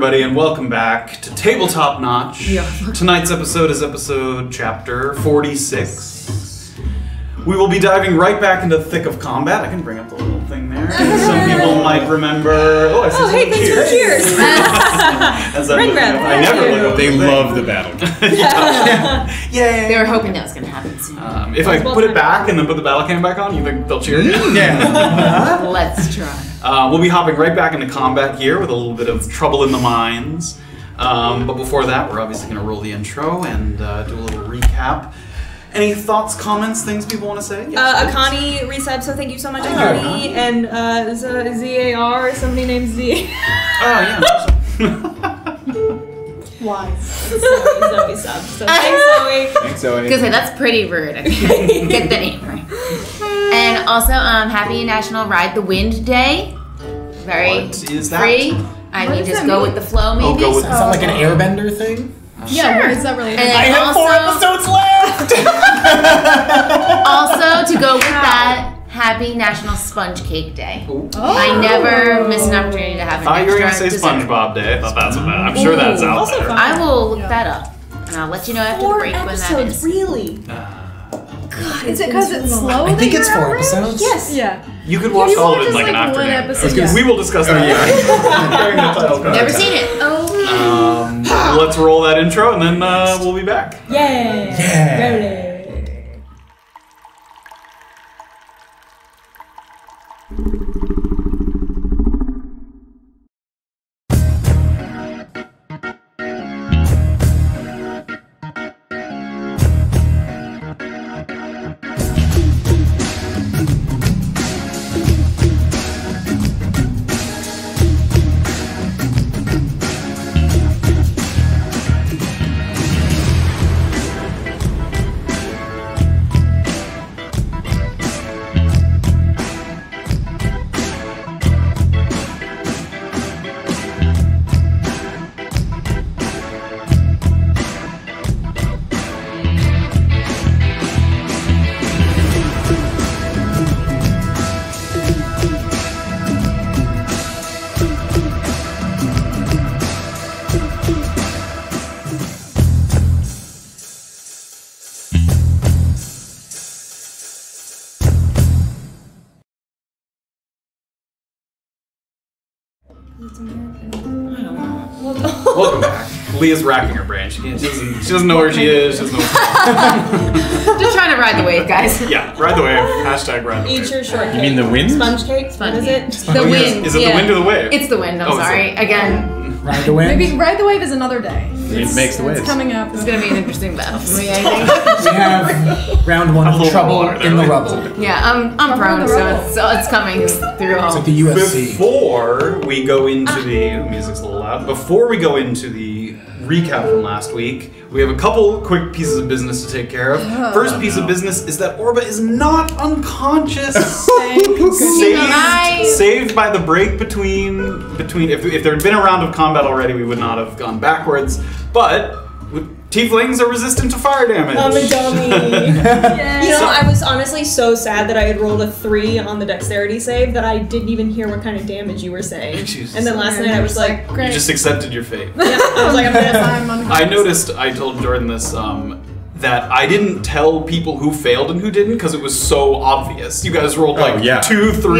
everybody, and welcome back to Tabletop Notch. Yeah. Tonight's episode is episode chapter 46. We will be diving right back into the thick of combat. I can bring up the little thing there. Some people might remember. Oh, I see some hey, thanks for cheers. As I'm looking up, I never look up. They love the battle. Yay! They were hoping that was going to happen soon. If I put it back and then put the battle cam back on, you think they'll cheer? Yeah. Let's try. We'll be hopping right back into combat here with a little bit of trouble in the mines. But before that, we're obviously going to roll the intro and do a little recap. Any thoughts, comments, things people want to say? Yes, Akani resub, so thank you so much, Akani. And ZAR, somebody named Z. Oh, yeah. Why? Zoe sub. So thanks, Zoe. Thanks, Zoe. Because that's pretty rude. Get the name right. And also, happy National Ride the Wind Day. Very What is that? free. I mean, just go with the flow, maybe. go with Is that like an airbender thing? Yeah, what is that related? And I have 4 episodes left! Also, to go with that, happy National Sponge Cake Day. I never miss an opportunity to have an I thought you were going to extra say dessert. SpongeBob Day. I thought that's what I'm sure that's out Also there. fun. I will look that up, and I'll let you know after the 4 break when that episodes, is. really? Is it because it's slow? I think that it's you're 4 average? episodes. Yes. Yeah. You could watch You all of watch it in just like an like one afternoon. episode, yeah. We will discuss that during the title card. Never seen it. Oh. Let's roll that intro and then we'll be back. Yeah. Yeah. Welcome back. Leah's racking her brain. She doesn't know where she is. She doesn't know Just trying to ride the wave, guys. Yeah, ride the wave. Hashtag ride the Eat wave. your shortcake. You mean the wind? Sponge cake? Sponge What is cake. it? The Oh, yes. wind. Is it the yeah. wind or the wave? It's the wind. I'm Oh, it's sorry. Again, Ride the wind. Maybe Ride the Wave is another day. It makes the waves. It's coming up. it's gonna be an interesting battle for me. I think. We have round 1 A of little Trouble water there, in the right? Rubble. Yeah, I'm prone, so it's coming through all. It's like the UFC. Before we go into the music's a little loud. Before we go into the recap from last week, we have a couple quick pieces of business to take care of. First piece of business is that Orba is not unconscious. Saved by the break between if there had been a round of combat already, we would not have gone backwards. But tieflings are resistant to fire damage. I'm a dummy. You know, I was honestly so sad that I had rolled a 3 on the dexterity save that I didn't even hear what kind of damage you were saying. Jesus. And then last night I was like, You just accepted your fate. yeah, I was like, I'm dead. I'm unconscious. I noticed, I told Jordan this, that I didn't tell people who failed and who didn't because it was so obvious. You guys rolled like 2, 3, 4,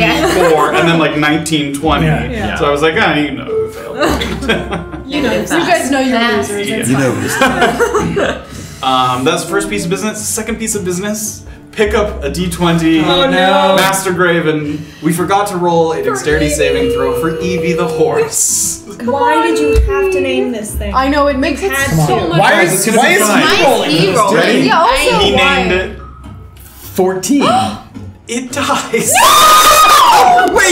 and then like 19, 20. Yeah. So I was like, you know who failed. You know, You guys know you're losers. It's You fine. That's the first piece of business. Second piece of business, pick up a D20. Oh no. Master Graven. We forgot to roll a dexterity saving throw for Evie the horse. Why did you have to name this thing? I know, it makes it Had so to. much Why Guys, is it's gonna be fine. Why is he rolling? Ready? Yeah, also He why? named it 14. It Dies. Wait,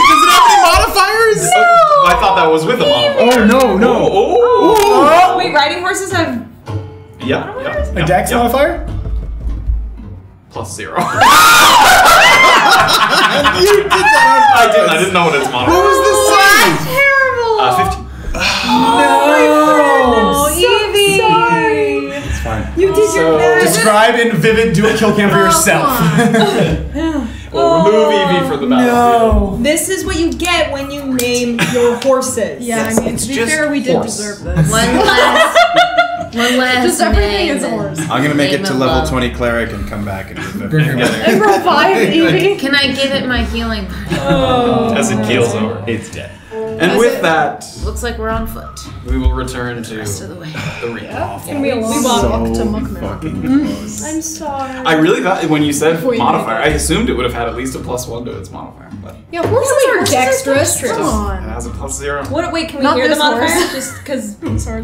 does it have any modifiers? I thought that was with a modifier. Oh, no. Oh. Wait, riding horses have... Yeah. A dex modifier? +0. You did that I didn't know what its modifier What was the size? Terrible. 15. No. Evie! Sorry. It's fine. You did your best. Describe in vivid, do a kill cam for yourself. We'll remove Evie for the battlefield. This is what you get when you name your horses. Yeah, Yes, I mean, it's to be just fair, we did horse. deserve this. One last Just everything name is and- horse. I'm gonna make it Name to of level love. 20 cleric and come back and do the And revive Evie. Can I give it my healing? As it keels over. It's dead. And with that, Looks like we're on foot. we will return to Rest of the way. the recap. And we alone walk to Mukmu. fucking close. I'm sorry. I really thought when you said Before you modifier, I assumed it would have had at least a +1 to its modifier, but Yeah, horses are horses are dexterous. dexterous. Come it on. has a +0. Wait, can we Not hear the this horse. modifier? Just because,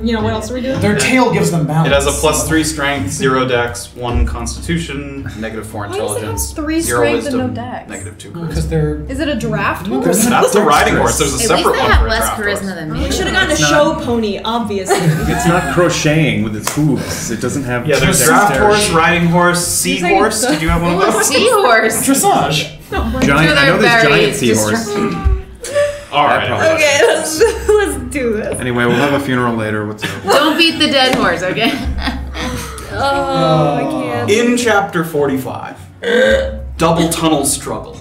you know, what else are we doing? Their tail gives them balance. It has a +3 strength, 0 dex, 1 constitution, -4 Why does it have intelligence, 3 0 strength and wisdom, no dex? -2 charisma. Because they're. Is it a draft horse? Because That's the riding horse. There's a At least separate they one have for a less draft horse. charisma than me. We should have gotten a It's not- show pony, obviously. It's not crocheting with its hooves. It doesn't have. Yeah, there's dexterity. draft horse, riding horse, seahorse. Did you have one of those? Seahorse. Dressage. Giant. I know there's giant seahorse. All right. That probably- Okay, let's do this. Anyway, we'll have a funeral later. What's up? Don't beat the dead horse, okay? Oh, I can't. In chapter 45, Double Tunnel Struggle.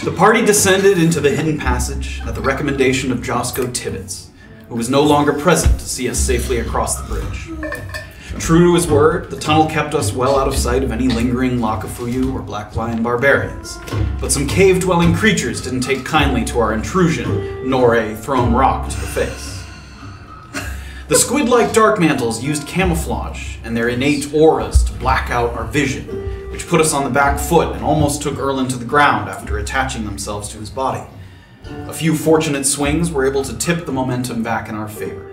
The party descended into the hidden passage at the recommendation of Josco Tibbets, who was no longer present to see us safely across the bridge. True to his word, the tunnel kept us well out of sight of any lingering Lakafuyu or Black Lion barbarians, but some cave-dwelling creatures didn't take kindly to our intrusion, nor a thrown rock to the face. The squid-like dark mantles used camouflage and their innate auras to black out our vision, which put us on the back foot and almost took Erland to the ground after attaching themselves to his body. A few fortunate swings were able to tip the momentum back in our favor,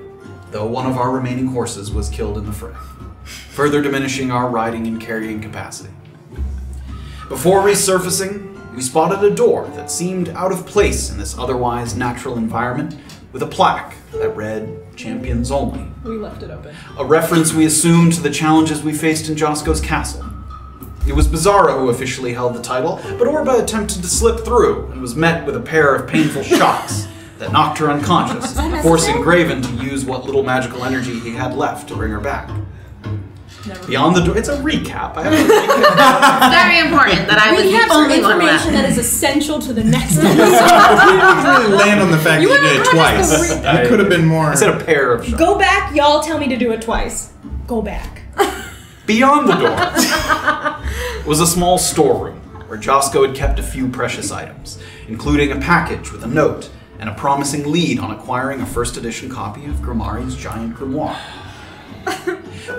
though one of our remaining horses was killed in the fray, further diminishing our riding and carrying capacity. Before resurfacing, we spotted a door that seemed out of place in this otherwise natural environment, with a plaque that read, "Champions Only," We left it open. a reference we assumed to the challenges we faced in Josco's castle. It was Beezaura who officially held the title, but Orba attempted to slip through and was met with a pair of painful shocks that knocked her unconscious, forcing Graven to use what little magical energy he had left to bring her back. Beyond the door, it's a recap. I have to recap. Very important that I was We have the some only one information left. that is essential to the next episode. You didn't really land on the fact that you did it twice. It could have been more. I said a pair of shocks. Go back, y'all tell me to do it twice. Go back. Beyond the door was a small storeroom where Josco had kept a few precious items, including a package with a note and a promising lead on acquiring a first edition copy of Grimari's Giant Grimoire.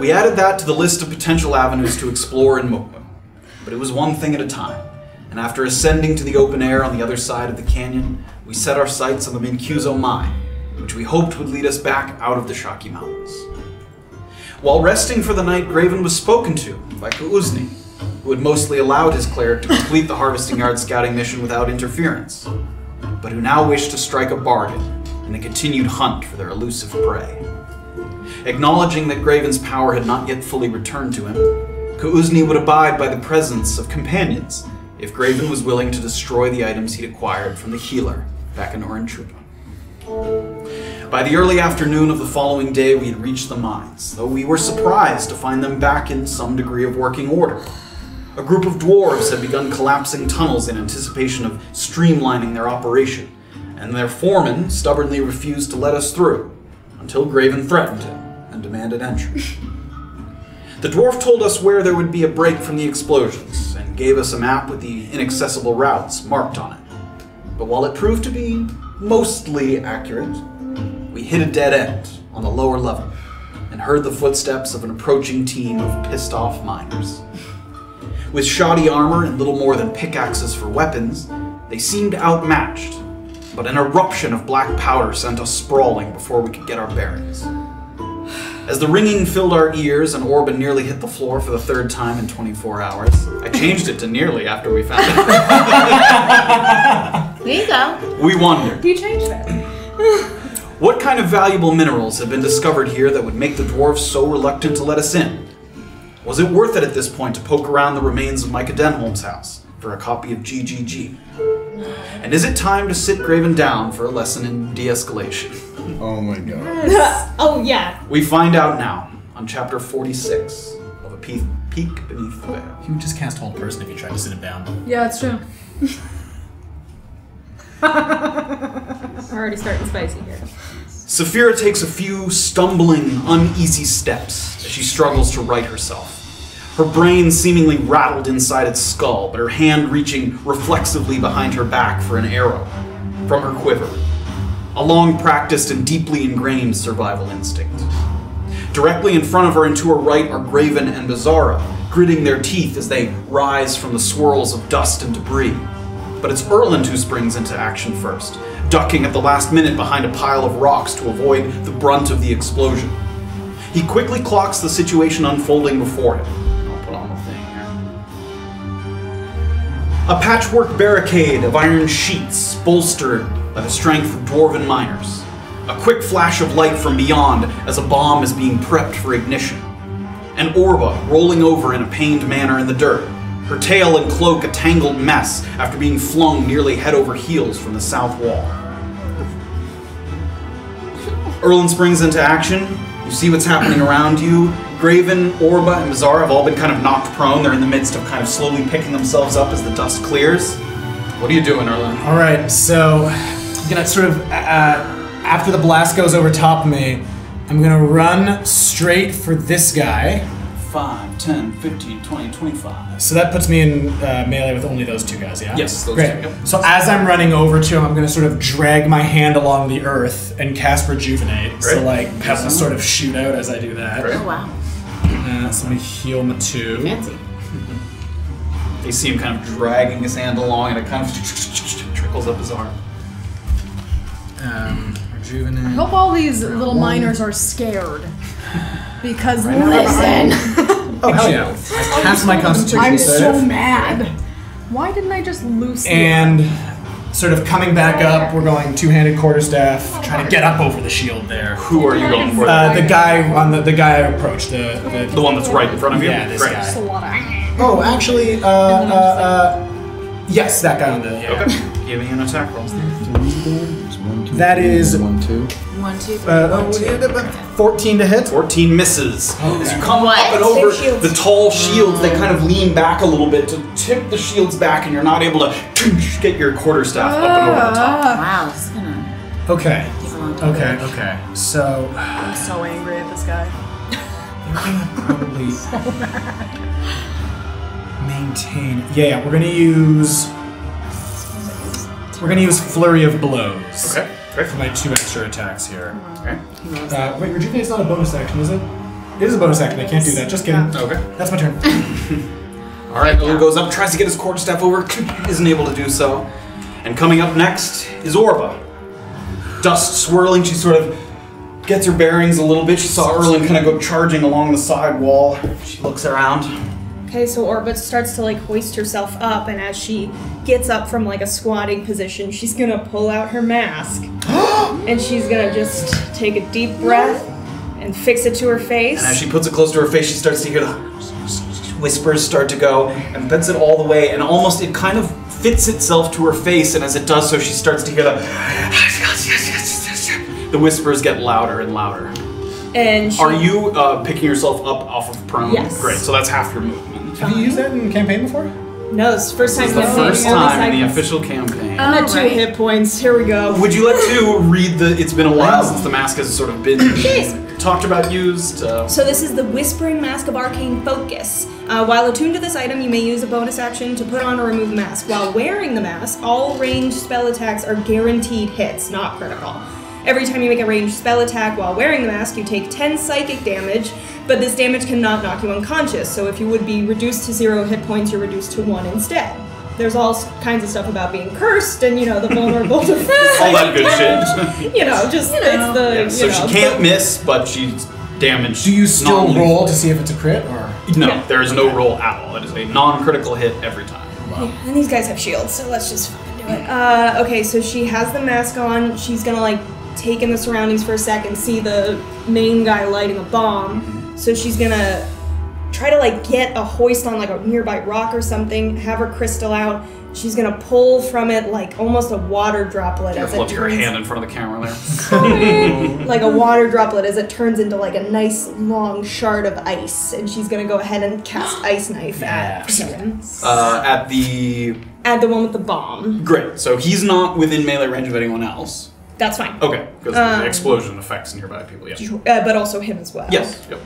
We added that to the list of potential avenues to explore in Mukmu, but it was one thing at a time, and after ascending to the open air on the other side of the canyon, we set our sights on the Mincuso mine, which we hoped would lead us back out of the Shaki Mountains. While resting for the night, Graven was spoken to by Kuuzni, who had mostly allowed his cleric to complete the Harvesting Yard scouting mission without interference, but who now wished to strike a bargain in the continued hunt for their elusive prey. Acknowledging that Graven's power had not yet fully returned to him, Kuuzni would abide by the presence of companions if Graven was willing to destroy the items he'd acquired from the healer back in Oran Trupa. By the early afternoon of the following day, we had reached the mines, though we were surprised to find them back in some degree of working order. A group of dwarves had begun collapsing tunnels in anticipation of streamlining their operation, and their foreman stubbornly refused to let us through, until Graven threatened him and demanded entry. The dwarf told us where there would be a break from the explosions, and gave us a map with the inaccessible routes marked on it. But while it proved to be mostly accurate, we hit a dead end on the lower level, and heard the footsteps of an approaching team of pissed-off miners. With shoddy armor and little more than pickaxes for weapons, they seemed outmatched, but an eruption of black powder sent us sprawling before we could get our bearings. As the ringing filled our ears and Orba nearly hit the floor for the third time in 24 hours, I changed it to nearly after we found it. There you go. We wondered, You changed that. what kind of valuable minerals had been discovered here that would make the dwarves so reluctant to let us in? Was it worth it at this point to poke around the remains of Micah Denholm's house for a copy of GGG? And is it time to sit Graven down for a lesson in de-escalation? Oh my god. Oh, yeah. We find out now on chapter 46 of A peek beneath the veil. He would just cast Hold Person if you tried to sit him down. Yeah, it's true. Already starting spicy here. Safira takes a few stumbling, uneasy steps as she struggles to right herself. Her brain seemingly rattled inside its skull, but her hand reaching reflexively behind her back for an arrow from her quiver. A long-practiced and deeply ingrained survival instinct. Directly in front of her and to her right are Graven and Beezaura, gritting their teeth as they rise from the swirls of dust and debris. But it's Erland who springs into action first, ducking at the last minute behind a pile of rocks to avoid the brunt of the explosion. He quickly clocks the situation unfolding before him. I'll put on the thing here. A patchwork barricade of iron sheets bolstered by the strength of dwarven miners. A quick flash of light from beyond as a bomb is being prepped for ignition. And Orba rolling over in a pained manner in the dirt, her tail and cloak a tangled mess after being flung nearly head over heels from the south wall. Erland springs into action. You see what's happening around you. Graven, Orba, and Beezaura have all been kind of knocked prone. They're in the midst of kind of slowly picking themselves up as the dust clears. What are you doing, Erland? All right, so I'm gonna sort of, after the blast goes over top of me, I'm gonna run straight for this guy. 5, 10, 15, 20, 25. So that puts me in melee with only those two guys, yeah? Yes, those Great. two, yep. So as I'm running over to him, I'm going to sort of drag my hand along the earth and cast Rejuvenate. Great. So like have a sort of shootout as I do that. Great. Oh, wow. So I'm going to heal my 2. Fancy. They see him kind of dragging his hand along and it kind of trickles up his arm. Rejuvenate. I hope all these little miners are scared. Because Listen. Oh, hell yeah. I cast my Constitution I'm save. so mad. Why didn't I just loose the And sort of coming back up, we're going two-handed quarterstaff, trying to get up over the shield there. Who are you going for? The guy on the guy I approached, the one that's right in front of you? Yeah, this Great. guy. a lot of Oh, actually, yes, that guy on the. Yeah. Okay. Give me an attack roll. That is 1, 2. 1, 2, 3. 14 to hit. 14 misses. As you come What? up and over Same shields. the tall shields, they kind of lean back a little bit to tip the shields back, and you're not able to get your quarterstaff up and over the top. Wow, this is gonna Okay. take a long time. Okay. So I'm so angry at this guy. probably maintain. Yeah, we're gonna use Flurry of Blows. Okay. Great. For my 2 extra attacks here. Okay. Wait, Rejuvenate's not a bonus action, is it? It is a bonus action. I can't do that. Just kidding. Okay. That's my turn. All right. Erland goes up, tries to get his quarterstaff over, isn't able to do so. And coming up next is Orba. Dust swirling. She sort of gets her bearings a little bit. She saw Erland kind of go charging along the side wall. She looks around. Okay, so Orba starts to like hoist herself up, and as she gets up from like a squatting position, she's gonna pull out her mask. And she's gonna just take a deep breath and fix it to her face. And as she puts it close to her face, she starts to hear the whispers start to go, and puts it all the way, and almost it kind of fits itself to her face, and as it does so, she starts to hear the whispers get louder and louder. And she, Are you picking yourself up off of prone? Yes. Great, so that's half your movement. Have you used that in campaign before? no, it's the first time This is the campaign, first only time in the seconds. official campaign. I'm at 2 right. hit points. Here we go. Would you like to read the... It's been a while since the mask has sort of been talked about, used. So this is the Whispering Mask of Arcane Focus. While attuned to this item, you may use a bonus action to put on or remove the mask. While wearing the mask, all ranged spell attacks are guaranteed hits, not critical. Every time you make a ranged spell attack while wearing the mask, you take 10 psychic damage, but this damage cannot knock you unconscious, so if you would be reduced to 0 hit points, you're reduced to 1 instead. There's all kinds of stuff about being cursed and, the vulnerable to all that good shit. it's the, So she can't miss, but she's damaged. Do you still non-lethally. roll to see if it's a crit, or? No, Yeah. there is no roll at all. It is a non-critical hit every time. And these guys have shields, so let's just fucking do it. Okay, so she has the mask on. She's gonna, take in the surroundings for a second, see the main guy lighting a bomb. So she's gonna try to like get a hoist on like a nearby rock or something, have her crystal out. She's gonna pull from it like almost a water droplet as it Flip your turns, hand in front of the camera there. like a water droplet as it turns into like a nice long shard of ice, and she's gonna go ahead and cast Ice Knife at him. At the one with the bomb. great. So he's not within melee range of anyone else. That's fine. Okay, because the explosion affects nearby people. Yeah. But also him as well. Yes. Yep.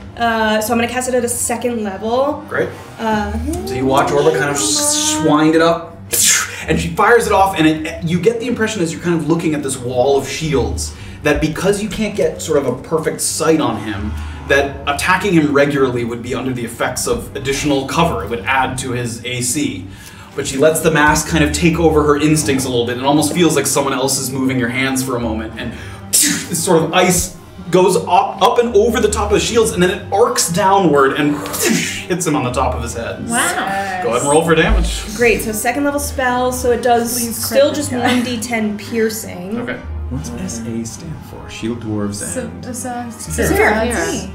So I'm gonna cast it at a 2nd level. Great. So you watch Orba kind of wind it up, and she fires it off, and you get the impression as you're kind of looking at this wall of shields that because you can't get sort of a perfect sight on him, that attacking him regularly would be under the effects of additional cover. It would add to his AC. But she lets the mask kind of take over her instincts a little bit. It almost feels like someone else is moving your hands for a moment, and this sort of ice goes up and over the top of the shields, and then it arcs downward and hits him on the top of his head. Wow. Go ahead and roll for damage. Great, so 2nd level spell, so it does still just 1d10 piercing. Okay. What's SA stand for? Shield dwarves and... Safira.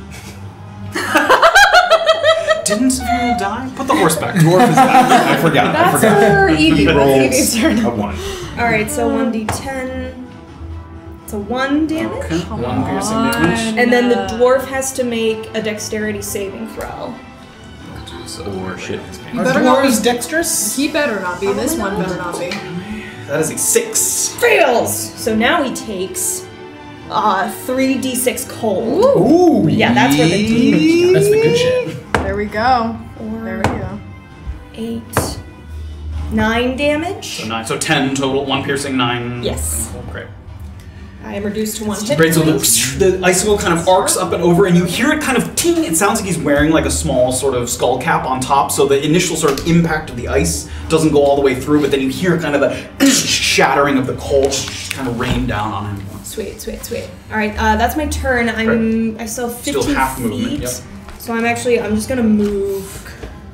Didn't Safira die? Put the horse back. Dwarf is I forgot. That's for Evie. Evie's turn. A 1. Alright, so 1d10. It's a 1 damage. Okay. 1 piercing damage. And then the dwarf has to make a dexterity saving throw. So, shit. Are better not dwarves dexterous? He better not be. This one better not be. that is a 6. Fails! So now he takes 3d6 cold. Ooh. Yeah, that's where the damage That's the good shit. There we go. There we go. 8, 9 damage. So 9. So 10 total. 1 piercing, 9. Yes. Great. I am reduced to 1 hit Great, so point. the icicle kind of arcs up and over, and you hear it kind of ting. It sounds like he's wearing like a small sort of skull cap on top, so the initial sort of impact of the ice doesn't go all the way through, but then you hear kind of the shattering of the cold kind of rain down on him. Sweet, sweet, sweet. All right, that's my turn. I still have 15 Still half feet. movement, yep. So I'm just gonna move.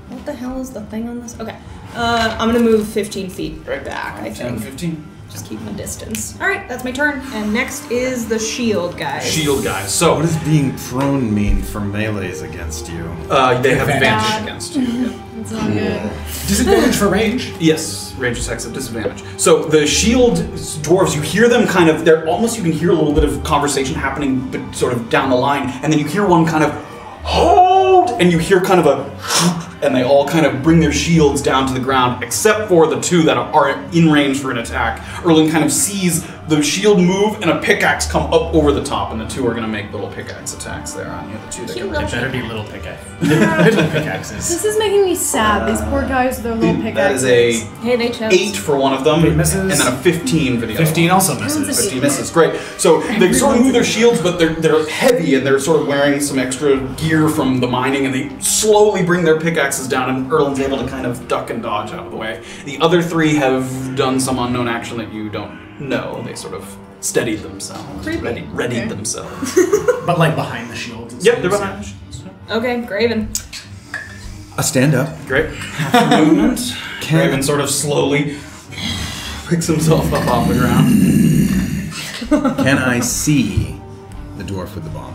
What the hell is the thing on this? Okay, I'm gonna move 15 feet back. I 10, think. 15. Just keep my distance. All right, that's my turn. And next is the shield guys. Shield guys. So What does being prone mean for melees against you? they have advantage against you. It's all good. Disadvantage for range. Yes, range attacks have disadvantage. So the shield dwarves, you hear them kind of, they're almost, you can hear a little bit of conversation happening, but sort of down the line, and then you hear one kind of hold, and you hear kind of a, and they all kind of bring their shields down to the ground, except for the 2 that are in range for an attack. Erland kind of sees the shield move and a pickaxe come up over the top, and the 2 are going to make little pickaxe attacks there on you. The 2 that get It better be little pickaxes. This is making me sad. These poor guys with their little That pickaxes. is a Hey, they chose. 8 for one of them, Eight misses. and then a 15 for the other 15 one. also misses. 15 misses, great. So they sort of move their shields, but they're heavy, and they're sort of wearing some extra gear from the mining, and they slowly bring their pickaxes down, and Erland's able to kind of duck and dodge out of the way. The other 3 have done some unknown action that you don't know. They sort of steadied themselves, readied themselves. But like behind the shield. Yep, they're behind the shields. Okay, Graven. A stand up. Great. Half the movement. Graven sort of slowly picks himself up off the ground. Can I see the dwarf with the bomb?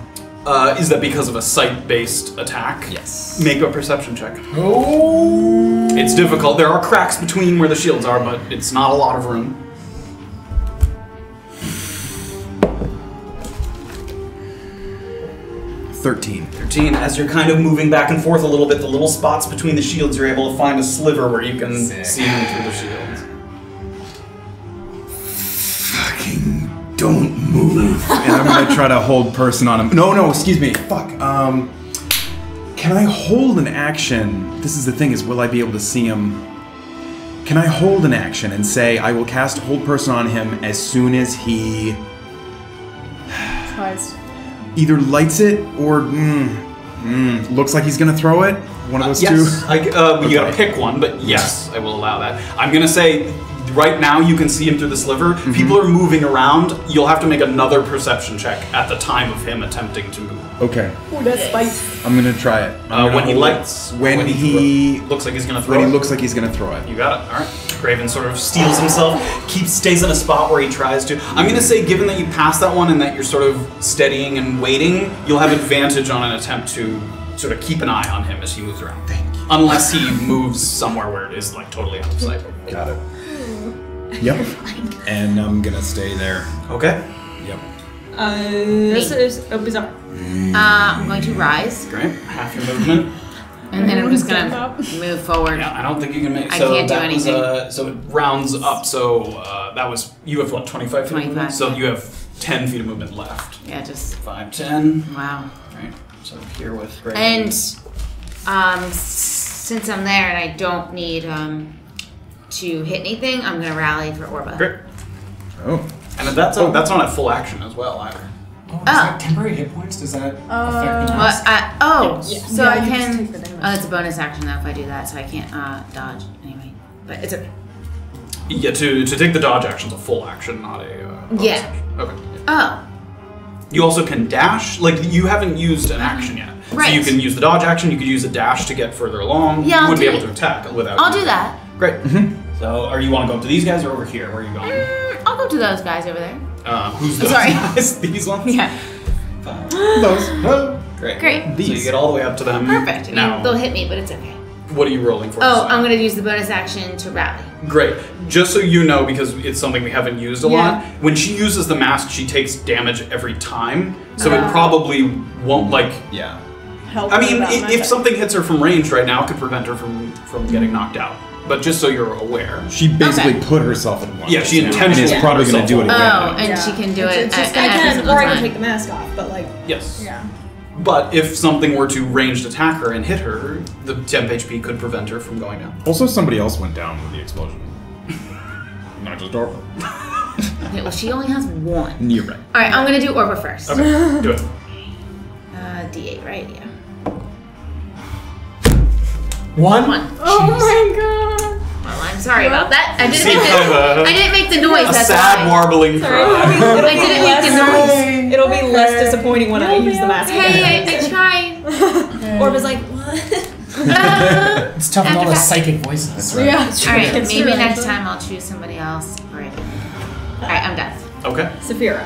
Is that because of a sight-based attack? Yes. Make a perception check. Oh. It's difficult. There are cracks between where the shields are, but it's not a lot of room. 13. 13. As you're kind of moving back and forth a little bit, the little spots between the shields, you're able to find a sliver where you can see them through the shields. Fucking don't move. And I'm gonna try to hold person on him. No, excuse me. Fuck. Can I hold an action? This is the thing, is will I be able to see him? Can I hold an action and say I will cast hold person on him as soon as he Tries. either lights it or looks like he's gonna throw it? One of those two? Yes. You gotta pick one, but yes, I will allow that. I'm gonna say, right now you can see him through the sliver. People are moving around. You'll have to make another perception check at the time of him attempting to move. Okay. Ooh, that's spicy. I'm gonna try it. I'm gonna When he hold it. lights. When he looks like he's gonna throw when he it. looks like he's gonna throw it. You got it. All right. Graven sort of steals himself, stays in a spot where he tries to. I'm going to say, given that you passed that one and that you're sort of steadying and waiting, you'll have advantage on an attempt to sort of keep an eye on him as he moves around. Unless he moves somewhere where it is like totally out of sight. Got it. Yep. And I'm gonna stay there. Okay. Yep. This is Beezaura. I'm going to rise, Great. Half your movement. and then I'm just gonna move forward. Yeah, I don't think you can make. I So can't do that was anything. so it rounds up. So that was you have what 25 feet of 25, movement. So yeah. you have 10 feet of movement left. Yeah, just 5, 10. wow. Right. So here with Graven. And since I'm there and I don't need to hit anything, I'm gonna rally for Orba. Great. Oh. And that's not a full action as well either. Oh, is that temporary hit points? Does that affect the What? mask? So Yeah, I you just can. take the damage. Oh, it's a bonus action though if I do that, so I can't dodge anyway. But it's okay. Yeah, to take the dodge action is a full action, not a bonus Yeah. action. Okay. Oh, You also can dash. Like you haven't used an action yet, so Right. you can use the dodge action. You could use a dash to get further along. Yeah, you I'll wouldn't be do able to attack without. I'll do using- that. Great. So, are you want to go up to these guys or over here? Where are you going? I'll go to those guys over there. Who's those Sorry. guys? These ones. Yeah. Those. Great. Great. So you get all the way up to them. Perfect. I mean, Now, they'll hit me, but it's okay. what are you rolling for? Oh, this I'm time? gonna use the bonus action to rally. Great. Just so you know, because it's something we haven't used a lot, when she uses the mask, she takes damage every time. So it probably won't, like... Yeah. Help I mean, about my if thing. something hits her from range right now, it could prevent her from getting knocked out. But just so you're aware. She basically Okay. put herself in one. Yeah, she and intentionally is probably put going to do it herself again. Oh, and Yeah. she can do it It's just at I every can, single or I can time. take the mask off, but like, Yes. Yeah. But if something were to ranged attack her and hit her, the temp HP could prevent her from going down. Also, somebody else went down with the explosion. Not just Orba. Okay, well, she only has one. You're right. All right, I'm gonna do Orba first. Okay, do it. D8, right? Yeah. One? One. Oh my god. Well, I'm sorry about that. I didn't seem make kind of the. I didn't make the noise. A That's sad, why. warbling sorry, cry. it'll I be didn't make the less, noise. it'll be less disappointing when I use the mask. Hey, I tried. Orba's like, what? It's tough with all the After psychic voices. Yeah. All right, It's maybe true. next time I'll choose somebody else. Right. All right, I'm done. Okay. Safira.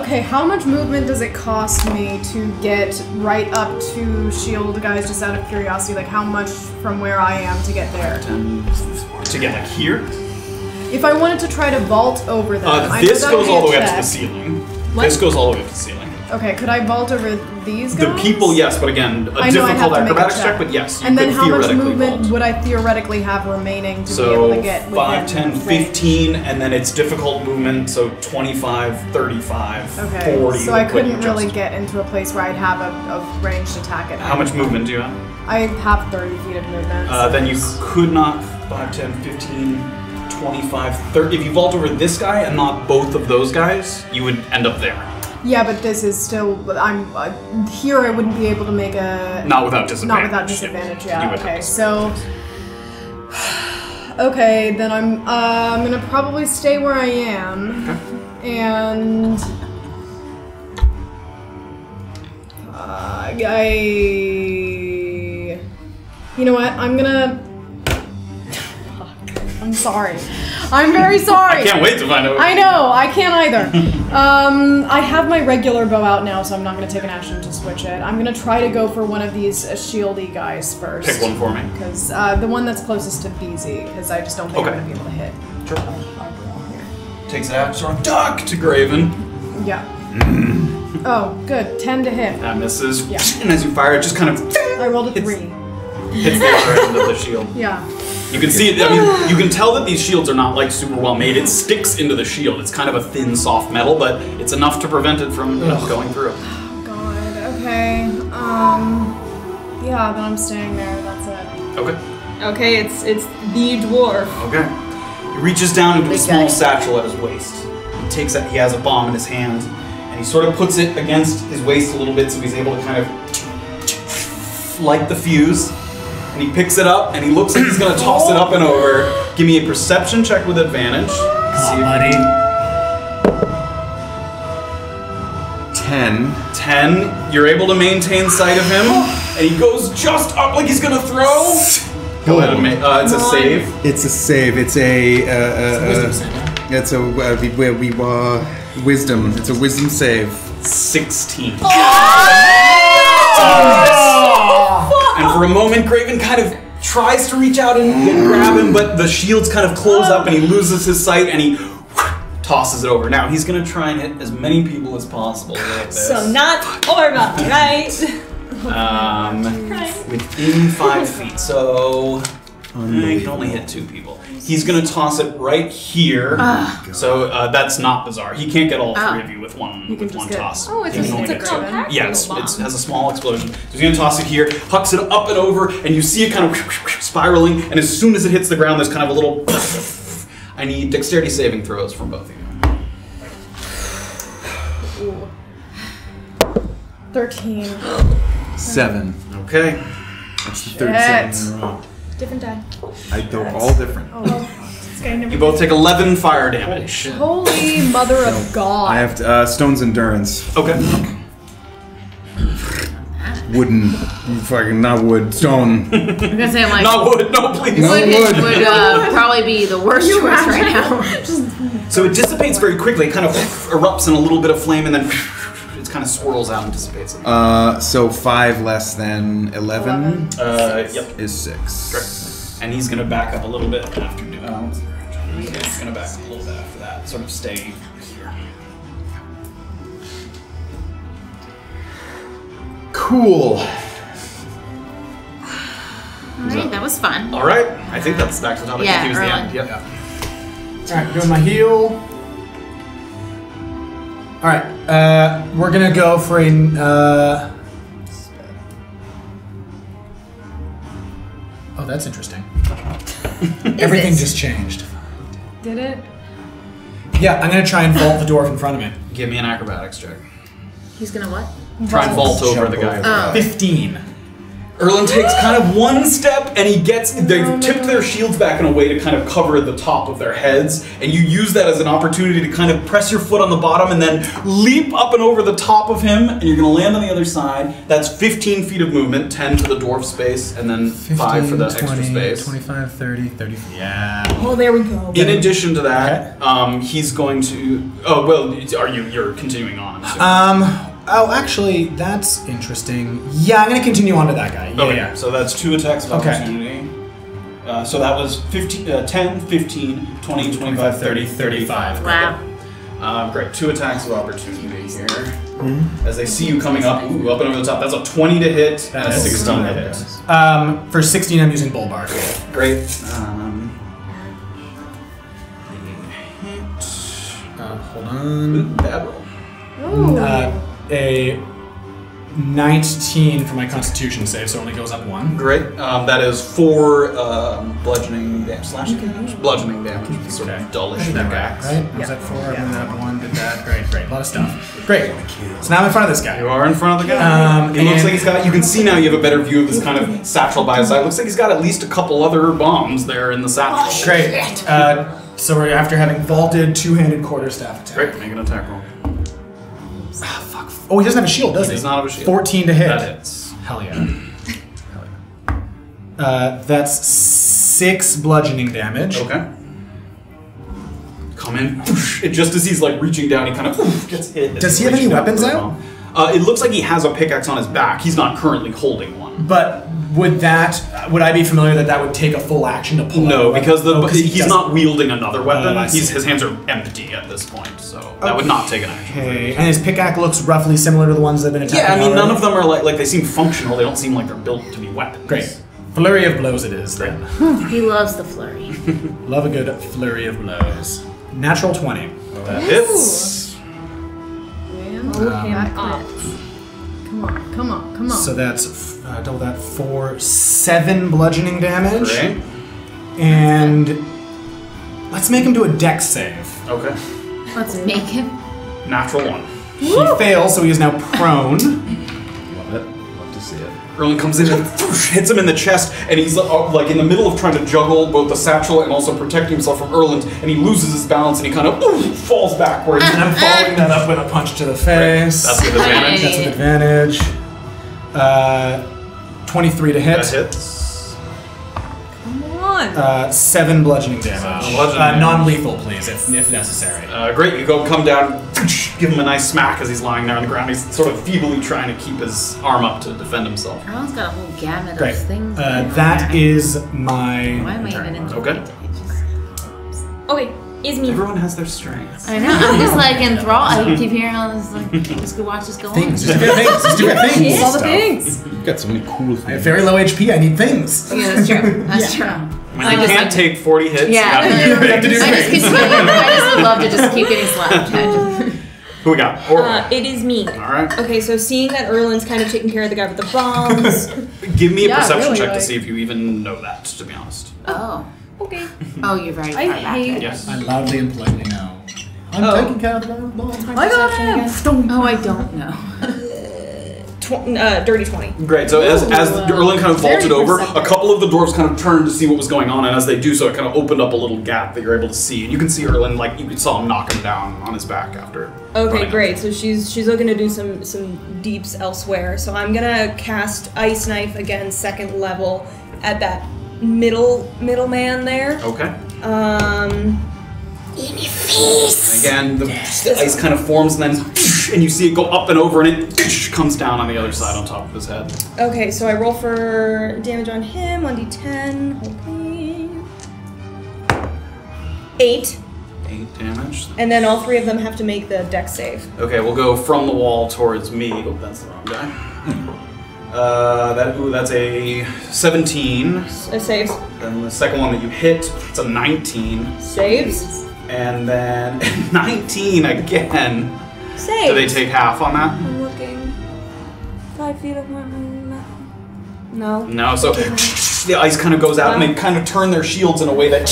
Okay, how much movement does it cost me to get right up to shield guys, just out of curiosity? Like, how much from where I am to get there? To get like here, If I wanted to try to vault over them, I this know that goes would all the be way a up to the check. ceiling. What? This goes all the way up to the ceiling. Okay, could I vault over these guys? The people, yes, but again, a I know I have difficult to make a acrobatics check. check, but yes, you And then could how much theoretically movement vault. would I theoretically have remaining to be So able to get within 5, 10, range? 15, and then it's difficult movement, so 25, 35, Okay, 40. so I would put you couldn't really just- get into a place where I'd have a ranged attack at How much movement do you have? I have 30 feet of movement. Then you could not 5, 10, 15, 25, 30. If you vault over this guy and not both of those guys, you would end up there. Yeah, but this is still. I'm here. I wouldn't be able to make a. Not without disadvantage. Not without disadvantage. You Yeah. would have Okay. So. Okay, then I'm gonna probably stay where I am, and you know what? I'm gonna. I'm sorry. I'm very sorry. I can't wait to find out. I know, I can't either. I have my regular bow out now, so I'm not going to take an action to switch it. I'm going to try to go for one of these shieldy guys first. Pick one for me. Because the one that's closest to Beezy, because I just don't think Okay. I'm going to be able to hit. Takes it out, sort of duck to Graven. Yeah. Oh, good. 10 to hit. That misses. Yeah. And as you fire, it just kind of I rolled a It's- 3. hits the other end of the shield. Yeah. You can see it. I mean, you can tell that these shields are not like super well made. It sticks into the shield. It's kind of a thin, soft metal, but it's enough to prevent it from going through. God, okay. Yeah, then I'm staying there. That's it. Okay. Okay, it's the dwarf. Okay. He reaches down into a Big small guy. satchel at his waist. He takes it. He has a bomb in his hand, and he sort of puts it against his waist a little bit, so he's able to kind of light the fuse. And he picks it up, and he looks like he's gonna toss it up and over. Give me a perception check with advantage. Come on, buddy. 10. 10. You're able to maintain sight of him, and he goes just up like he's gonna throw. Go ahead and make. It's a save. It's a save. It's a. Wisdom saving. It's a. Wisdom. It's a wisdom save. 16. And for a moment, Graven kind of tries to reach out and grab him, but the shields kind of close up and he loses his sight and he tosses it over. Now, he's going to try and hit as many people as possible with this. So not Orba, right? Within 5 feet. So he can only hit 2 people. He's going to toss it right here. So that's not Beezaura. He can't get all 3 of you with one toss. Oh, it's a compact. Yes, it has a small explosion. So he's going to toss it here, hucks it up and over, and you see it kind of spiraling. And as soon as it hits the ground, there's kind of a little. I need dexterity saving throws from both of you. Ooh. 13. 7. Okay. That's the third 7 in a row. Different die. They're all different. This guy never. You both take 11 fire damage. Holy mother of God. I have Stone's Endurance. Okay. Wooden. Fucking not wood. Stone. I'm gonna say I'm like Not wood, no please. No wood. would probably be the worst choice right now. So it dissipates very quickly. It kind of erupts in a little bit of flame and then it kind of swirls out and dissipates. So 5 less than 11 Yep. is 6. Correct. And he's going to back up a little bit after doing that. He's going to back up a little bit after that. Sort of stay here. Cool. Alright, that was fun. All right. I think that's back to the top. Yeah, I think he was the Erland. end. Yep. Alright, doing my heal. Alright, we're gonna go for a. Oh, that's interesting. Everything just changed. Did it? Yeah, I'm gonna try and vault the dwarf in front of me. Give me an acrobatics check. He's gonna what? Try and vault over Jump the guy. Oh. 15. Erland takes kind of one step and he gets, they've tipped their shields back in a way to kind of cover the top of their heads, and you use that as an opportunity to kind of press your foot on the bottom and then leap up and over the top of him, and you're going to land on the other side. That's 15 feet of movement, 10 to the dwarf space, and then 5 for the extra space. 25, 30, 30. Yeah. Oh, there we go. In addition to that, he's going to, you're continuing on. I'm assuming. Oh, actually, that's interesting. Yeah, I'm gonna continue on to that guy. Yeah, Okay, yeah. so that's 2 attacks of Okay. opportunity. So that was 10, 15, 20, 25, 30, 35. Wow. Great. 2 attacks of opportunity here. As they see you coming up, up and over the top. That's a 20 to hit and a 16 to hit. For 16, I'm using Bull Bar. Great. Hold on. Bad roll. A 19 for my Constitution save, so it only goes up 1. Great. That is 4 bludgeoning damage. Slashing damage? Bludgeoning damage. It's sort of dullish Did that axe. right? Was that 4? And then that 1 did that. Great. A lot of stuff. Great. So now I'm in front of this guy. You are in front of the guy. It looks like he's got. You can see now. You have a better view of this kind of satchel by his side. Looks like he's got at least a couple other bombs there in the satchel. Great. So we're after having vaulted 2-handed quarterstaff attack. Great. Make an attack roll. Oh, he doesn't have a shield, does he? He does not have a shield. 14 to hit. That hits. Hell yeah. That's 6 bludgeoning damage. Okay. Come in. It just as he's like reaching down, he kind of gets hit. Does he have any weapons out? It looks like he has a pickaxe on his back. He's not currently holding one. But would I be familiar that would take a full action to pull out a No, weapon? because he's doesn't. not wielding another weapon. I see. His hands are empty at this point, so that would not take an action. Okay. And his pickaxe looks roughly similar to the ones that have been attacking. Yeah, I mean, none already? of them are like they seem functional. They don't seem like they're built to be weapons. Great. Flurry of blows it is then. He loves the flurry. Love a good flurry of blows. Natural 20. That hits. Come on. So that's double that for 7 bludgeoning damage. Great. And let's make him do a dex save. Okay. Let's make him. Natural 1. He fails, so he is now prone. Love it. Love to see it. Erland comes in and hits him in the chest, and he's like in the middle of trying to juggle both the satchel and also protecting himself from Erland, and he loses his balance and he kind of falls backwards. And I'm following that up with a punch to the face. That's with advantage. That's with advantage. 23 to hit. That hits. Come on. 21. 7 bludgeoning damage. Bludgeoning Non-lethal, please, if necessary. Great, you come down, give him a nice smack as he's lying there on the ground. He's sort of feebly trying to keep his arm up to defend himself. Erland's got a whole gamut Great. of things. That is my Why am I turn. even in Okay. Okay, is me. Everyone has their strengths. I know, I'm just like enthralled. I keep hearing all this, like, just go watch this go Things. on. Just do things. Just do things. All the things. You've got so many cool I have things. very low HP. I need things. Yeah, that's true. That's true. When you can't take 40 hits, Yeah. you have to do I just things. I just would love to just keep getting slapped. Who we got? Orba. It is me. Alright. Okay, so seeing that Erland's kind of taking care of the guy with the bombs. Give me a Yeah, perception really, check to like- see if you even know that, to be honest. Oh. Okay. Oh, you're very far back. hate- Yes. I loudly and politely know. I'm Oh. taking care of the ball. I got him. Oh, I don't know. Dirty 20. Great. So as Erland kind of very vaulted over, perceptive. a couple of the dwarves kind of turned to see what was going on, and as they do so, it kind of opened up a little gap that you're able to see, and you can see Erland, like you saw him knock him down on his back after. Okay, running great. up. So she's looking to do some deeps elsewhere. So I'm gonna cast Ice Knife again, 2nd level, at that middleman there. Okay. In your face. Again, the ice kind of forms, and then and you see it go up and over, and it comes down on the other side on top of his head. Okay, so I roll for damage on him, 1d10. Hoping. 8. 8 damage. And then all 3 of them have to make the dex save. Okay, we'll go from the wall towards me. Oh, that's the wrong guy. That's a 17. Saves. Then the second one that you hit, it's a 19. Saves. And then 19 again. Saves. Do they take half on that? I'm looking. 5 feet of my... No. No, so the ice kind of goes out and they kind of turn their shields in a way that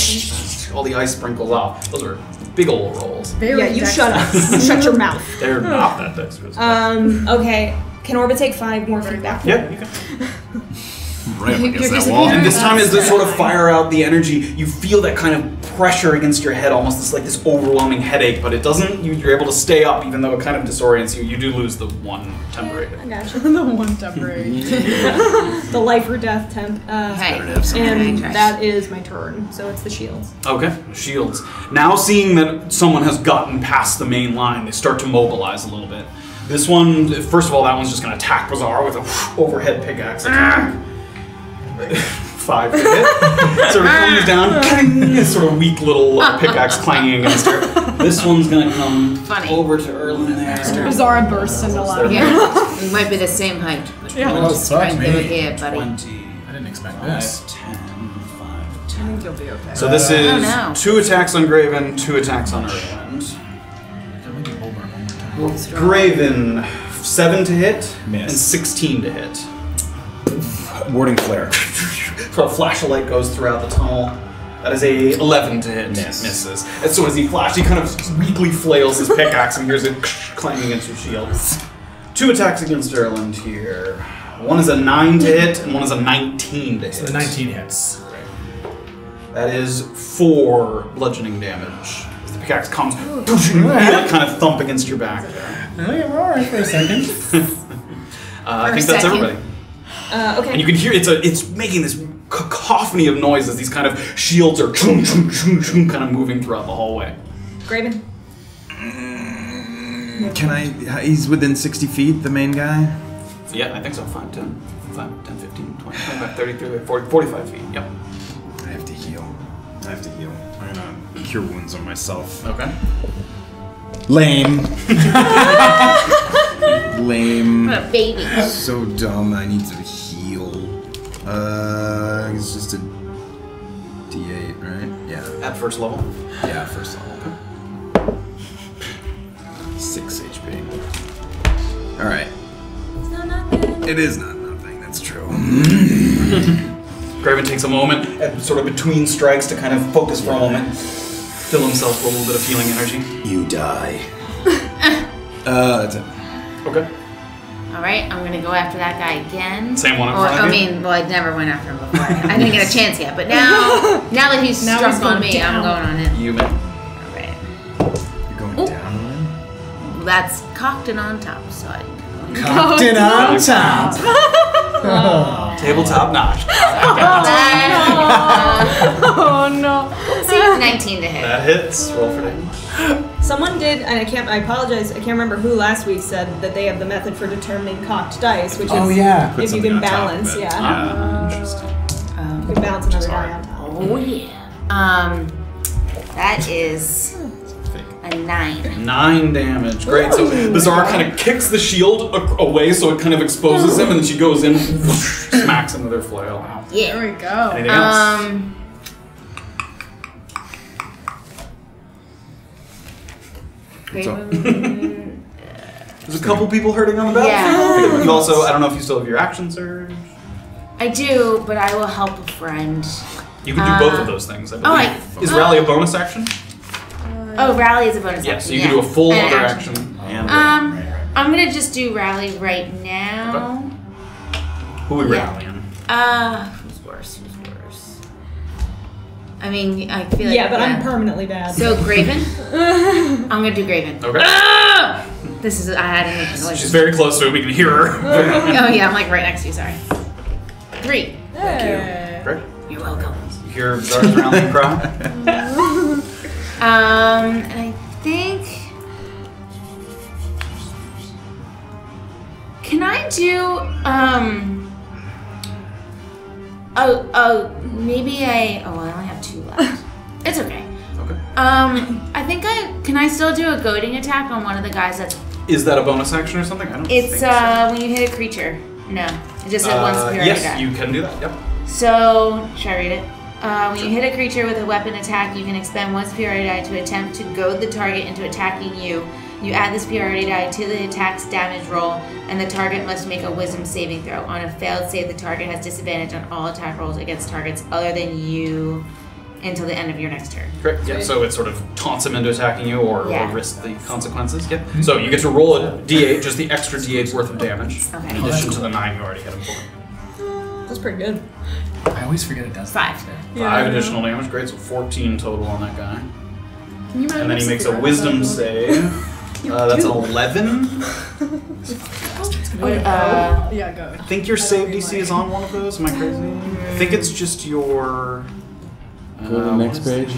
all the ice sprinkles off. Those are big old rolls. Very Yeah, you dexterous. shut up. Shut your mouth. They're not that dexterous. Okay. Can Orba take 5 more feet back? Yeah, you can. Right up You're against that just wall. And this time, as they sort of fire out the energy, you feel that kind of pressure against your head, almost this overwhelming headache. But it doesn't. You're able to stay up, even though it kind of disorients you. You do lose the 1 temporary hit. I gotcha. The one temporary. The life or death temp. Hey. And that is my turn. So it's the shields. Okay, shields. Now seeing that someone has gotten past the main line, they start to mobilize a little bit. This one, first of all, that one's just going to attack Beezaura with a overhead pickaxe attack. 5 to hit. So it comes down, this sort of weak little pickaxe clanging against her. This one's going to come over to Erland there. Beezaura bursts into laughter. Yeah. We might be the same height. But Yeah. we'll just Fuck right me. there, yeah, buddy. 20, I didn't expect 5, this. 10, 5, I 10. think you'll be okay. So this is Oh, no. 2 attacks on Graven, 2 attacks on Erland. Let me do Holborn one more time. Graven, 7 to hit Miss. and 16 to hit. Warding flare. So a flash of light goes throughout the tunnel. That is a 11 to hit. Miss. Misses. As soon as he flashes, he kind of weakly flails his pickaxe and hears it clanging against your shield. 2 attacks against Erland here. One is a 9 to hit and one is a 19 to hit. So the 19 hits. That is 4 bludgeoning damage. As the pickaxe comes, you feel it kind of thump against your back there. Oh, yeah, we're alright for a second. I For think a that's second. everybody. Okay. And you can hear it's making this cacophony of noise as these kind of shields are chung, chung, chung, chung, kind of moving throughout the hallway. Graven. Can I? He's within 60 feet, the main guy? Yeah, I think so. 5, 10, 5, 10, 15, 20, 25, 30, 35, 40, 45 feet. Yep. I have to heal. I'm gonna cure wounds on myself. Okay. Lame. Lame. What a baby. So dumb. I need to heal. It's just a D8, right? Yeah. At first level. Yeah, first level. 6 HP. All right. It's not nothing. It is not nothing. That's true. Graven takes a moment, sort of between strikes, to kind of focus for a moment, fill himself with a little bit of healing energy. You die. That's it. Okay. All right, I'm gonna go after that guy again. Same one in Or, front of I you? mean, well, I never went after him before. I didn't get a chance yet, but now that he's Now struck he's on going me, down. I'm going on him. You may. All right. You're going Ooh. down on him? That's cocked and on top, so I. Cocked it on top. Tabletop notch. Oh no. 19 to hit. That hits. Roll for damage. Someone did, and I apologize, I can't remember who last week said that they have the method for determining cocked dice, which is Oh, yeah. Put if you something can on top of balance, it. yeah. Interesting. You can balance another die on top. Oh yeah. That is a 9. 9 damage. Great. So Beezaura kind of kicks the shield away so it kind of exposes him, and then she goes in, smacks him with her flail. Yeah. There we go. Anything else? Graven. There's a couple people hurting on the battlefield. You also, I don't know if you still have your action surge. I do, but I will help a friend. You can do both of those things, I believe. I- Is rally a bonus action? Oh, rally is a bonus Yeah, action. so you can do a full And other action. And I'm gonna just do rally right now. who are we yeah. rallying? Who's worse? I mean, I feel like Yeah, but I'm permanently bad. So Graven. I'm gonna do Graven. Okay. This is I had to make a noise. She's very close to it. We can hear her. Oh yeah, I'm like right next to you. Sorry. 3. Thank you. Great. You're welcome. You hear Zara's rallying cry? And I think. Can I do maybe I only have 2 left. It's okay. Okay. I think can I still do a goading attack on one of the guys that's Is that a bonus action or something? I don't it's think so. when you hit a creature. No. It just said one superiority Yes, die. you can do that. Yep. So should I read it? When you hit a creature with a weapon attack, you can expend 1 superiority die to attempt to goad the target into attacking you. You add the superiority die to the attack's damage roll, and the target must make a wisdom saving throw. On a failed save, the target has disadvantage on all attack rolls against targets other than you until the end of your next turn. Great. Yeah. So it sort of taunts him into attacking you, or Yeah. risk the consequences. Yep. So you get to roll a d8, just the extra d8's worth of damage, Okay. in addition to the 9 you already hit him for. That's pretty good. I always forget it does 5. that. 5 additional damage. Great. So 14 total on that guy. Can you And then he makes a wisdom save. That's an 11. Yeah, go. I think your save DC is on one of those. Am I crazy? I think it's just your. Go to the next what is page.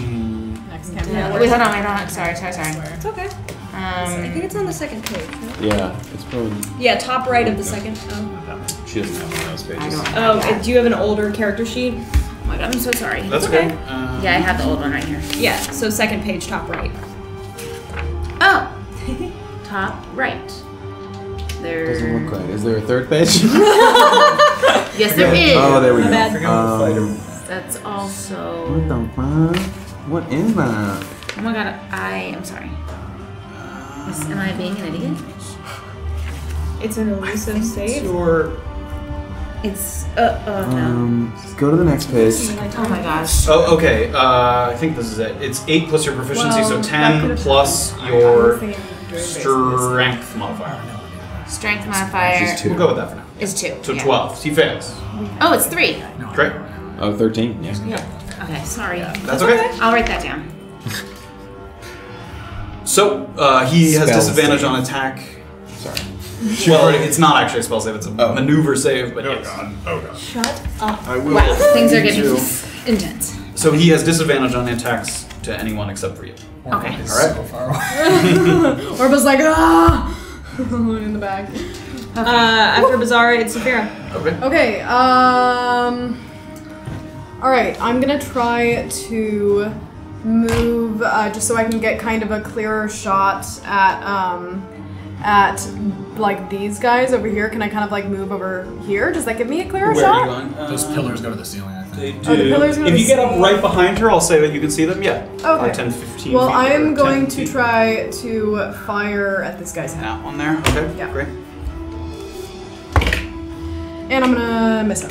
Next Wait, camera. hold on. I don't. Sorry. It's okay. I think it's on the second page. No? Yeah, it's probably. Yeah, top right of the second. Oh, She doesn't have one of those pages. I don't. oh do you have an older character sheet? Oh my god, I'm so sorry. That's Okay. okay. Yeah, I have the old one right here. Yeah, so second page, top right. Oh, top right. Doesn't look There. right. Is there a third page? Yes, there is. Oh, there we My go. bad. That's also. What the fuck? What is that? Oh my god, I'm sorry. Am I being an idiot? It's an elusive save. Your. It's no. Go to the next page. Oh my gosh. Oh, okay. I think this is it. It's 8 plus your proficiency, so Well, 10 plus your strength modifier. Strength modifier She's 2. We'll go with that for now. is 2. So yeah. 12. He fails. Oh, it's 3. Great. Oh, 13. Yeah. Okay, sorry. That's okay. I'll write that down. So he has Spell disadvantage save. on attack. Sorry. Well, it's not actually a spell save. It's a maneuver save. But yes. Shut up. I will. Wow, things are getting you. intense. So he has disadvantage on attacks to anyone except for you. Okay. All right. So far away. Orba's like, ah! In the bag. After Beezaura, it's Safira. Okay. Okay, alright, I'm gonna try to move, just so I can get kind of a clearer shot at like these guys over here. Can I kind of like move over here? Does that give me a clearer Where are shot? you going? Those pillars go to the ceiling, I think. They do. Oh, the pillars are If you the get up same. right behind her, I'll say that you can see them. Yeah. Okay. 5, 10, 15 Well, feet, I am or 10 going to feet. try to fire at this guy's head. That one there. Okay. Yeah. Great. And I'm gonna miss him.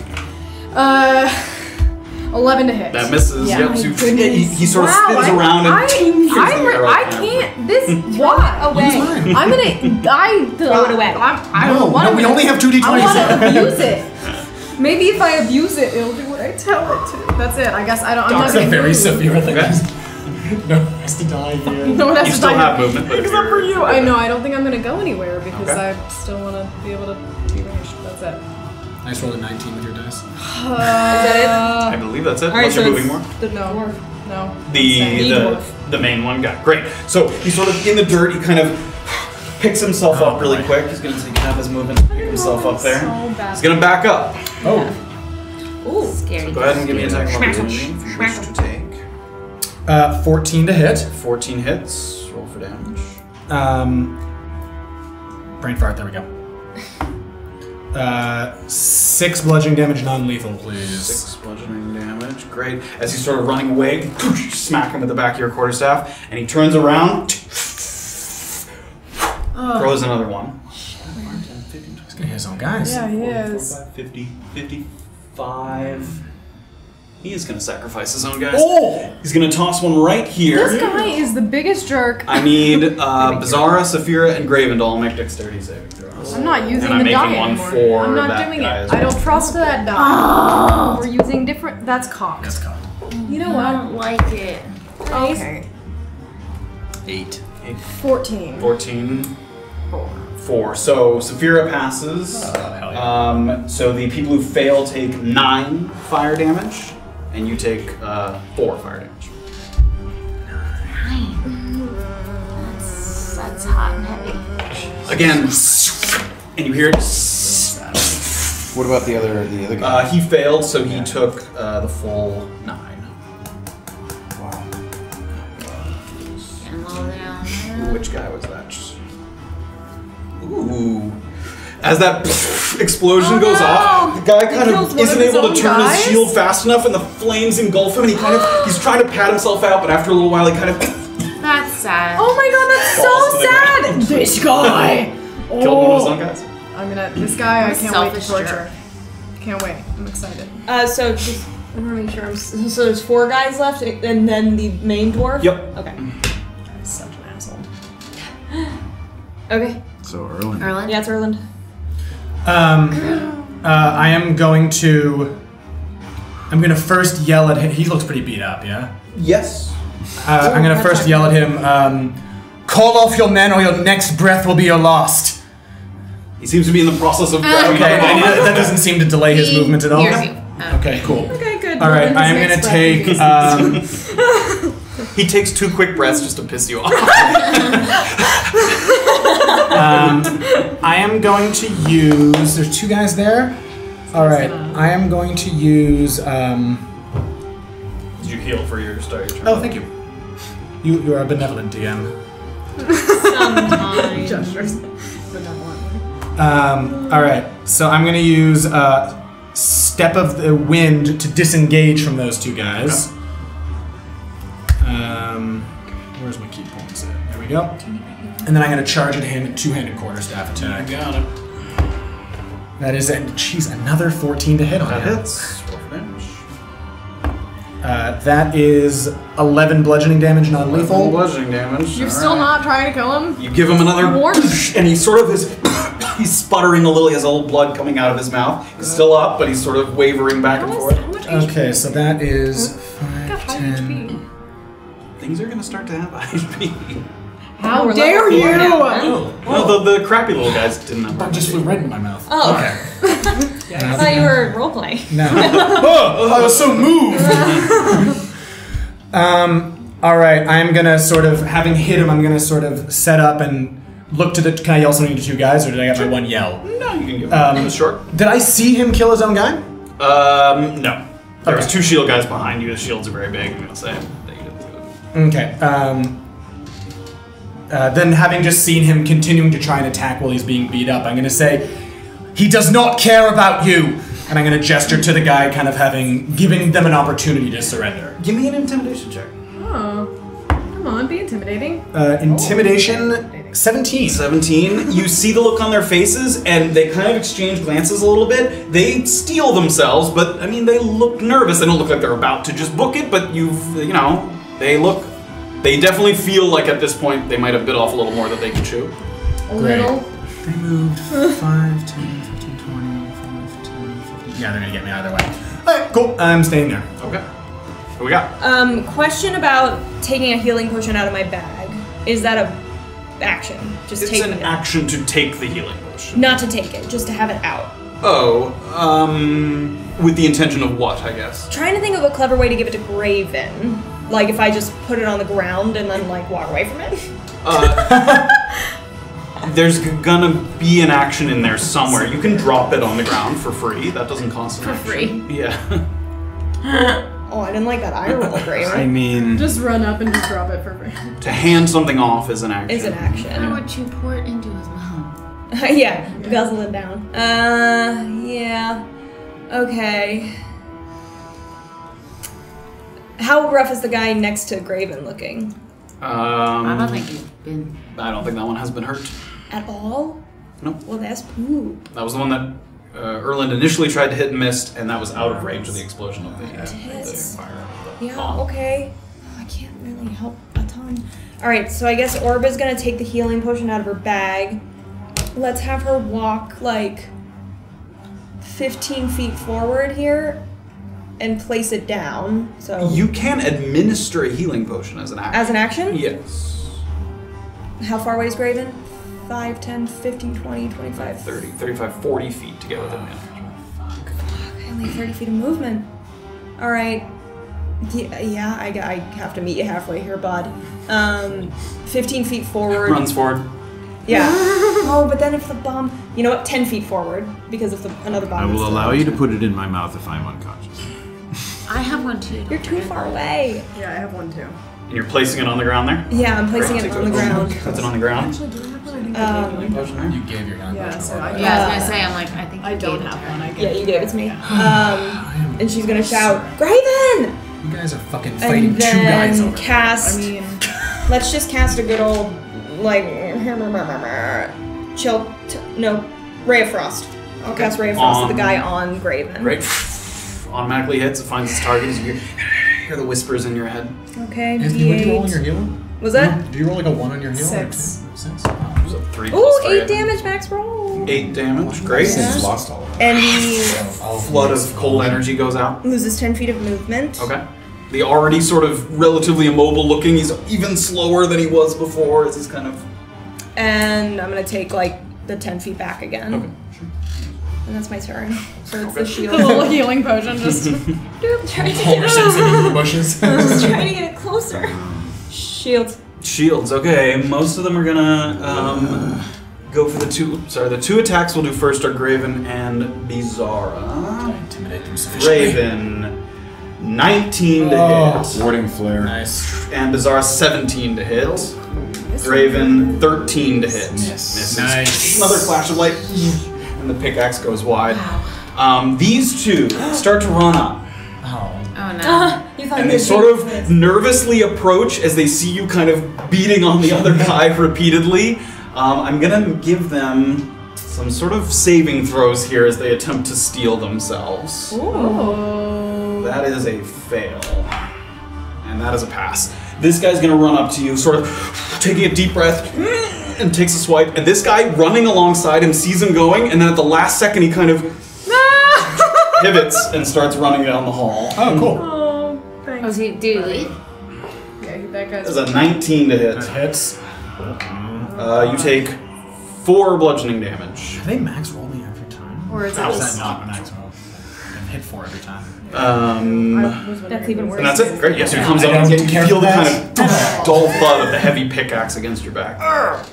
11 to hit. That misses. Yeah. Yep. My So goodness. he sort of Wow, spins around and shoots the arrow I at him. can't. This. Why? Away. I'm gonna. Throw it away. I don't want No, we only have 2 d20s. I want to abuse it. Maybe if I abuse it, it'll do what I tell it to. That's it. I guess I don't. I'm not That's a gonna very move. severe thing. Okay. No one has to die here. No one has You to still die have movement, but if except for you're- you. I know. I don't think I'm gonna go anywhere because Okay. I still want to be able to be ranged. That's it. I just rolled a 19 with your dice. Is that I believe that's it. it? Alright, Unless so you're moving it's more. the No. dwarf. No. The main one got great. So he's sort of in the dirt. He kind of picks himself up really quick. He's gonna take half his movement to pick himself up there. So bad. He's gonna back up. Oh. Ooh. Scary. Go ahead and give me a attack of opportunity if you wish to take. 14 to hit. 14 hits. Roll for damage. Brain fart, there we go. 6 bludgeoning damage, non-lethal, please. 6 bludgeoning damage. Great. As he's sort of running away, smack him with the back of your quarterstaff, and he turns around, throws another one. He's gonna hit his own guys. Yeah, he is. 50, 55. He is going to sacrifice his own guys. Oh! He's going to toss one right here. This guy is the biggest jerk. I need Beezaura, Safira, and Graven to all make dexterity saving throws. I'm not using And I'm the die making one anymore. for I'm not that doing guy it. as I well. don't trust that die. We're using different. That's cocked. That's cocked. You know I what? don't like it. Okay. 8. 14. 14. 4. So Safira passes. hell yeah. So the people who fail take 9 fire damage, and you take 4 fire damage. That's hot and heavy. Again, and you hear it. What about the other guy? He failed, so he took the full 9. Wow. And lower down. Ooh, which guy was that? Ooh. As that explosion goes off, the guy kind kills of one isn't of his able to own turn guys? his shield fast enough, and the flames engulf him, and he's trying to pat himself out, but after a little while, he kind of That's sad. Oh my god, that's Falls to the so sad! This guy! killed one of his own guys. I'm gonna. This guy, I What a can't wait to selfish torture. Can't wait. I'm excited. So just I want to make sure so there's 4 guys left, and then the main dwarf. Yep. Okay. He's such an asshole. Okay. So Erland. Erland? Yeah, it's Erland. I am going to. I'm gonna first yell at him. He looks pretty beat up, yeah? Yes. I'm gonna first yell at him, call off your men or your next breath will be your last. He seems to be in the process of grabbing Okay, another one. that doesn't seem to delay his movement at all. Here's you. Okay, cool. Okay, good. Alright, I am gonna take. He takes 2 quick breaths just to piss you off. I am going to use. There's 2 guys there? Alright, I am going to use. Did you heal for your start? Your turn? Oh, thank you. You are a benevolent DM. Sometimes. Gestures. Alright, so I'm gonna use Step of the Wind to disengage from those 2 guys. Where's my key points at? There we go. And then I'm gonna charge at him at 2-handed quarterstaff attack. Got it. That is, another 14 to hit on That him. hits. Roll for damage. That is 11 bludgeoning damage, non-lethal. Bludgeoning damage. You're still not trying to kill him? You give him another More? and he sort of is. He's sputtering a little. He has a little blood coming out of his mouth. He's still up, but he's sort of wavering back and forth. How much HP? Okay, so that is Got 5, high 10. HP. Things are going to start to have HP. How we're dare level 4 you! now, huh? No, the crappy little guys didn't have That just flew right into my mouth. Oh. Okay. I thought you were roleplaying. No. Oh, I was so moved. All right. I'm gonna sort of, having hit him, I'm gonna sort of set up and look to the. Can I yell something to 2 guys, or did I get my 1 yell? No, you can give him a short. Did I see him kill his own guy? No. There was Okay. 2 shield guys behind you. The shields are very big. I'm gonna say that you didn't do it. Okay. Then, having just seen him continuing to try and attack while he's being beat up, I'm gonna say, he does not care about you. And I'm gonna gesture to the guy, kind of giving them an opportunity to surrender. Give me an intimidation check. Oh. Come on, be intimidating. Intimidation, 17. 17. You see the look on their faces, and they kind of exchange glances a little bit. They steel themselves, but I mean, they look nervous. They don't look like they're about to just book it, but they definitely feel like at this point they might have bit off a little more that they could chew. A little. They moved 5, 10, 15, 20, 5, 10, 15. Yeah, they're gonna get me either way. Alright, cool. I'm staying there. Okay. What we got? Question about taking a healing potion out of my bag. Is that a action? Just It's taking an it. action to take the healing potion. Not to take it, just to have it out. Oh, with the intention of what, I guess? Trying to think of a clever way to give it to Graven. Like if I just put it on the ground and then like walk away from it. There's gonna be an action in there somewhere. You can drop it on the ground for free. That doesn't cost an For action. free. Yeah. Oh, I didn't like that eye roll, Graven. I mean, Just run up and just drop it for free. To hand something off is an action. Is an I action. want you pour it into his mouth. Yeah, guzzle it down. Yeah. Okay. How rough is the guy next to Graven looking? I don't think he's been. I don't think that one has been hurt. At all? Nope. Well, that's poop. That was the one that Erland initially tried to hit and missed, and that was out of range of the explosion of the fire. of the Yeah, bomb. okay. I can't really help a ton. Alright, so I guess Orba's gonna take the healing potion out of her bag. Let's have her walk like 15 feet forward here and place it down. So You can administer a healing potion as an action. as an action? Yes. How far away is Graven? 5, 10, 15, 20, 25. 30, 35, 40 feet to get within range. I only have 30 feet of movement. Alright. Yeah, I have to meet you halfway here, bud. 15 feet forward. Runs forward. Yeah. Oh, but then if the bomb... You know what? 10 feet forward, because if another bomb... I will is still- allow you to put it in my mouth if I'm unconscious. I have one too. You're too far away. Yeah, I have one too. And you're placing it on the ground there? Yeah, I'm placing it on the ground. Puts it on the ground. Actually, do I have one? I think I gave Healing potion there? You gave your young Yeah, so I- Yeah, I was gonna say, I'm like, I think I you don't gave it to have her. one. I Yeah, you gave it to me. And she's gonna shout, Graven! You guys are fucking fighting And two guys then over there. cast... I mean, Let's just cast a good old, like... Chill... No. Ray of Frost. I'll cast Ray of Frost to the guy on Graven. Great. Automatically hits, it finds its target as you hear the whispers in your head. Okay, Did you roll on your D8. healing? Was that? Do you roll like a 1 on your healing? 6. 6? There's a 3 Ooh, plus 3. 8 damage max roll. 8 damage, great. since lost all of it. And he Flood of cold energy goes out. loses 10 feet of movement. Okay. The already sort of relatively immobile looking, he's even slower than he was before as he's kind of... And I'm gonna take like the 10 feet back again. Okay, sure. And that's my turn. So it's Okay. the shield. the little healing potion just. Trying to Homer get Simpson in the bushes. trying to get it closer. Shield. Shields, okay. Most of them are gonna go for the two... Sorry, the 2 attacks we'll do first are Graven and Beezaura. Intimidate them sufficiently. Graven, 19 to Oh. hit. Warding flare. Nice. And Beezaura, 17 to hit. Graven, 13 to hit. Misses. Nice. Another flash of light, and the pickaxe goes wide. These two start to run up, Oh. Oh no. You thought and you they sort of nervously approach as they see you kind of beating on the other guy repeatedly. I'm gonna give them some sort of saving throws here as they attempt to steal themselves. Oh. That is a fail. And that is a pass. This guy's gonna run up to you, sort of taking a deep breath, and takes a swipe. And this guy running alongside him sees him going, and then at the last second he kind of pivots and starts running down the hall. Oh, cool. Oh, Oh, thanks. do you leave? Yeah, that guy's. There's a 19 to hit. That hits. You take 4 bludgeoning damage. Do they max roll me every time? Or is Or is it that just. not max roll? I've hit 4 every time. That's even worse. And that's it. Great. Yes, he comes I up and don't you care feel for the that. kind of dull thud of the heavy pickaxe against your back. I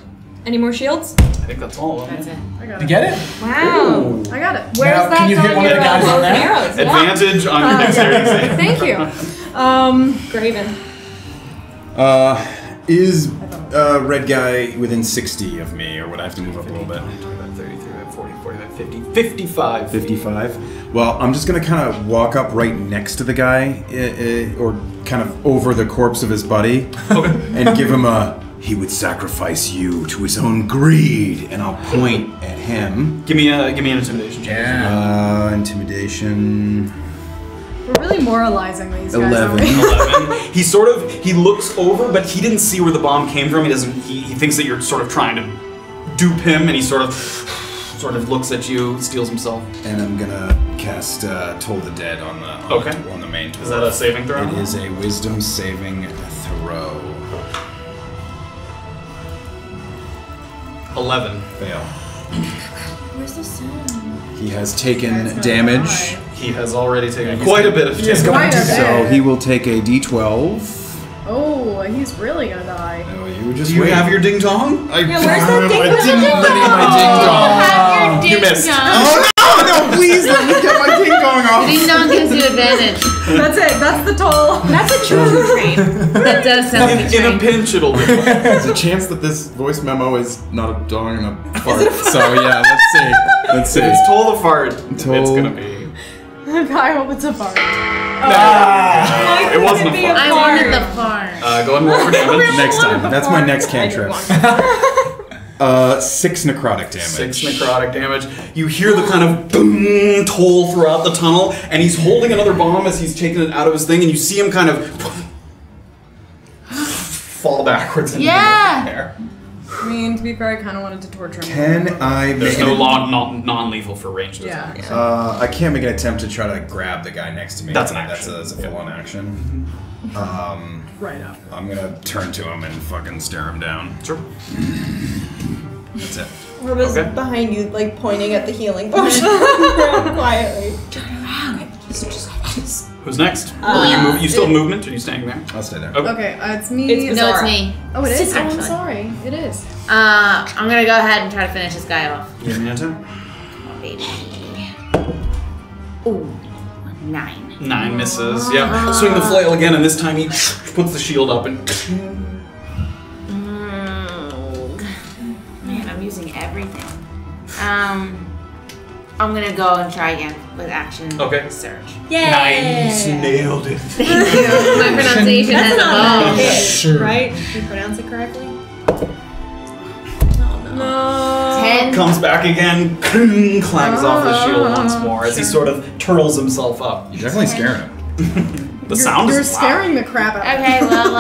Any more shields? think that's all of them. That's it. I got You it. get it? Wow. I got it. Where's Now, that can you hit on one of your the guys on bows and there? arrows? Yeah. Advantage on your dexterity save. Thank you. Graven. Is red guy within 60 of me, or would I have to move up a little bit? 35, 40, 45, 50, 55. 55. Well, I'm just gonna kind of walk up right next to the guy, or kind of over the corpse of his buddy, and give him a. He would sacrifice you to his own greed, and I'll point at him. Give me an intimidation check. Yeah. Intimidation. We're really moralizing these guys. 11. aren't we? 11. He looks over, but he didn't see where the bomb came from. He thinks that you're sort of trying to dupe him, and he sort of sort of looks at you, steals himself. And I'm gonna cast Toll the Dead on the main dwarf. Is that a saving throw? It is a wisdom saving throw. 11. Fail. Where's the sound? He has taken damage. He has already taken quite a bit of damage. Quite a bit. So he will take a d12. Oh, he's really gonna die. No, you just Do you wait. have your ding dong? I Yeah, where's that ding I dong? didn't ready my ding dong. You missed. Oh no, please let me get my ding dong off. Ding dong gives you advantage. That's it. That's the toll. That's a true trait. That does sound like a In a train. pinch, it'll be. There's a chance that this voice memo is not a dong and a fart. So yeah, let's see. Let's see. It's Toll the fart. Toll. It's gonna be. I hope it's a fart. It wasn't a fart. I wanted the farm. Go ahead and roll for damage. Next time. That's my next cantrip. 6 necrotic damage. 6 necrotic damage. You hear the kind of boom toll throughout the tunnel, and he's holding another bomb as he's taking it out of his thing, and you see him kind of fall backwards into the air. I mean, to be fair, I kind of wanted to torture him. Can I make There's no non-lethal for ranged attacks. I can't make an attempt to try to grab the guy next to me. That's an action. That's a full-on action. Right up. I'm gonna turn to him and fucking stare him down. Sure. That's it. Orba's Okay. behind you, like pointing at the healing potion quietly. Who's next? Or are you move? You still have movement? Or are you staying there? I'll stay there. Okay. Okay, it's me. It's No, it's Beezaura. me. Oh, it is? Oh, I'm Actually. sorry. It is. I'm gonna go ahead and try to finish this guy off. Give me a turn. Come on, baby. Ooh, 9. 9 misses. Yeah. Swing the flail again, and this time he puts the shield up and. Man, I'm using everything. I'm gonna go and try again with action. Okay. Search. Yay! Nice. Nailed it. My pronunciation has That's not evolved. a hit, Sure. right? Did you pronounce it correctly? No. 10. Comes back again, clangs off the shield once more as he sort of turtles himself up. You're definitely scaring him. The sound You're is loud. scaring the crap out of me. Okay, well,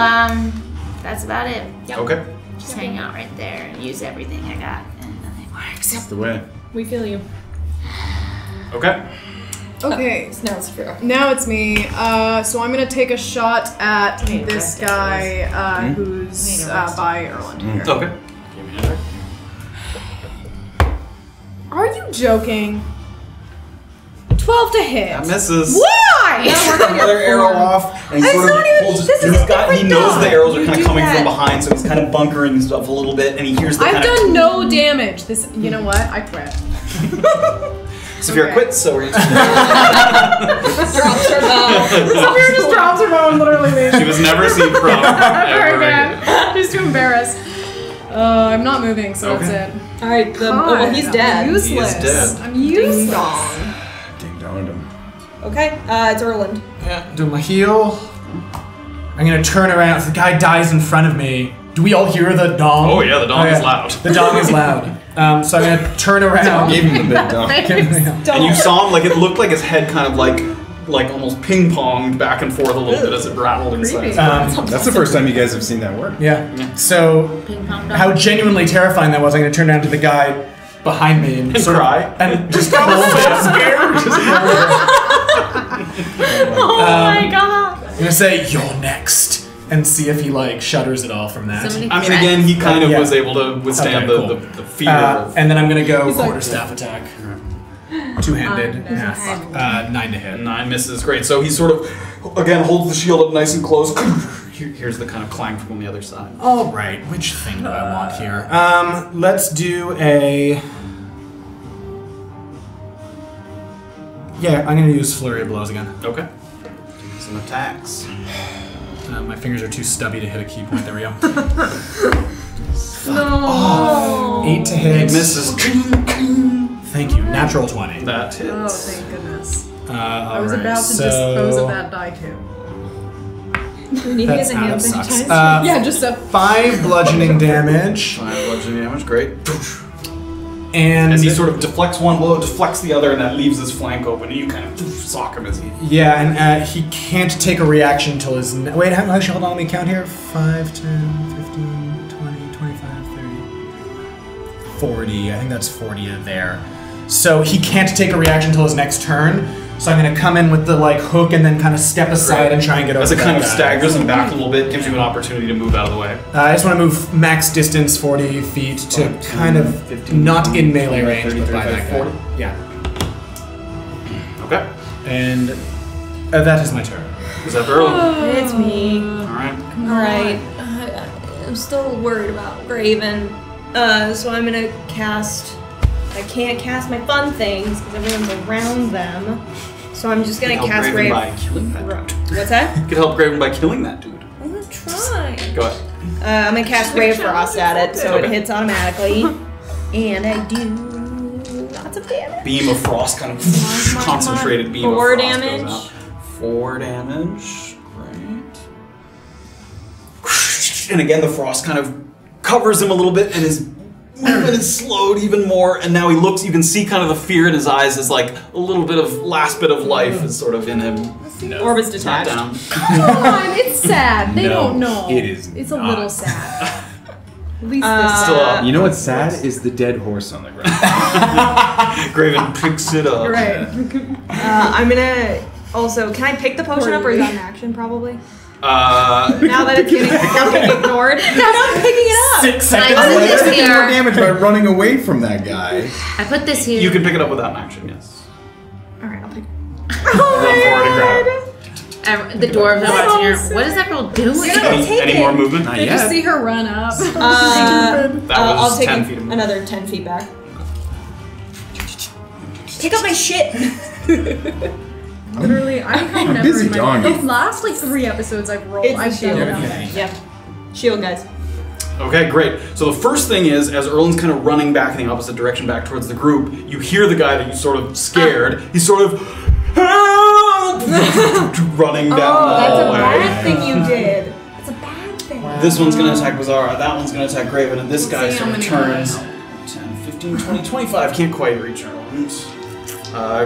that's about it. Okay. Just hang out right there and use everything I got, and nothing works. That's the way. We feel you. Okay. Okay, Now it's Safira. now it's me. So I'm gonna take a shot at Need a this rest guy Need who's a rest. by Erland here. Okay. Give me a turn. Are you joking? 12 to hit. That misses. Why? Another arrow off, and he It's sort of not even- holds. this is He's a got. He different knows dog. the arrows are You kind do of coming that. from behind, so he's kind of bunkering stuff a little bit, and he hears the I've kind done no damage. This, you know what? I quit. Safira okay. quits, so we're. Drops her bow. Safira just drops her bone, literally. She was never seen prone Very ever again. bad. She's too embarrassed. I'm not moving, so Okay. that's it. Alright, well, he's dead. I'm useless. He is dead. I'm useless. Ding dong. Ding donged him. Okay, it's Erland. Yeah, do my heal. I'm gonna turn around. If the guy dies in front of me, do we all hear the dong? Oh yeah, the dong is loud. The dong is loud. So I'm gonna turn around. Gave him the big dong. And you saw him like it looked like his head kind of like almost ping ponged back and forth a little bit as it rattled inside. That's the first time you guys have seen that work. Yeah. So Ping pong dog. how genuinely terrifying that was! I'm gonna turn around to the guy behind me and sort of- cry? and just hold Oh my god. I'm gonna say you're next and see if he like shudders at all from that. Somebody I mean, again, he kind of Yeah. was able to withstand Okay, cool. the fear of. And then I'm gonna go like- quarterstaff attack. Two-handed. Yeah. 9 to hit. 9 misses, great. So he sort of, again, holds the shield up nice and close. Here's the kind of clang from the other side. All right, which thing do I want here? Let's do a. Yeah, I'm gonna use flurry of blows again. Okay. Some attacks. My fingers are too stubby to hit a key point. There we go. No. 8 to hit. It misses. Thank you. Natural 20. That hits. Oh, thank goodness. I I was about to dispose of that die too. We need to get That the hand sucks. sanitizer. Yeah, just a 5 bludgeoning damage, 5 bludgeoning damage, great. and As he sort of deflects one blow, deflects the other, and that leaves his flank open, and you kind of sock him as he. yeah, and he can't take a reaction until his. Wait, actually, hold on. Let me count here. 5, 10, 15, 20, 25, 30. 40. I think that's 40 to there. So he can't take a reaction until his next turn. So I'm gonna come in with the like hook and then kind of step aside and try and get over. As it kind of that guy. staggers him back a little bit, gives you an opportunity to move out of the way. I just want to move max distance 40 feet to kind of 15, not in melee 20, range, 30, but by 35, that guy. 40. Yeah. Okay. And that is my turn. Is that Erland? It's me. Alright. Alright. I'm still worried about Graven. So I'm gonna cast... I can't cast my fun things because everyone's around them. So I'm just gonna Help cast Graven Graven. by killing that dude. What's that? You could help Graven by killing that dude. I'm gonna try. Go ahead. I'm gonna cast Ray of Frost at it, so Okay. it hits automatically. And I do lots of damage. Beam of frost, kind of Come on, concentrated beam 4 of frost damage. goes out. 4 damage. Right. And again, the frost kind of covers him a little bit, and his movement is slowed even more. And now he looks. You can see kind of the fear in his eyes, as like a little bit of last bit of life is sort of in him. Orba's It's not detached. down. Come on, it's sad. They No, don't know. it is It's a not. little sad. At least Still up. You know what's sad is the dead horse on the ground. Graven picks it up. right. I'm gonna also. Can I pick the potion up, or is that an action probably? Uh, Now that it's getting fucking ignored, I'm not picking it up. 6 seconds. I put You're this taking more here. damage by running away from that guy. I put this here. you can pick it up without an action. Yes. All right, I'll pick. Run forward and grab it. The dwarves are watching her. What is that girl doing? Any more movement? Not Did you yet. see her run up? That was I'll take 10 feet of movement. another 10 feet back. Pick up my shit. Literally, I have never busy in my drawing the it. last like 3 episodes I've rolled. It's the I've shield. done it. Okay. Yep. Shield, guys. Okay, great. So the first thing is, as Erland's kind of running back in the opposite direction back towards the group, you hear the guy that you sort of scared. He's sort of help! running down the That's a hallway. bad thing you did. It's a bad thing. This one's going to attack Beezaura, that one's going to attack Graven, and this guy see how sort of many turns 10, 15, 20, 25. Can't quite reach Erland.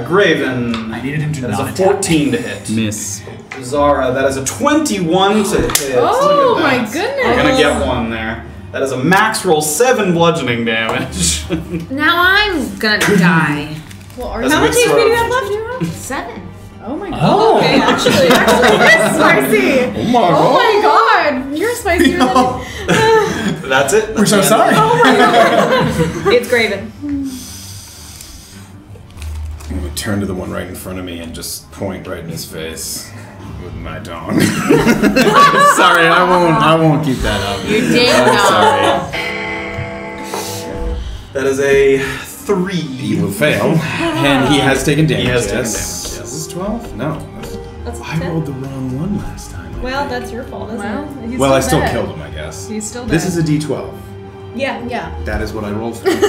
Graven, I needed him to that is not a attack. 14 to hit. Miss. Beezaura, that is a 21 to hit. Oh Look at my that. goodness. We're gonna get one there. That is a max roll 7 bludgeoning damage. Now I'm gonna die. Well, are That's you a How much big HP sword. do you have left? 7. Oh my god. Oh. Okay, actually. That's spicy. Oh my Oh my god. You're spicier than That's it. We're so sorry. It's Graven. I'm gonna turn to the one right in front of me and just point right in his face with my dong. Sorry, I won't keep that up. You did I'm not. sorry. That is a 3. He will fail, and he has taken damage. He has taken yes. damage, yes. Is this 12? No. That's I rolled the wrong one last time. Well, that's your fault, isn't Well, it? he's Well, I still dead. killed him, I guess. He's still This dead. is a D12. Yeah. Yeah. That is what I rolled for this.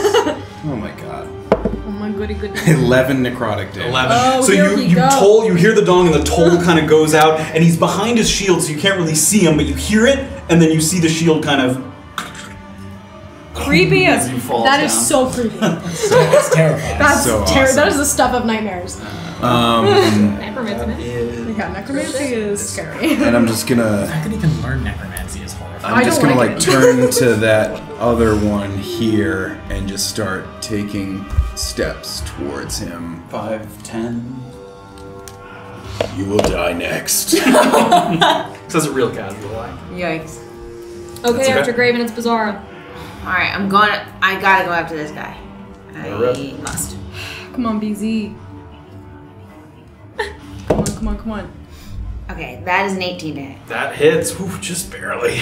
Oh my god. Oh my goody goodness. 11 necrotic damage. 11. Oh, so here we you go. toll, you hear the dong and the toll kind of goes out, and he's behind his shield, so you can't really see him, but you hear it, and then you see the shield kind of Creepy as as you fall That down. is so creepy. It's terrifying. That's so terrible. awesome. That is the stuff of nightmares. necromancy. Yeah, necromancy is scary. And I'm just gonna. I could even learn necromancy is horrifying. I'm I just don't gonna like like it. turn to that other one here and just start taking steps towards him. 5, 10. You will die next. Says it real casual, like. Yikes. Okay, okay. after Graven, it's Beezaura. Alright, I gotta go after this guy. I Alright. must. Come on, BZ. Come on. Okay, that is an 18 to hit. That hits. Ooh, just barely.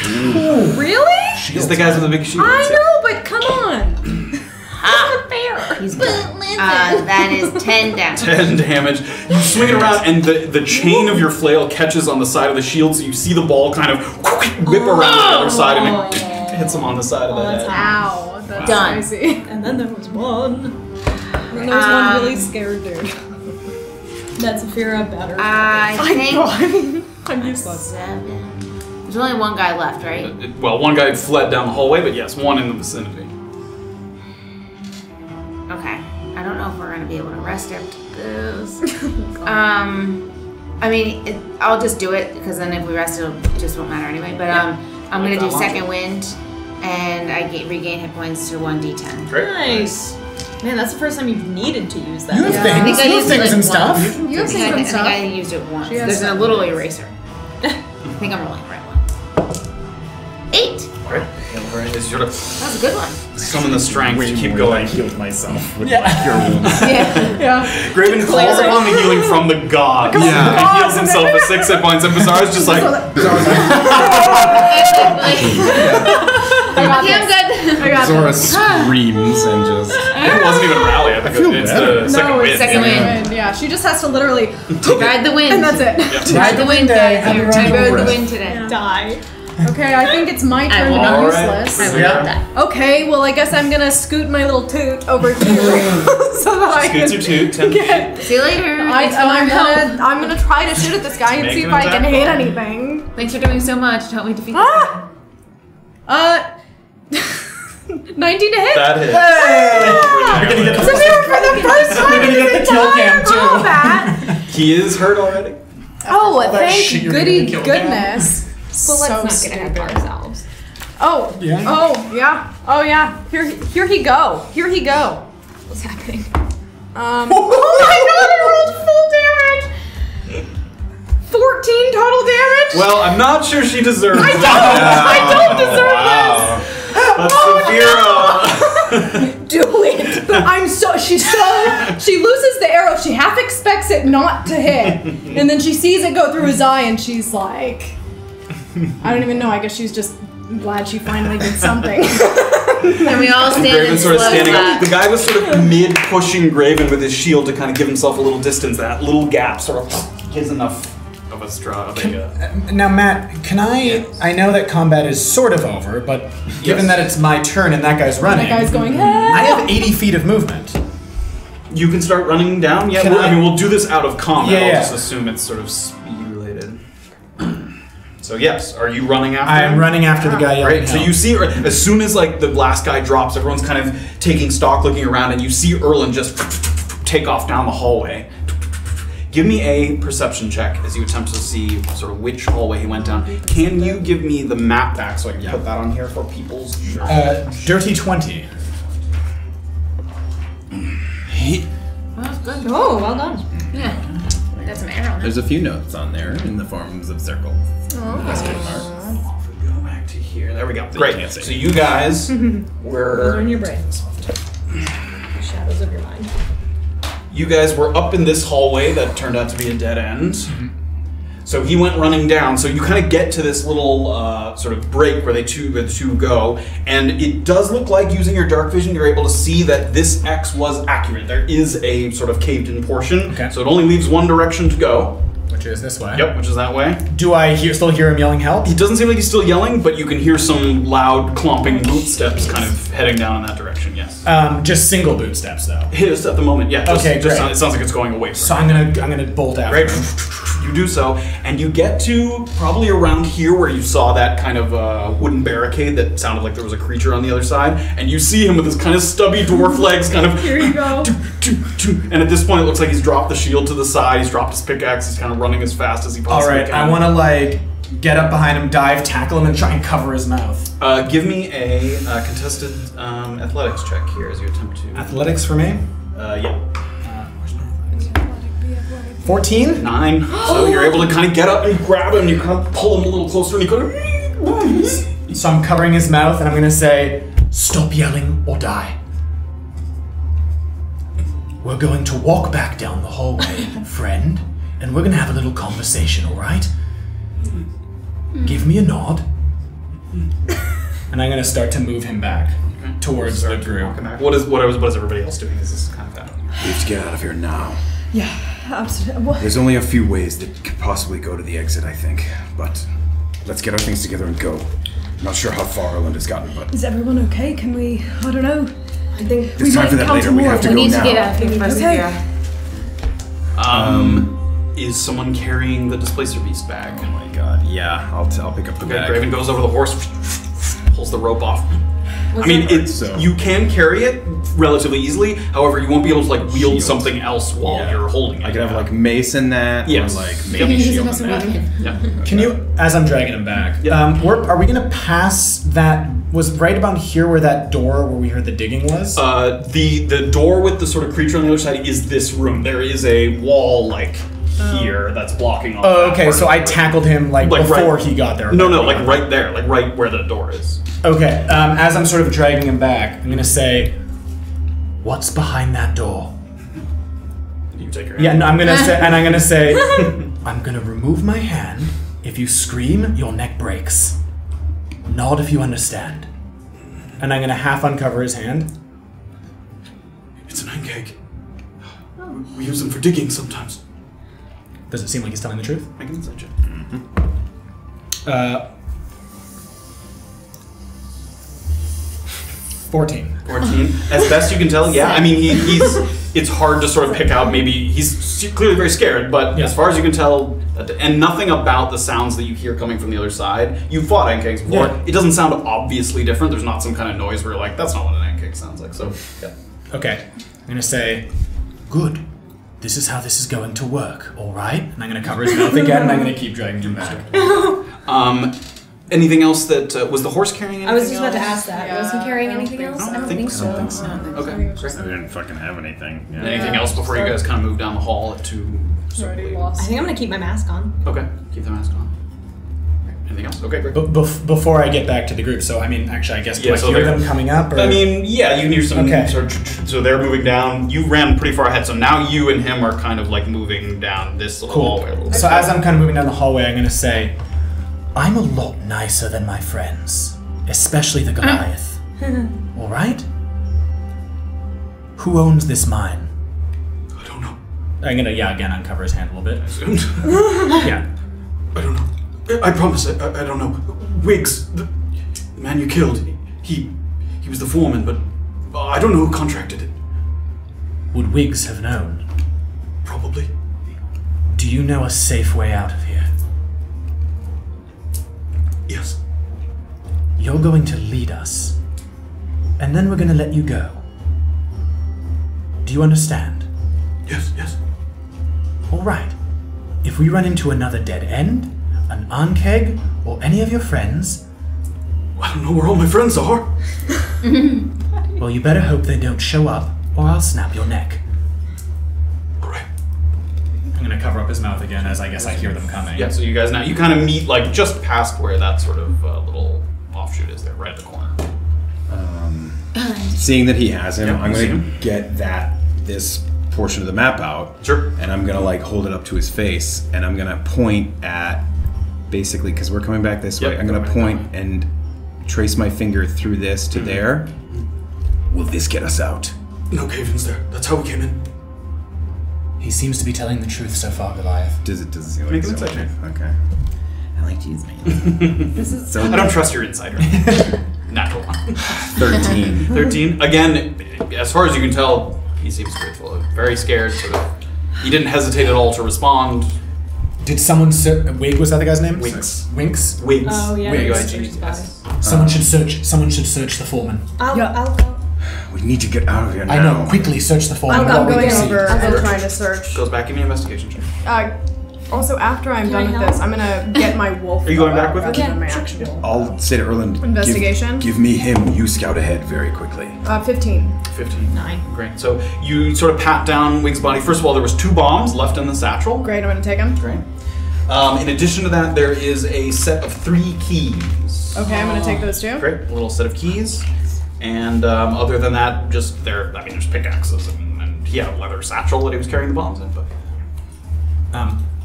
Really? He's the guys with the big shields. I know, but come on. He's done. That is 10 damage. 10 damage. You swing it around, and the chain of your flail catches on the side of the shield, so you see the ball kind of whip around the other side, and it hits him on the side of the head. Ow, that's Done. spicy. And then there was one. And then there was one really scared dude. That's Safira better. I think I'm useless. 7. There's only one guy left, right? Well, one guy fled down the hallway, but yes, one in the vicinity. Okay. I don't know if we're gonna be able to rest after this. I mean, I'll just do it because then if we rest, it just won't matter anyway. But I'm gonna do second wind and I regain hit points to 1d10. Great. Nice. Man, that's the first time you've needed to use that. You have I things. think I You have used it things like and stuff. once. You have I things and think stuff. I used it once. She has There's a stuff. little eraser. I think I'm rolling the right one. 8. Right. Is sort of That was a good one. summon the strength to keep going. healed myself with Yeah. my cure wounds. Yeah. Graven calls upon the healing from the gods. Yeah. He heals himself with 6 hit points, and Beezaura's just like, I got Okay, I'm this. good. I got Zora this. screams and just. it wasn't even rally. I think feel it's better. the second No, wind. it's Second wind. Yeah, she just has to literally Ride the wind. and that's it. Ride the wind, guys. Have You a ride rode the breath. wind today. Die. Okay, I think it's my turn to will be not. useless. I will Yeah. not die. Okay, well I guess I'm gonna scoot my little toot over here so that I Scoots can her toot, 10 get. See you later. Thanks for I'm your help. gonna try to shoot at this guy and Make see an if I can attack hit roll. anything. Thanks for doing so much to help me defeat this guy. Ah! 19 to hit. That hits. You're gonna get the, Safira for the first time You're gonna in get his the kill entire cam, too. combat. He is hurt already. Oh, that thank shit you're gonna goody kill cam. goodness. But let's So not get ahead of ourselves. Oh, Yeah. oh yeah, oh yeah. Here he go. Here he go. What's happening? Oh my god, I rolled full damage. 14 total damage. Well, I'm not sure she deserves I don't. that. I don't deserve But Safira. Do it. I'm so. She loses the arrow. She half expects it not to hit, and then she sees it go through his eye, and she's like, I don't even know. I guess she's just glad she finally did something. And we all stand in Graven's sort of slow standing up. clap. The guy was sort of mid pushing Graven with his shield to kind of give himself a little distance. That little gap sort of gives enough of a straw. Now, Matt, can I? Yes. I know that combat is sort of over, but given that it's my turn and that guy's running, That guy's going. I have 80 feet of movement. You can start running down. Yeah, Can I I- mean, we'll do this out of combat. Yeah, I'll yeah. just assume it's sort of speed related. So yes, are you running after I am him? running after the guy. yelling Right, so help. you see, as soon as like the last guy drops, everyone's kind of taking stock, looking around, and you see Erland just take off down the hallway. Give me a perception check as you attempt to see sort of which hallway he went down. Can you give me the map back so I can put that on here for people's? Dirty 20. Well, that's good. Oh, well done. Yeah. Got some arrow. There's a few notes on there in the forms of circles. Question mark. Go back to here. There we go. you Great. can't see. So you guys Those are were. in your brain. The shadows of your mind. You guys were up in this hallway that turned out to be a dead end. So he went running down. So you kind of get to this little sort of break where the two go, and it does look like using your dark vision, you're able to see that this X was accurate. There is a sort of caved-in portion, Okay. so it only leaves one direction to go. Which is this way. Yep, which is that way. Do I still hear him yelling help? He doesn't seem like he's still yelling, but you can hear some loud clomping boot steps kind of heading down in that direction. Yes. Just single boot steps though. His at the moment, yeah. Okay, just great. it sounds like it's going away from So him. I'm gonna bolt after Right? him. You do so, and you get to probably around here where you saw that kind of wooden barricade that sounded like there was a creature on the other side, and you see him with his kind of stubby dwarf legs kind of... Here you go. And at this point it looks like he's dropped the shield to the side, he's dropped his pickaxe, he's kind of running as fast as he All possibly right, can. I want to like get up behind him, dive, tackle him, and try and cover his mouth. Give me a contested athletics check here as you attempt to... Athletics for me. Yeah. 14. 9. So you're able to kind of get up and grab him, and you kind of pull him a little closer, and you kind of... So I'm covering his mouth, and I'm gonna say, "Stop yelling or die." We're going to walk back down the hallway, friend, and we're gonna have a little conversation, all right? Give me a nod. And I'm gonna start to move him back towards the group. What is everybody else doing? Is this kind of that? We have to get out of here now. Yeah, absolutely. What? There's only a few ways that could possibly go to the exit, I think. But let's get our things together and go. I'm not sure how far Erland has gotten, but Is everyone okay? Can we? I don't know. I think There's time for that later. We have to We go need now. to get out of here first. Okay. Is someone carrying the displacer beast bag? Oh my god, yeah. I'll pick up the Okay, bag. Graven goes over the horse, pulls the rope off. What's I mean, that? it's So- you can carry it relatively easily. However, you won't be able to like wield Shield. something else while Yeah. you're holding it. I could have like mace in that, Yes. or like Yep. maybe Use it shield as a in that. weapon. Yeah. Can you, as I'm dragging him back, are we gonna pass that was right about here where that door where we heard the digging was? The door with the sort of creature on the other side is this room. There is a wall like here that's blocking off. Oh, okay. So I tackled him like before he got there. No, like right there, like right where the door is. Okay. As I'm sort of dragging him back, I'm gonna say, "What's behind that door?" You take your hand. Yeah, no, I'm gonna say, I'm gonna remove my hand. If you scream, your neck breaks. Nod if you understand. And I'm gonna half uncover his hand. It's an pancake. We use them for digging sometimes. Does it seem like he's telling the truth? Make an insight check. 14. 14. As best you can tell, yeah. I mean, he's. It's hard to sort of pick out. Maybe he's clearly very scared, but as far as you can tell, and nothing about the sounds that you hear coming from the other side. You've fought pancakes before. Yeah. It doesn't sound obviously different. There's not some kind of noise where you're like, that's not what an pancake sounds like. So, yeah. Okay. I'm gonna say, good. This is how this is going to work, all right? And I'm gonna cover his mouth again, and I'm gonna keep dragging him back. Anything else that was the horse carrying? Anything I was just about to else? ask that. Was he carrying anything else? I don't think so. Okay. I didn't fucking have anything. Yeah. Anything else before you guys kind of move down the hall to? Already I lost. think I'm gonna keep my mask on. Okay, keep the mask on. Anything else? Okay, great. Before I get back to the group, so I mean, actually, I guess, do I hear them coming up? Or? I mean, yeah, you can hear some sort of, so they're moving down. You ran pretty far ahead, so now you and him are kind of like moving down this little hallway a little bit. So as I'm kind of moving down the hallway, I'm gonna say, I'm a lot nicer than my friends, especially the Goliath. All right? Who owns this mine? I don't know. I'm gonna, again, uncover his hand a little bit. Yeah. I don't know. I promise, I don't know. Wiggs, the man you killed, he was the foreman, but I don't know who contracted it. Would Wiggs have known? Probably. Do you know a safe way out of here? Yes. You're going to lead us, and then we're going to let you go. Do you understand? Yes. All right. If we run into another dead end, an ankeg, or any of your friends... I don't know where all my friends are. Well, you better hope they don't show up, or I'll snap your neck. All right. I'm going to cover up his mouth again, as I guess I hear them coming. Yeah, so you guys now, you kind of meet like just past where that sort of little offshoot is there, right at the corner. Seeing that he has him, Yep, I'm you see going him. to get this portion of the map out. Sure. And I'm going to like hold it up to his face, and I'm going to point at, basically, because we're coming back this way, I'm going to point and trace my finger through this to there. Will this get us out? No cave-ins there. That's how we came in. He seems to be telling the truth so far, Goliath. Does it seem like Make an so? insight check. Okay. I like to use me. This is So I don't trust your insider. Natural one. 13. 13. Again, as far as you can tell, he seems truthful. Very scared. Sort of. He didn't hesitate at all to respond. Did someone Wig, was that the guy's name? Winks. Winks? Wiggs. Oh, yeah. W-I-G-S. Someone should search the foreman. I'll go. We need to get out of here now. I know, quickly search the foreman. I'm What we going can see. over and trying to search. Goes back in the investigation check. Also, after I'm done with help? this, I'm gonna get my wolf. Are you going back with it? Okay. My action. I'll say to Erland, Investigation? Give me him. You scout ahead very quickly. 15. 15. 9. Great. So you sort of pat down Wiggs' body. First of all, there was 2 bombs left in the satchel. Great, I'm gonna take him. Great. In addition to that, there is a set of 3 keys. Okay, I'm gonna take those 2. Great. A little set of keys. And other than that, just there's pickaxes and he had a leather satchel that he was carrying the bombs in. But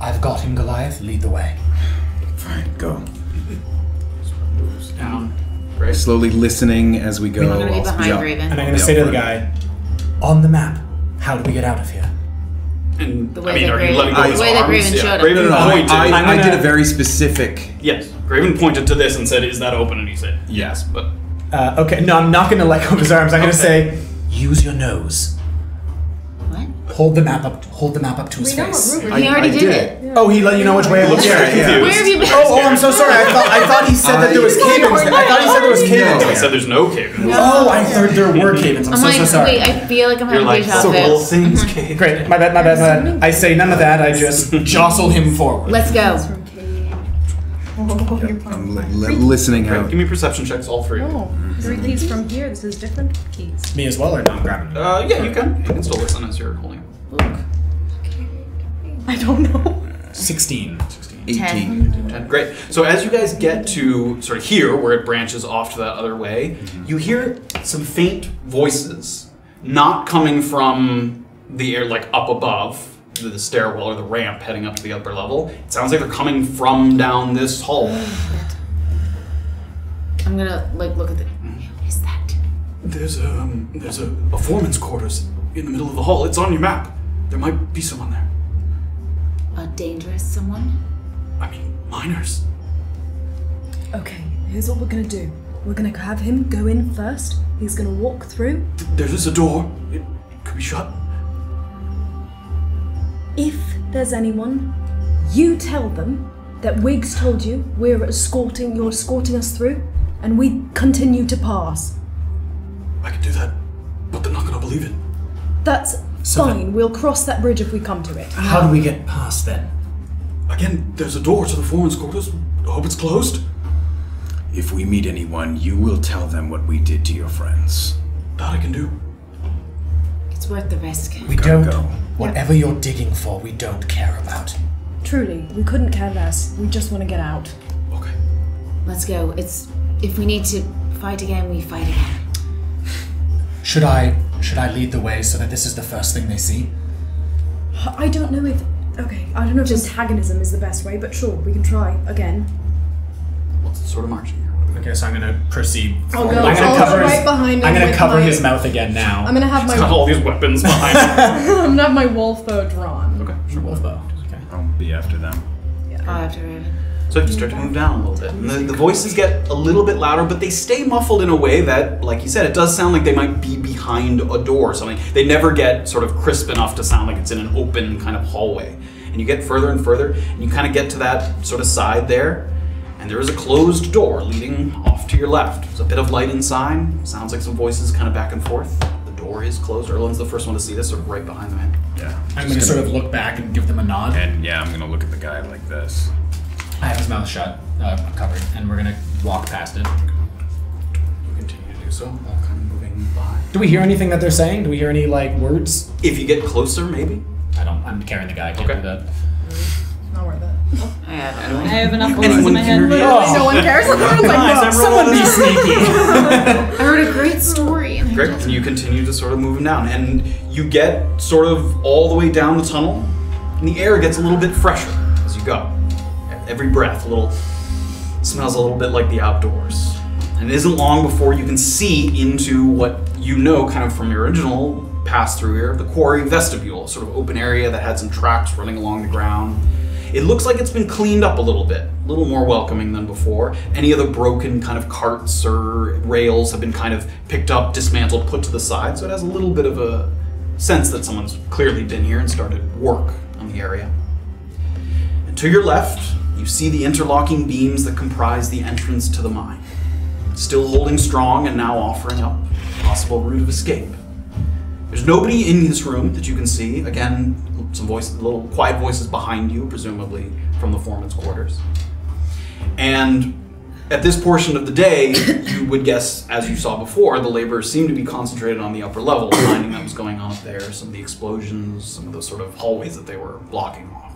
I've got him, Goliath. Lead the way. Fine, go. moves down. Great. Slowly listening as we go. I'm gonna be behind Yeah. Graven. And I'm going to say to the guy, on the map, how do we get out of here? And The I way mean, that are you Graven- letting go of his the way that arms? Graven Yeah. showed up. Graven pointed. I did a very specific. Yes. Graven pointed to this and said, "Is that open?" And he said, "Yes." But Okay, no, I'm not going to let go of his arms. I'm going to say, use your nose. What? Hold the map up to his We know face. what route He already did it. Oh, he let you know which way it was. Very confused. Where have you been? Oh, I'm so sorry. I thought he said that there was cave-ins. I thought he said there was he cave-ins. said, "There's no cave." Oh, I thought there were cave-ins. I'm I'm so like, sorry. wait, I feel like I'm You're having like, deja so vu. all things cave. Great, my bad. I say none of that. I just jostled him forward. Let's go. Oh, you're I'm listening Great. out. Give me perception checks, all three. Oh, 3 keys from here. This is different keys. Me as well, or no? I'm grabbing. Yeah, you can. You can still listen as you're holding it. I don't know. 16. 18. 10. Great. So as you guys get to sort of here, where it branches off to that other way, you hear some faint voices, not coming from the air, like up above, the stairwell or the ramp heading up to the upper level. It sounds like they're coming from down this hallway. I'm gonna like look at the. What is that? There's a foreman's quarters in the middle of the hall. It's on your map. There might be someone there. A dangerous someone? I mean, miners. Okay, here's what we're gonna do. We're gonna have him go in first. He's gonna walk through. There's just a door. It could be shut. If there's anyone, you tell them that Wiggs told you you're escorting us through, and we continue to pass. I could do that, but they're not gonna believe it. That's So fine. We'll cross that bridge if we come to it. How do we get past then? Again, there's a door to the foreman's quarters. I hope it's closed. If we meet anyone, you will tell them what we did to your friends. That I can do. It's worth the risk. We Gotta don't. go. Whatever you're digging for, we don't care about. Truly, we couldn't care less. We just want to get out. Okay. Let's go. It's if we need to fight again, we fight again. Should I lead the way so that this is the first thing they see? I don't know if... Okay, I don't know if antagonism is the best way, but sure, we can try again. What's the sort of marching here? Okay, so I'm gonna proceed. I'll forward. go- I'm gonna I'll cover go his, right behind him I'm gonna with cover my- his mouth again now. I'm gonna have It's got my... all these weapons behind I'm gonna have my wolf bow drawn. it. Okay, sure. Wolf bow. Okay. I'll be after them. After Raven. So you start to move down a little bit. And the voices get a little bit louder, but they stay muffled in a way that, like you said, it does sound like they might be behind a door or something. They never get sort of crisp enough to sound like it's in an open kind of hallway. And you get further and further, and you kind of get to that sort of side there, and there is a closed door leading off to your left. There's a bit of light inside. Sounds like some voices kind of back and forth. The door is closed. Erland's the first one to see this, sort of right behind the man. Yeah. I'm gonna sort of look back and give them a nod. And yeah, I'm gonna look at the guy like this. I have his mouth shut, covered, and we're gonna walk past it. You continue to do so, all kind of moving by. Do we hear anything that they're saying? Do we hear any like words? If you get closer, maybe. I don't. I'm carrying the guy. I can't Okay. do that. Not worth it. I have I have enough voices Anyone in my head. curious? Oh. No one cares. Everyone's like, no. Someone be sneaky. I heard a great story. And Great, and you continue to sort of move down, and you get sort of all the way down the tunnel, and the air gets a little bit fresher as you go. Every breath, smells a little bit like the outdoors. And it isn't long before you can see into what you know kind of from your original pass through here, the quarry vestibule, sort of open area that had some tracks running along the ground. It looks like it's been cleaned up a little bit, a little more welcoming than before. Any of the broken kind of carts or rails have been kind of picked up, dismantled, put to the side, so it has a little bit of a sense that someone's clearly been here and started work on the area. And to your left, you see the interlocking beams that comprise the entrance to the mine, still holding strong and now offering up a possible route of escape. There's nobody in this room that you can see. Again, some voices, little quiet voices behind you, presumably from the foreman's quarters. And at this portion of the day, you would guess, as you saw before, the laborers seem to be concentrated on the upper level, finding what was going on up there, some of the explosions, some of the sort of hallways that they were blocking off.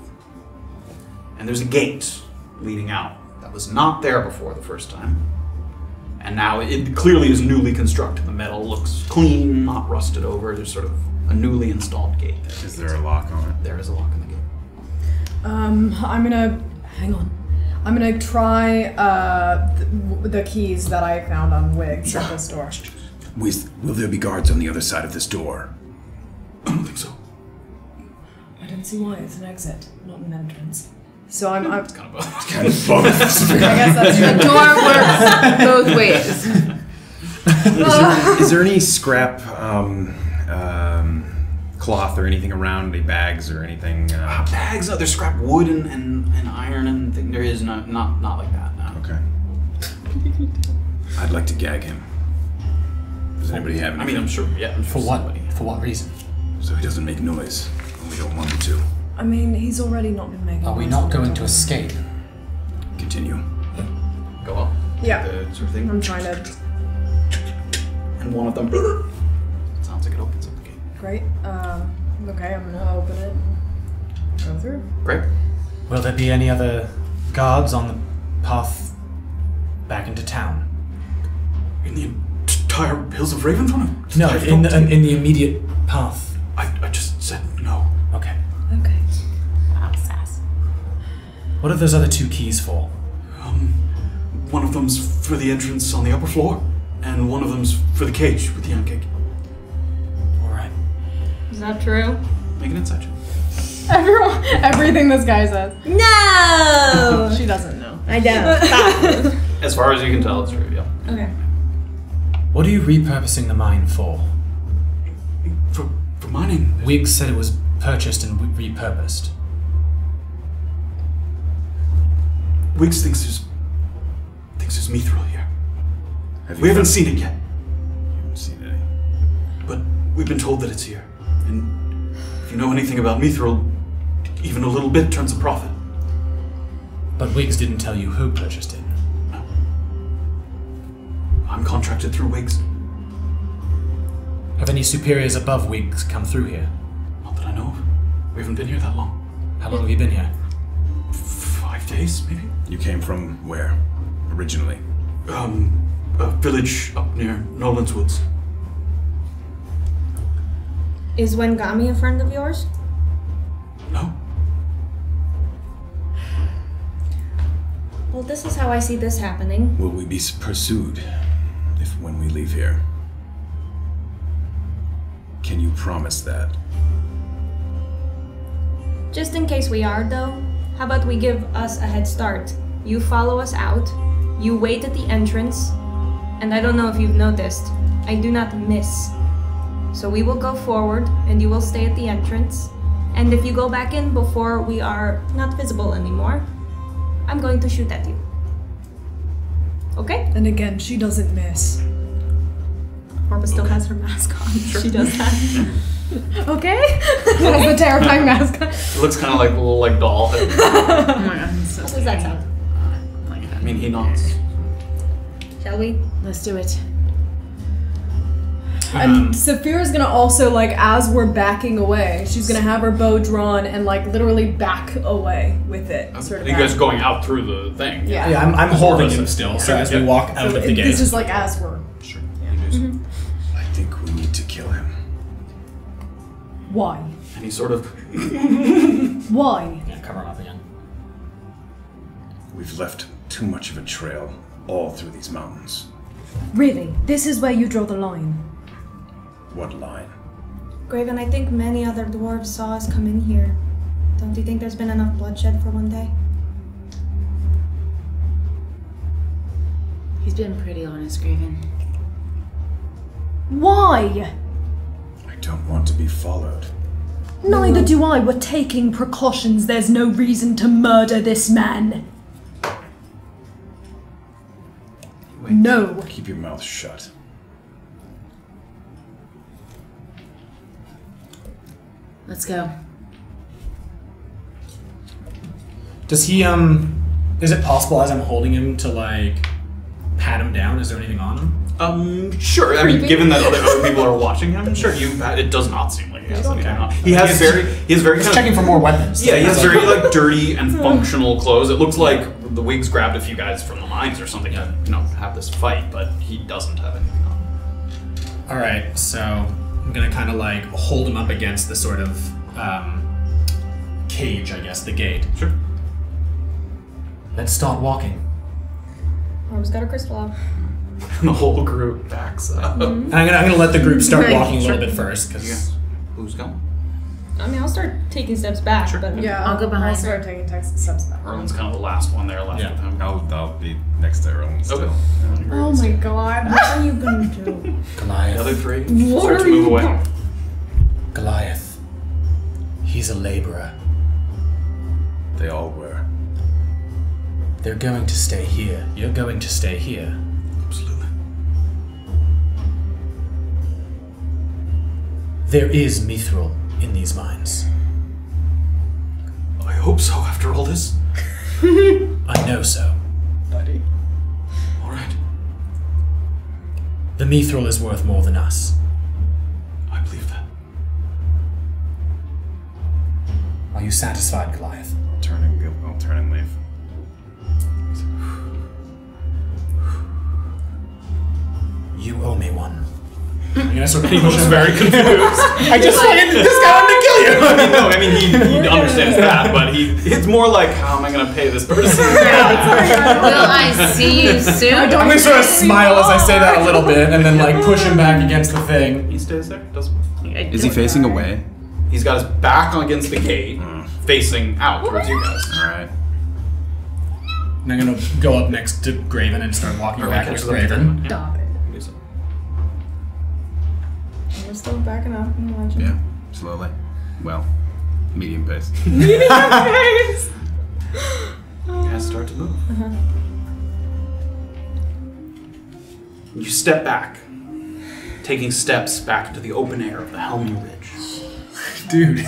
And there's a gate leading out that was not there before the first time. And now it clearly is newly constructed. The metal looks clean, not rusted over. There's sort of a newly installed gate there. Is there a lock on it? There is a lock on the gate. I'm gonna... Hang on. I'm gonna try the keys that I found on Wiggs at this door. Will there be guards on the other side of this door? I don't think so. I don't see why. It's an exit, not an entrance. So I'm It's kind of both. Kind of both. I guess that's the door works both ways. Is there any scrap cloth or anything around, any bags or anything? Bags, no, there's scrap wood and iron and thing. There is not like that, no. Okay. I'd like to gag him. Does anybody have anything? I mean, I'm sure, yeah. I'm sure For what? somebody- For what reason? So he doesn't make noise. We don't want him to. I mean, he's already not been making Are we noise not all the going to time. escape? Can continue. Go up. Yeah. The sort of thing. I'm trying to. And one of them sounds like it opens up the gate. Great. Okay, I'm gonna open it. Go through. Great. Will there be any other guards on the path back into town? In the entire Hills of Ravenfront? No, in the immediate path. I just said no. Okay. Okay. Wow, sass. What are those other 2 keys for? One of them's for the entrance on the upper floor, and one of them's for the cage with the yam cake. Alright. Is that true? Make an insight check. Everything this guy says. No! She doesn't know. I don't. As far as you can tell, it's true, yeah. Okay. What are you repurposing the mine for? For mining. Wiggs said it was purchased and repurposed. Wiggs thinks there's mithril here. We haven't seen it yet. You haven't seen any. But we've been told that it's here. And if you know anything about mithril, even a little bit turns a profit. But Wiggs didn't tell you who purchased it. No. I'm contracted through Wiggs. Have any superiors above Wiggs come through here? Not that I know of. We haven't been here that long. How long have you been here? 5 days, maybe? You came from where, originally? A village up near Nolan's Woods. Is Wengami a friend of yours? No. Well, this is how I see this happening. Will we be pursued when we leave here? Can you promise that? Just in case we are, though, how about we give us a head start? You follow us out, you wait at the entrance, and I don't know if you've noticed, I do not miss. So we will go forward, and you will stay at the entrance, and if you go back in before we are not visible anymore, I'm going to shoot at you. Okay? And again, she doesn't miss. Orba still has her mask on. She does that. Okay? That's the terrifying mascot. It looks kind of like a little doll. Oh my god, so How does that sound? I mean, he nods. Shall we? let's do it. And Safira's gonna also, like, as we're backing away, she's gonna have her bow drawn and, like, literally back away with it. Sort of You guys going out through the thing? Yeah. Yeah, I'm holding him still, so as we walk out of the gate. This is like as we're. Sure. You do so. I think we need to kill him. Why? And he sort of. Why? Yeah, cover him up again. We've left too much of a trail all through these mountains. Really? This is where you draw the line. What line? Graven, I think many other dwarves saw us come in here. Don't you think there's been enough bloodshed for one day? He's been pretty honest, Graven. Why? I don't want to be followed. Neither do I. We're taking precautions. There's no reason to murder this man. Wait. No. Keep your mouth shut. Let's go. Does he, is it possible as I'm holding him to, like, pat him down? Is there anything on him? Sure. I mean, given that other people are watching him, sure. It does not seem like he has anything on. He has very He's kind of, checking for more weapons. Yeah, he has very like dirty and functional clothes. It looks like the Wigs grabbed a few guys from the mines or something to have this fight, but he doesn't have anything on. Alright, so I'm gonna kind of like hold him up against the sort of cage, I guess, the gate. Sure. Let's start walking. Orba's got her crystal out. And the whole group backs up. And I'm gonna let the group start Right, walking a little sure. bit first, because Yeah. Who's going? I mean, I'll start taking steps back, Sure. but Yeah, I'll go behind I'll start taking steps back. Erland's kind of the last one there left Yeah. with him. I'll be next to Erland still. Okay. Oh my god. what are you gonna do? The Goliath. other three What start to are move you away. doing? Goliath. He's a laborer. They all were. They're going to stay here. You're going to stay here. Absolutely. There is mithril in these mines. I hope so after all this. I know so. The mithril is worth more than us. I believe that. Are you satisfied, Goliath? I'll turn and leave. You owe me one. I'm gonna start he looks very confused. I just wanted this guy to kill you! I mean, he understands that, but it's more like, how am I gonna pay this person? Will I see you soon? I'm gonna sort of smile as I say that a little bit, and then like push him back against the thing. He stays there. Is he facing away? He's got his back against the gate, facing out towards you guys. Alright. And I'm gonna go up next to Graven and start walking backwards to Graven. Stop it. We're still backing up and watching. Yeah, slowly. Well, medium pace. Medium pace! You guys start to move. You step back, taking steps back into the open air of the Helmy Ridge. Dude.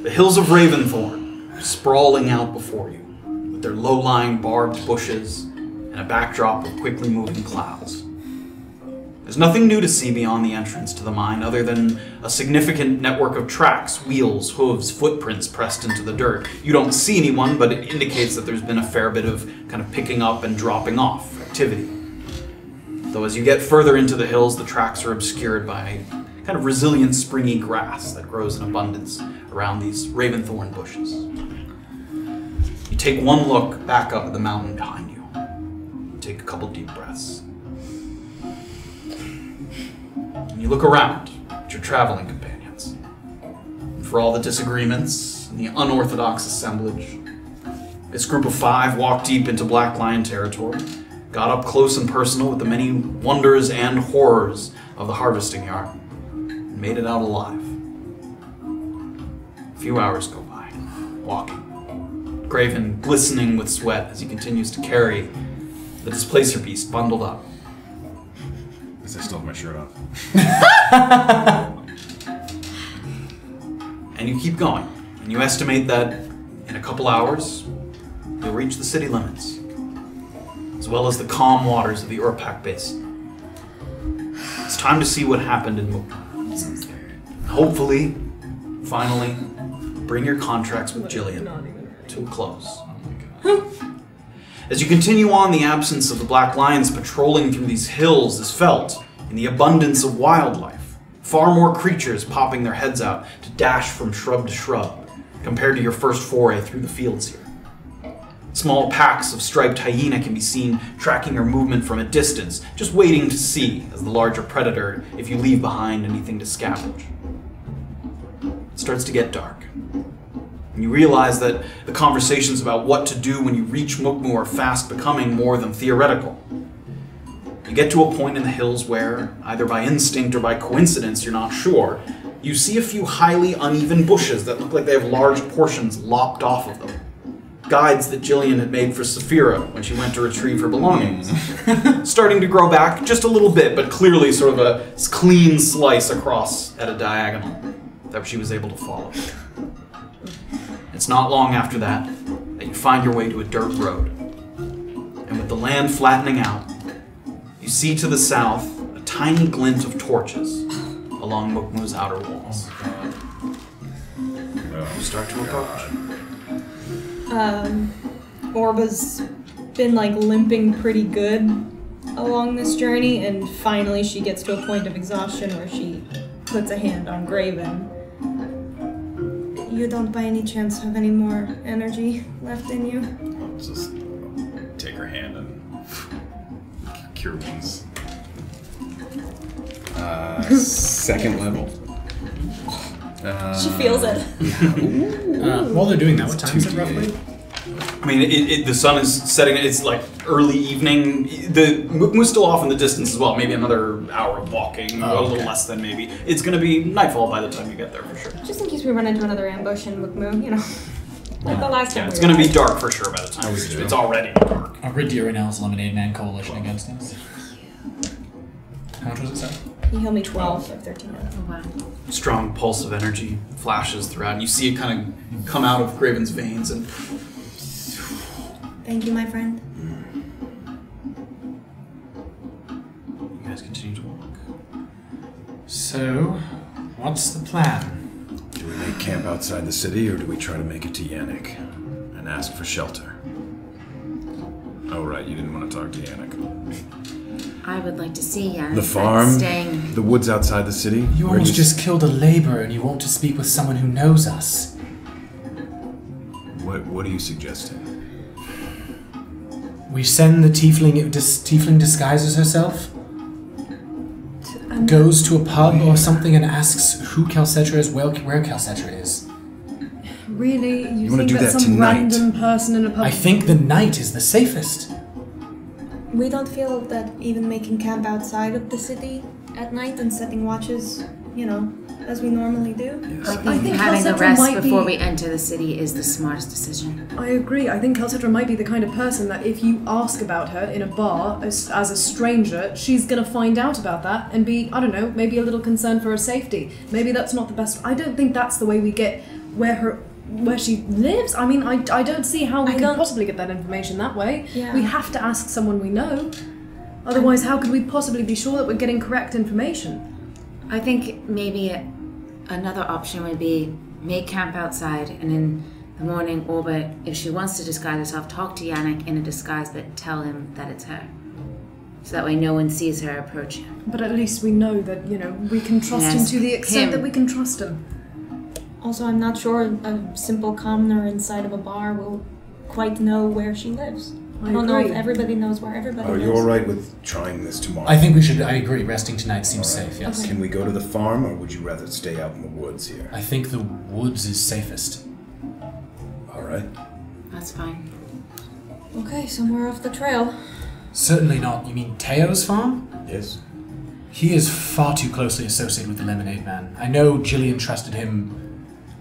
The hills of Raventhorn sprawling out before you, with their low-lying barbed bushes and a backdrop of quickly moving clouds. There's nothing new to see beyond the entrance to the mine other than a significant network of tracks, wheels, hooves, footprints pressed into the dirt. You don't see anyone, but it indicates that there's been a fair bit of kind of picking up and dropping off activity. Though as you get further into the hills, the tracks are obscured by kind of resilient springy grass that grows in abundance around these Raventhorn bushes. You take one look back up at the mountain behind you. You take a couple deep breaths. You look around at your traveling companions. And for all the disagreements and the unorthodox assemblage, this group of 5 walked deep into Black Lion territory, got up close and personal with the many wonders and horrors of the harvesting yard, and made it out alive. A few hours go by, walking. Graven glistening with sweat as he continues to carry the displacer beast bundled up. I still have my shirt off. And you keep going, and you estimate that in a couple hours, you'll reach the city limits, as well as the calm waters of the Urpak Basin. It's time to see what happened in Mukmu. Hopefully, finally, bring your contracts with Jillian to a close. As you continue on, the absence of the Black Lions patrolling through these hills is felt in the abundance of wildlife. Far more creatures popping their heads out to dash from shrub to shrub, compared to your first foray through the fields here. Small packs of striped hyena can be seen tracking your movement from a distance, just waiting to see as the larger predator if you leave behind anything to scavenge. It starts to get dark. And you realize that the conversations about what to do when you reach Mukmu are fast becoming more than theoretical. You get to a point in the hills where, either by instinct or by coincidence, you're not sure, you see a few highly uneven bushes that look like they have large portions lopped off of them. Guides that Jillian had made for Safira when she went to retrieve her belongings. Starting to grow back just a little bit, but clearly sort of a clean slice across at a diagonal that she was able to follow. It's not long after that you find your way to a dirt road. And with the land flattening out, you see to the south a tiny glint of torches along Mukmu's outer walls. You start to approach. Orba's been like limping pretty good along this journey, and finally she gets to a point of exhaustion where she puts a hand on Graven. You don't by any chance have any more energy left in you? I'll just take her hand and cure wounds. Second level. She feels it. While they're doing that, what time is it roughly? I mean, the sun is setting. It's like early evening. The Mukmu's still off in the distance as well. Maybe another hour of walking, a little less than maybe. It's going to be nightfall by the time you get there for sure. Just in case we run into another ambush in Mukmu, you know. Like the last time. It's going to be dark for sure by the time it's already dark. Our Ridier right now is Lemonade Man Coalition against us. How much was it, say? He healed me 12 of 13. Oh, wow. Strong pulse of energy flashes throughout, and you see it kind of come out of Graven's veins and. Thank you, my friend. You guys continue to walk. So, what's the plan? Do we make camp outside the city, or do we try to make it to Yannick and ask for shelter? Oh, right, you didn't want to talk to Yannick. I would like to see Yannick. The farm? Staying. The woods outside the city? You Where almost just killed a laborer and you want to speak with someone who knows us. What are you suggesting? We send the tiefling disguises herself, goes to a pub or something and asks who Calcetra is, where Calcetra is. Really? You wanna think do that that some tonight? random person in a pub? I think the night is the safest. We don't feel that even making camp outside of the city at night and setting watches, as we normally do. I I think think having a Calcetra rest might before be- we enter the city is the smartest decision. I agree. I think Calcetra might be the kind of person that if you ask about her in a bar as a stranger, she's going to find out about that and be, I don't know, maybe a little concerned for her safety. Maybe that's not the best. I don't think that's the way we get where she lives. I mean, I don't see how we could possibly get that information that way. Yeah. We have to ask someone we know. Otherwise, how could we possibly be sure that we're getting correct information? I think maybe another option would be make camp outside, and in the morning, Orba, if she wants to disguise herself, talk to Yannick in a disguise, but tell him that it's her. So that way no one sees her approach him. But at least we know that, we can trust him Yes, to the extent him. that we can trust him. Also, I'm not sure a simple commoner inside of a bar will quite know where she lives. I don't know if agree. everybody knows where everybody Are lives. you alright with trying this tomorrow? I think we should, I agree, resting tonight seems safe, yes. Can we go to the farm, or would you rather stay out in the woods here? I think the woods is safest. Alright. That's fine. Okay, somewhere off the trail. Certainly not. You mean Teo's farm? Yes. He is far too closely associated with the Lemonade Man. I know Gillian trusted him,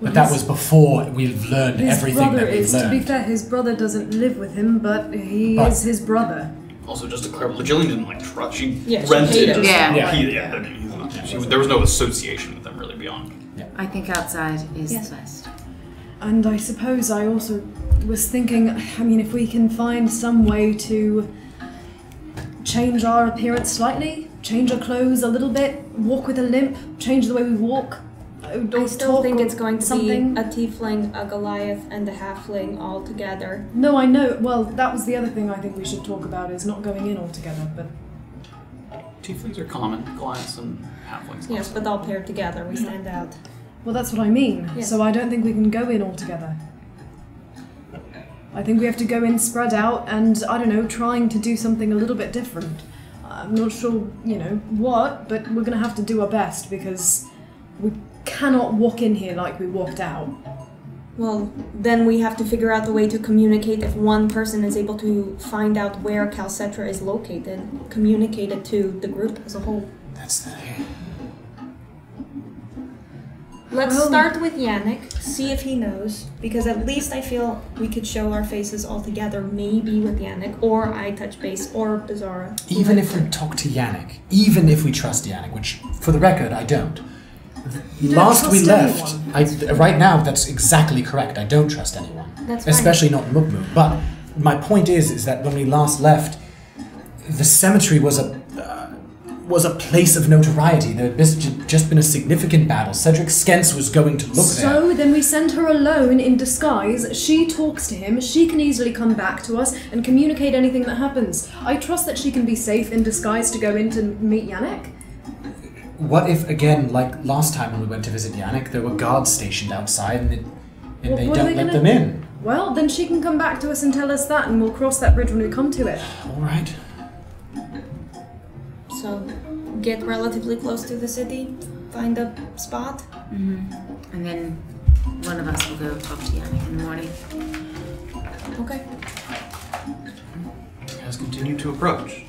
but that was before we've learned everything that we've learned. To be fair, his brother doesn't live with him, but he is his brother. Also, just to clarify, Jillian didn't trust. She Yeah, she rented. paid him. Yeah. Yeah. I mean, he's not, there was no association with them really beyond. I think outside is Yes. the best. And I suppose I also was thinking, if we can find some way to change our appearance slightly, change our clothes a little bit, walk with a limp, change the way we walk. I still think it's going to something. be a tiefling, a Goliath, and a halfling all together. No, I know. Well, that was the other thing I think we should talk about is not going in all together, but Tieflings are common, Goliaths and halflings. Yes, but all paired together, we stand out. well, that's what I mean. Yes. So I don't think we can go in all together. I think we have to go in spread out and, I don't know, trying to do something a little bit different. I'm not sure, what, but we're going to have to do our best because we cannot walk in here like we walked out. Well, then we have to figure out the way to communicate if one person is able to find out where Calcetra is located, communicate it to the group as a whole. That's the Let's Well- start with Yannick, see if he knows, because at least I feel we could show our faces all together, maybe with Yannick, or I touch base, or Beezaura. Even if we talk to Yannick, even if we trust Yannick, which, for the record, I don't. don't Last we trust left, right now, that's exactly correct. I don't trust anyone. That's fine. Especially not Mukmu. But my point is that when we last left, the cemetery was a place of notoriety. There had just been a significant battle. Cedric Skence was going to look there. So then we send her alone in disguise. She talks to him. She can easily come back to us and communicate anything that happens. I trust that she can be safe in disguise to go in to meet Yannick. What if, again, like last time when we went to visit Yannick, there were guards stationed outside and they what are don't they let gonna- them in? Well, then she can come back to us and tell us that, and we'll cross that bridge when we come to it. All right. So, get relatively close to the city, find a spot. And then one of us will go talk to Yannick in the morning. Okay. You guys continue to approach.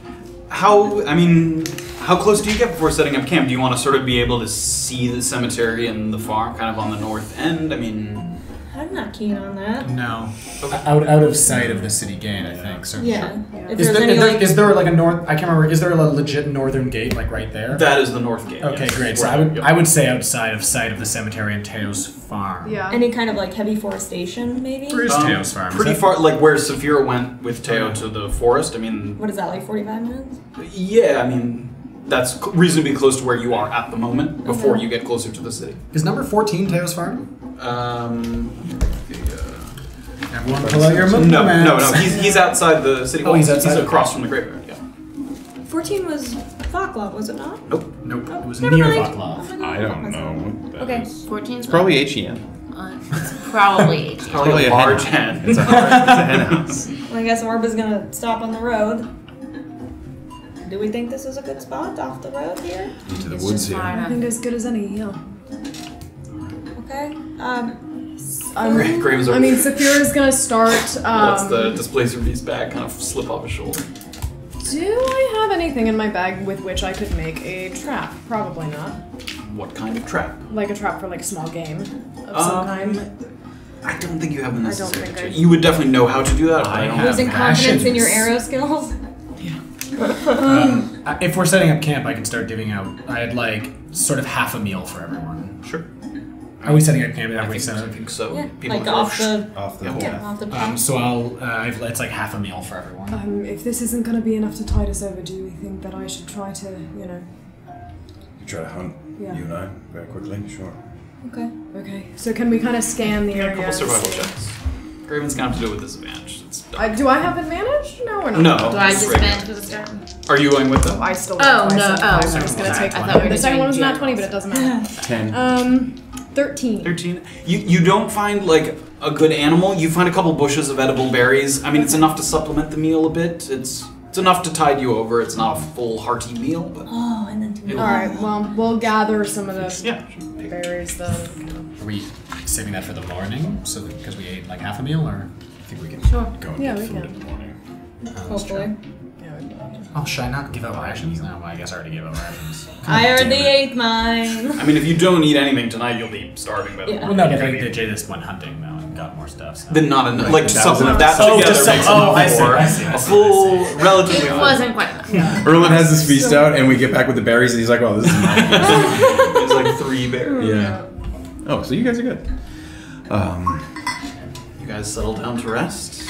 How close do you get before setting up camp? Do you want to sort of be able to see the cemetery and the farm kind of on the north end? I'm not keen on that. No. Out of sight of the city gate, I think. So Yeah. If Is there's there, any, like, is there like a north? I can't remember. Is there a legit northern gate like right there? That is the north gate. Okay, yes. great. So Right, yep. I would say outside of sight of the cemetery and Teo's farm. Yeah. any kind of like heavy forestation, maybe? Where's Teo's farm? Is Pretty that- far, like where Safira went with Teo to the forest. What is that, like 45 minutes? Yeah, that's reasonably close to where you are at the moment before you get closer to the city. Is number 14 Teos Farm? Everyone pull out your Mukmu No. maps. He's outside the city. Oh, he's outside? He's across from the graveyard. Yeah. 14 was Vaklov, was it not? Nope. Nope. It was Never near mind. Vaklov. I don't know. What that Okay. is. 14. It's probably HEN. It's probably 18. Probably a large hen. It's a hen house. Well, I guess Orba's gonna stop on the road. Do we think this is a good spot off the road here? Into the It's woods just far here. I enough. think as good as any, yeah. Okay. Graven's I mean, Safira's gonna start. That's the displacer beast bag kind of slip off his shoulder. Do I have anything in my bag with which I could make a trap? Probably not. What kind of trap? Like a trap for like a small game of some kind. I don't think you have the I don't necessary. think I- You would definitely know how to do that. But I don't have Losing confidence in your rations. arrow skills? If we're setting up camp, I can start giving out. I had like sort of half a meal for everyone. Sure. Are we setting up camp? Have I we think, set I up? think so. Yeah, People like go, off the... Off the Yeah, off the top. So it's like half a meal for everyone. If this isn't gonna be enough to tide us over, do we think that I should try to, You try to hunt, Yeah. you and I, very quickly, sure. Okay. Okay. So can we kind of scan the Yeah, a area? couple and survival see? checks. Graven's gonna have to do it with disadvantage. It's done. Do I have advantage? No, or not? No. Do I just Regular. spend for the start? Are you going with them? I still. Oh, I no, said oh, five, so sorry, I'm just gonna sorry. take I one. thought we were The just second doing one was not generals. 20, but it doesn't matter. 10. 13. 13. You don't find like a good animal. You find a couple bushes of edible berries. I mean, it's enough to supplement the meal a bit. It's enough to tide you over. It's not a full hearty meal, but Oh, and then All right. Well, we'll gather some of the yeah. berries then. Are we saving that for the morning? So because we ate like half a meal, or I think we can Sure. go and Yeah, get we food can. in the morning. hopefully. Oh, should I not give out rations? No, well, I guess I already gave out rations. I already ate mine. I mean, if you don't eat anything tonight, you'll be starving by the Yeah. Well, morning. no, but they just went hunting though and got more stuff. So. Then not enough. Like to That was supplement enough. that Oh, together just makes some- oh, enough I see, for I see, I a see, full, relatively. It wasn't quite enough. Erland has his feast out, and we get back with the berries, and he's like, "Oh, this is mine." It's like 3 berries. Yeah. Oh, so you guys are good. You guys settle down to rest.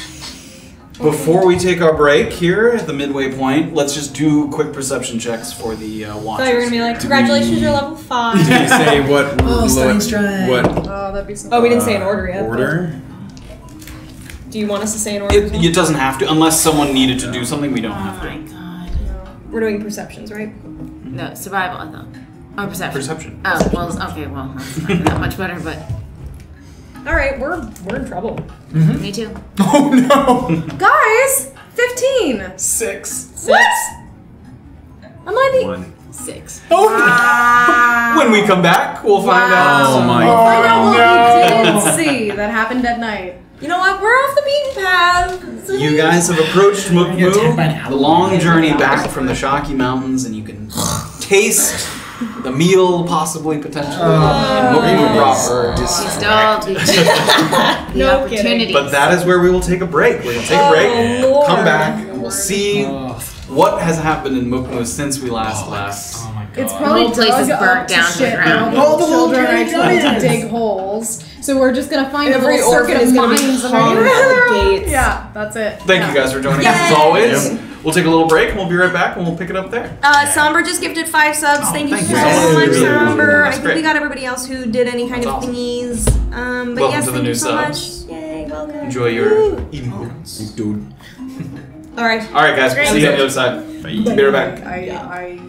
Before we take our break here at the midway point, let's just do quick perception checks for the I watchers. thought you were gonna be like, congratulations, you're level 5. Did you say what? stunning strike. What Oh, that'd be so. Oh, we didn't say an order yet. but- order? Do you want us to say an order? as well? It doesn't have to, unless someone needed to do something. We don't Oh have my to. god. We're doing perceptions, right? No, survival, I thought. Oh, perception. Perception. Oh, well, okay, well, that's not that much better, but All right, we're in trouble. me too. Oh no! Guys, 15. 6. What? Am I the? 1. 6. When we come back, we'll find out. Oh my Find out what god! we didn't see that happened at night. You know what? We're off the beaten path. So You guys have approached Get attacked by an Mukmu, owl. the long journey back from the Shocky Mountains, and you can taste the meal, possibly, potentially. Mukmu proper. You stole the No opportunity. But that is where we will take a break. We're going to take a break, Lord. come back, and we'll see what has happened in Mukmu since we last left. Oh my god. It's probably whole place dug is up burnt to down to the shit. ground. All the children are trying to dig holes. So we're just gonna find Every a little circuit orphan of is gonna be mines. hung at the gates. Yeah, that's it. Thank you guys for joining us as always. We'll take a little break and we'll be right back and we'll pick it up there. Somber just gifted 5 subs. Thank you thank so you. much, Really, really, Somber. really. I That's think great. we got everybody else who did any kind That's of awesome. thingies. But Welcome yes, to the thank new you so much. subs. Yay, welcome. Enjoy your emotes. Dude. All right. All right, guys. See you on the other side. Be right back. I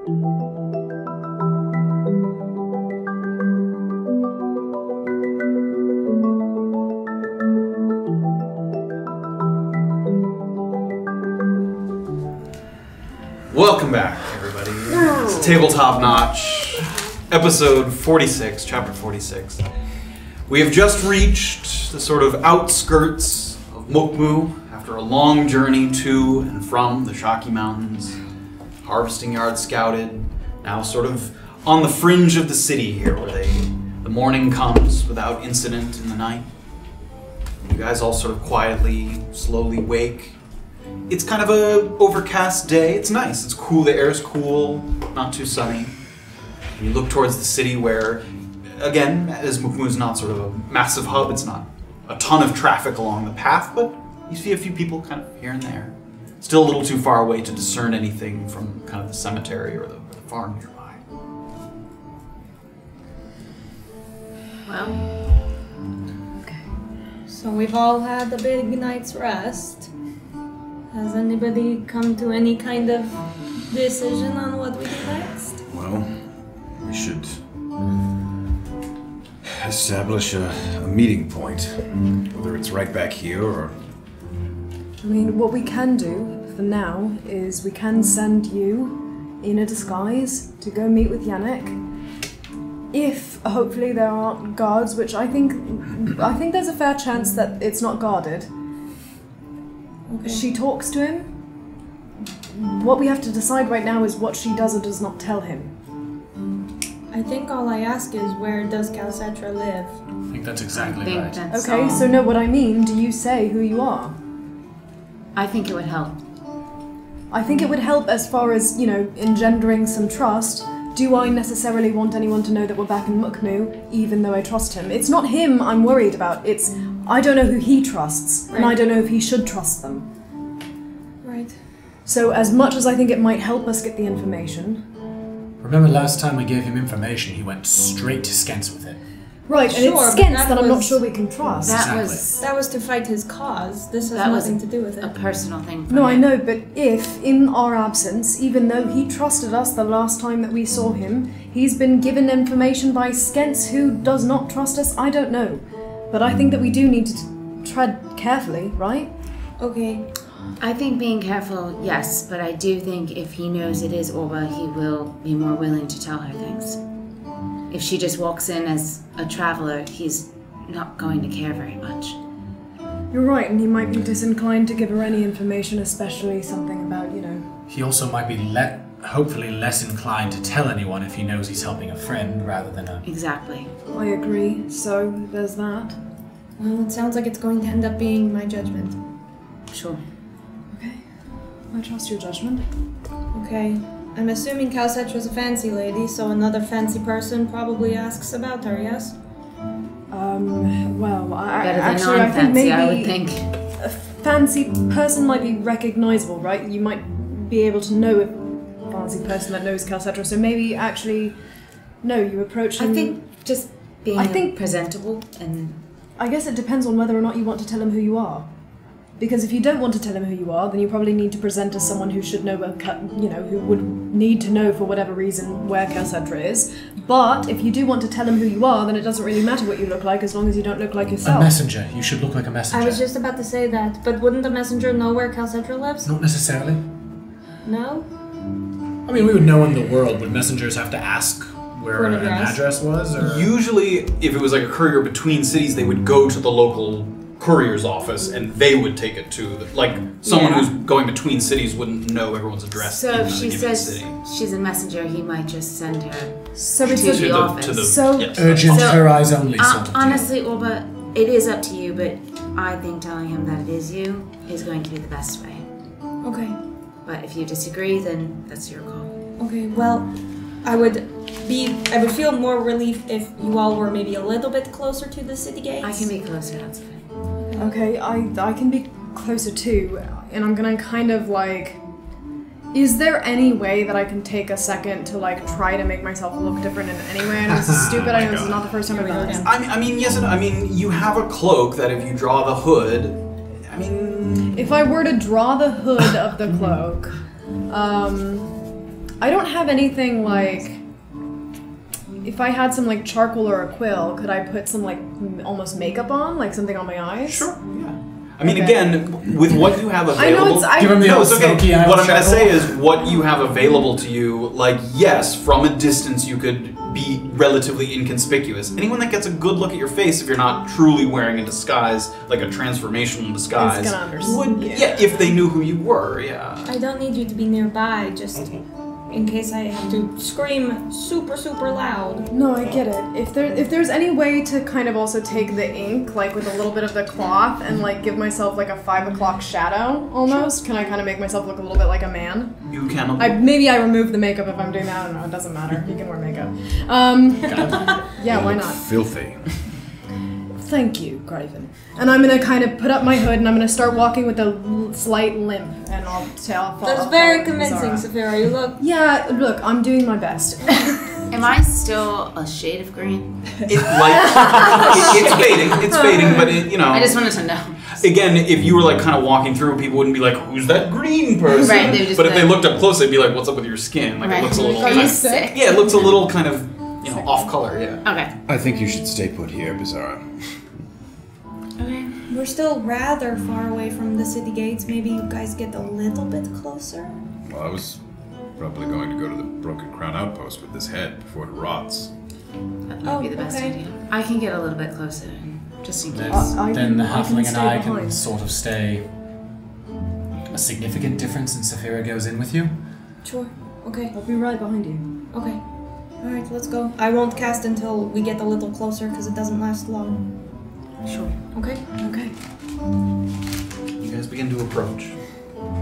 Welcome back, everybody. It's Tabletop Notch, episode 46, chapter 46. We have just reached the sort of outskirts of Mukmu after a long journey to and from the Shaki Mountains. Harvesting yard scouted, now sort of on the fringe of the city here where the morning comes without incident in the night. You guys all sort of quietly, slowly wake. It's kind of a overcast day. It's nice. It's cool. The air is cool, not too sunny. You look towards the city where, again, as Mukmu is not sort of a massive hub, it's not a ton of traffic along the path, but you see a few people kind of here and there. Still a little too far away to discern anything from kind of the cemetery or the farm nearby. Well, So we've all had a big night's rest. Has anybody come to any kind of decision on what we do next? Well, we should establish a meeting point, whether it's right back here or... I mean, what we can do for now is we can send you in a disguise to go meet with Yannick. If, hopefully, there aren't guards, which I think there's a fair chance that it's not guarded. Okay. She talks to him. What we have to decide right now is what she does or does not tell him. I think all I ask is, where does Calcetra live? I think that's exactly right. that's Okay, so know what I mean. Do you say who you are? I think it would help. I think it would help as far as, engendering some trust. Do I necessarily want anyone to know that we're back in Mukmu, even though I trust him? It's not him I'm worried about. It's, I don't know who he trusts, and I don't know if he should trust them. Right. So as much as I think it might help us get the information... Remember last time we gave him information, he went straight to Skents with it. Right, and Sure, it's but Skents that that I'm not was- sure we can trust. That was to fight his cause. This has That was nothing to do with a it. personal thing for No, him. I know, but if, in our absence, even though he trusted us the last time that we saw him, he's been given information by Skents who does not trust us, I don't know. But I think that we do need to tread carefully, right? Okay. I think being careful, yes, but I do think if he knows it is Orba, he will be more willing to tell her things. If she just walks in as a traveler, he's not going to care very much. You're right, and he might be disinclined to give her any information, especially something about, He also might be hopefully less inclined to tell anyone if he knows he's helping a friend rather than a... Exactly. I agree, so there's that. Well, it sounds like it's going to end up being my judgment. Sure. Okay, I trust your judgment. Okay. I'm assuming Calcetra's a fancy lady, so another fancy person probably asks about her, yes? Well, Better than actually, I think non-fancy, maybe I would think. a fancy person might be recognizable, right? You might be able to know a fancy person that knows Calcetra, so maybe actually, no, you approach him... I think just being presentable and... I guess it depends on whether or not you want to tell him who you are. Because if you don't want to tell him who you are, then you probably need to present as someone who should know, who would need to know for whatever reason where Calcetra is. But if you do want to tell him who you are, then it doesn't really matter what you look like as long as you don't look like A yourself. messenger. You should look like a messenger. I was just about to say that, but wouldn't the messenger know where Calcetra lives? Not necessarily. No? I mean, we would know in the world. Would messengers have to ask where For an an address? address was? Or? Usually, if it was like a courier between cities, they would go to the local courier's office and they would take it to someone Yeah. who's going between cities wouldn't know everyone's address So in if a she given says city. she's a messenger, he might just send her So to it's the office. So- yes. Urgent, So, her eyes only sort of deal. honestly, Orba, it is up to you, but I think telling him that it is you is going to be the best way. Okay. But if you disagree, then that's your call. Okay, well, I would feel more relief if you all were maybe a little bit closer to the city gates. I can be closer, that's fine. Okay, I can be closer too, and I'm gonna kind of is there any way that I can take a second to try to make myself look different in any way? I know this is stupid, I know this is not the first time I've done this. I mean, yes and I mean, you have a cloak that if you draw the hood, I mean... If I were to draw the hood of the cloak, I don't have anything like. If I had some like charcoal or a quill, could I put some like almost makeup on, like something on my eyes? Sure. Yeah. I mean, Okay. again, with what you have available. I know it's. Give him the No, old it's okay. smoky eye What I'm going to charcoal. say is what you have available to you, like, yes, from a distance you could be relatively inconspicuous. Anyone that gets a good look at your face, if you're not truly wearing a disguise, like a transformational disguise, gonna understand, would, yeah. if they knew who you were, yeah. I don't need you to be nearby, just in case I have to scream super, super loud. No, I get it. If there's any way to kind of also take the ink, like with a little bit of the cloth, and like give myself like a 5 o'clock shadow almost, can I kind of make myself look a little bit like a man? You can. Maybe I remove the makeup if I'm doing that. I don't know. It doesn't matter. You can wear makeup. Yeah, why not? Filthy. Thank you, Graven. And I'm gonna kind of put up my hood and I'm gonna start walking with a slight limp, and I'll tell. That's very convincing, Safira. You look. Yeah, look, I'm doing my best. Am I still a shade of green? it's fading. It's fading, but it, I just wanted to know. Again, if you were like kind of walking through, people wouldn't be like, "Who's that green person?" Right, they'd just but if be they like- looked up close, they'd be like, "What's up with your skin?" Like Right. it looks a little. Are kind you of- sick? Yeah, it looks a little kind of, off color. Yeah. Okay. I think you should stay put here, Beezaura. Okay. We're still rather far away from the city gates. Maybe you guys get a little bit closer. Well, I was probably going to go to the Broken Crown Outpost with this head before it rots. That might be the best okay. idea. I can get a little bit closer, just in case. Then the I can halfling and stay I can behind. sort of stay. A significant difference in Safira goes in with you. Sure. Okay. I'll be right behind you. Okay. Alright, let's go. I won't cast until we get a little closer because it doesn't last long. Sure. Okay? Okay. You guys begin to approach,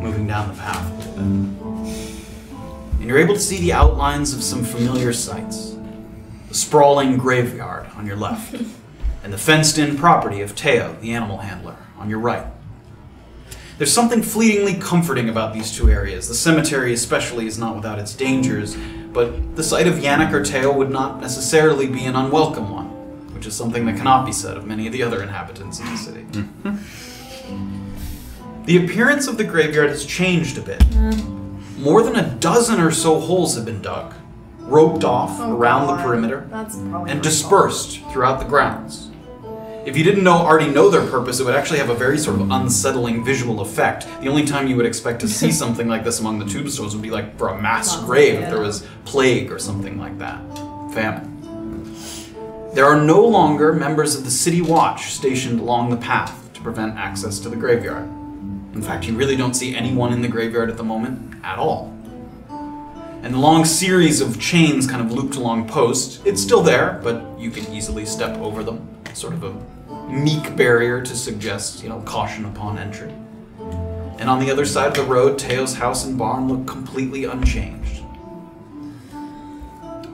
moving down the path a little bit. And you're able to see the outlines of some familiar sights. The sprawling graveyard on your left, and the fenced-in property of Teo, the animal handler, on your right. There's something fleetingly comforting about these two areas. The cemetery especially is not without its dangers, but the sight of Yannick or Teo would not necessarily be an unwelcome one, which is something that cannot be said of many of the other inhabitants of the city. The appearance of the graveyard has changed a bit. More than a dozen or so holes have been dug, roped off around the perimeter, That's probably and my dispersed throughout the grounds. If you didn't already know their purpose, it would actually have a very sort of unsettling visual effect. The only time you would expect to see something like this among the tombstones would be like for a mass grave if there was plague or something like that. Famine. There are no longer members of the City Watch stationed along the path to prevent access to the graveyard. In fact, you really don't see anyone in the graveyard at the moment at all. And the long series of chains kind of looped along posts, it's still there, but you can easily step over them. Sort of a meek barrier to suggest, caution upon entry. And on the other side of the road, Teo's house and barn look completely unchanged.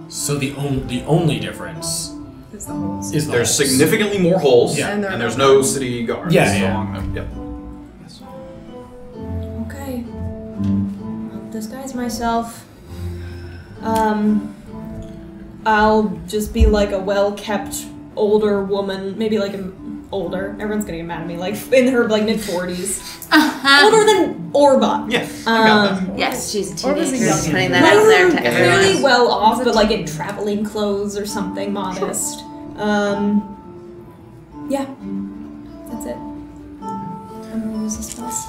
So the only difference Is the holes. is the There's holes. significantly more holes, Yeah. and, And there's they're- no city guards Yeah. along them. Yep. Yes. Okay. I'll disguise myself. I'll just be like a well-kept older woman, maybe like older. Everyone's gonna get mad at me, like in her mid-40s. Older than Orba. Yeah, I got that. Yes, she's a Or was teenager. it Just young? putting that out there to Clearly everyone. well off, but like in traveling clothes or something modest. Yeah. That's it. I'm gonna use the spells.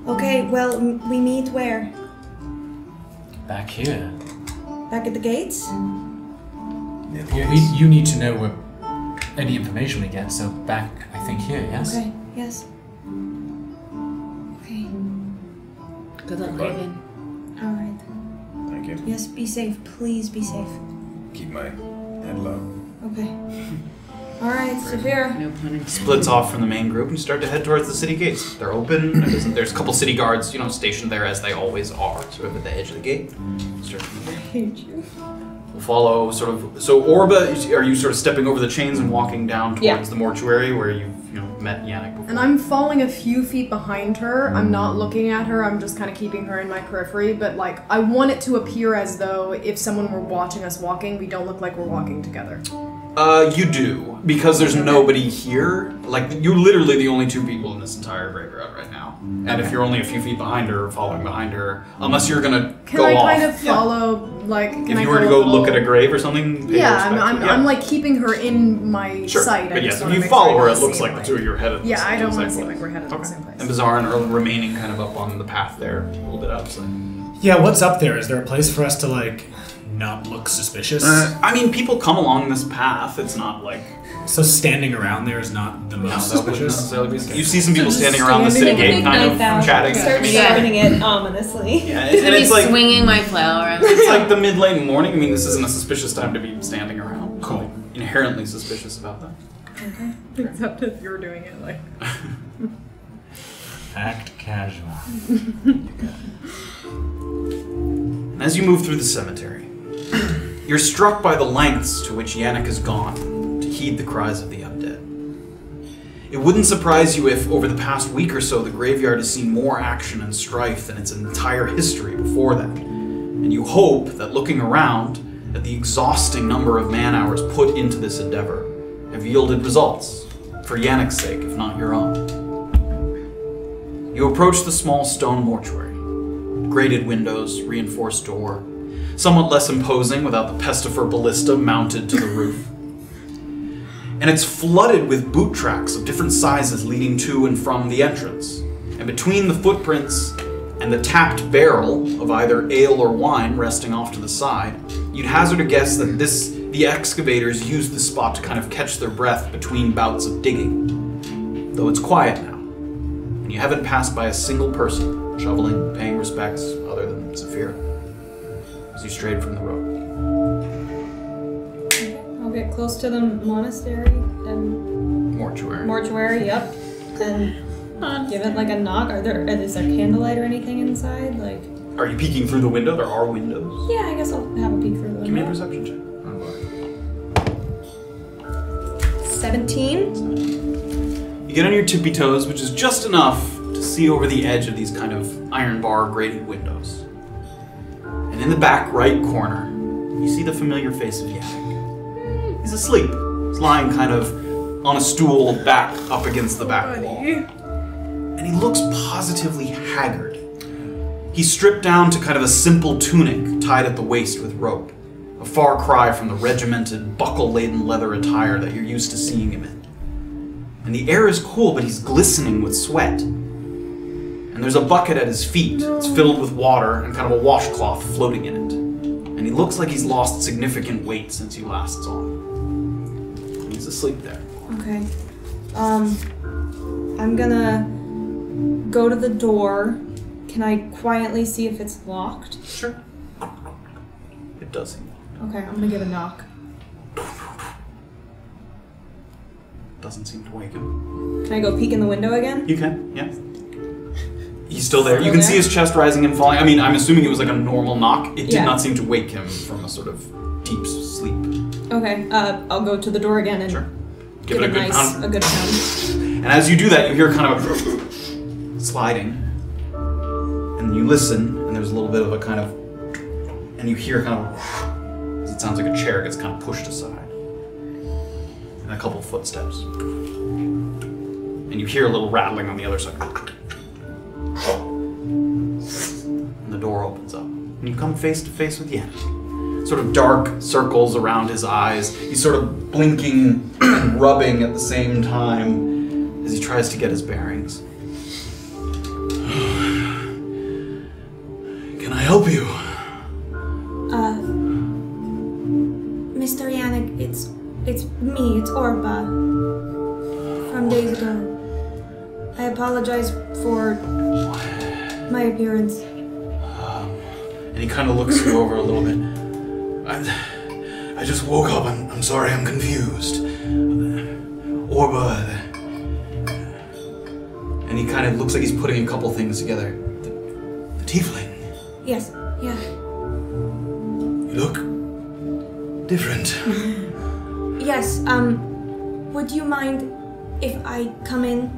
Okay, well, we meet where? Back here. Back at the gates? Well, you need to know any information we get, so back, I think, here, yes? Okay, yes. Okay, Good luck, Graven. alright. Thank you. Yes, be safe. Please be safe. Keep my head low. Okay. Alright, Safira. No pun intended. Splits off from the main group and start to head towards the city gates. They're open. There's a couple city guards, stationed there as they always are, sort of at the edge of the gate. Start We'll follow sort of. So Orba, are you sort of stepping over the chains and walking down towards the mortuary where you've met Yannick before? And I'm falling a few feet behind her. I'm not looking at her. I'm just kind of keeping her in my periphery. But I want it to appear as though if someone were watching us walking, we don't look like we're walking together. You do, because there's nobody here. Like, you're literally the only 2 people in this entire graveyard right now. And if you're only a few feet behind her, or following behind her, unless you're gonna Can go I off. kind of follow, like... If you were to go look at a grave or something, pay Yeah, respect. I'm like keeping her in my Sure. sight. But I yes, just if wanna you make follow sure I her, don't it looks see like the like- 2 of you are headed. Yeah, I don't want want to seem like we're headed to the same place. And Beezaura and Erland remaining kind of up on the path there, a little bit outside. Yeah, what's up there? Is there a place for us to, like, not look suspicious? I mean, people come along this path. It's not like... So standing around there is not the most No, that wouldn't suspicious? necessarily be... You see some people standing around the city standing gate, kind of chatting. Start Yeah. sharpening it ominously. Yeah, He's and gonna be it's like... swinging my flail around. It's like the mid-late morning. I mean, this isn't a suspicious time to be standing around. Cool. Inherently suspicious about that. Except if you're doing it like... Act casual. And as you move through the cemetery, you're struck by the lengths to which Yannick has gone to heed the cries of the undead. It wouldn't surprise you if, over the past week or so, the graveyard has seen more action and strife than its entire history before that. And you hope that looking around at the exhausting number of man-hours put into this endeavor have yielded results, for Yannick's sake, if not your own. You approach the small stone mortuary. Grated windows, reinforced door, somewhat less imposing without the pestifer ballista mounted to the roof. And it's flooded with boot tracks of different sizes leading to and from the entrance. And between the footprints and the tapped barrel of either ale or wine resting off to the side, you'd hazard a guess that the excavators used this spot to kind of catch their breath between bouts of digging. Though it's quiet now, and you haven't passed by a single person shoveling, paying respects, other than Safira, as you strayed from the road. I'll get close to the monastery and Mortuary. yep. And give it like a knock. Is there candlelight or anything inside? Like, Are you peeking through the window? There are windows. yeah, I guess I'll have a peek through the Give me a window. perception check. 17. You get on your tippy toes, which is just enough to see over the edge of these kind of iron bar grated windows. And in the back right corner, you see the familiar face of Yannick. He's asleep. He's lying kind of on a stool back up against the back wall. And he looks positively haggard. He's stripped down to kind of a simple tunic tied at the waist with rope. A far cry from the regimented, buckle-laden leather attire that you're used to seeing him in. And the air is cool, but he's glistening with sweat. And there's a bucket at his feet. It's filled with water and kind of a washcloth floating in it. And he looks like he's lost significant weight since you last saw him. And he's asleep there. Okay. I'm gonna go to the door. Can I quietly see if it's locked? Sure. It does seem locked. Okay, I'm gonna give a knock. Doesn't seem to wake him. Can I go peek in the window again? You can, yeah. He's still there. You can see his chest rising and falling. I mean, I'm assuming it was like a normal knock. It did Yeah. not seem to wake him from a sort of deep sleep. Okay, I'll go to the door again and Sure. give it a good pound. And as you do that, you hear kind of a sliding. And you listen, and there's a little bit of a kind of... And you hear kind of... It sounds like a chair gets kind of pushed aside. And a couple of footsteps. And you hear a little rattling on the other side. And the door opens up. And you come face to face with Yannick. Sort of dark circles around his eyes. He's sort of blinking and rubbing at the same time as he tries to get his bearings. Can I help you? Mr. Yannick, it's me, it's Orba. From days ago. I apologize for my appearance. And he kind of looks you over a little bit. I just woke up. I'm sorry, I'm confused. Orba. And he kind of looks like he's putting a couple things together. The Tiefling. Yes, yeah. You look different. Yes, would you mind if I come in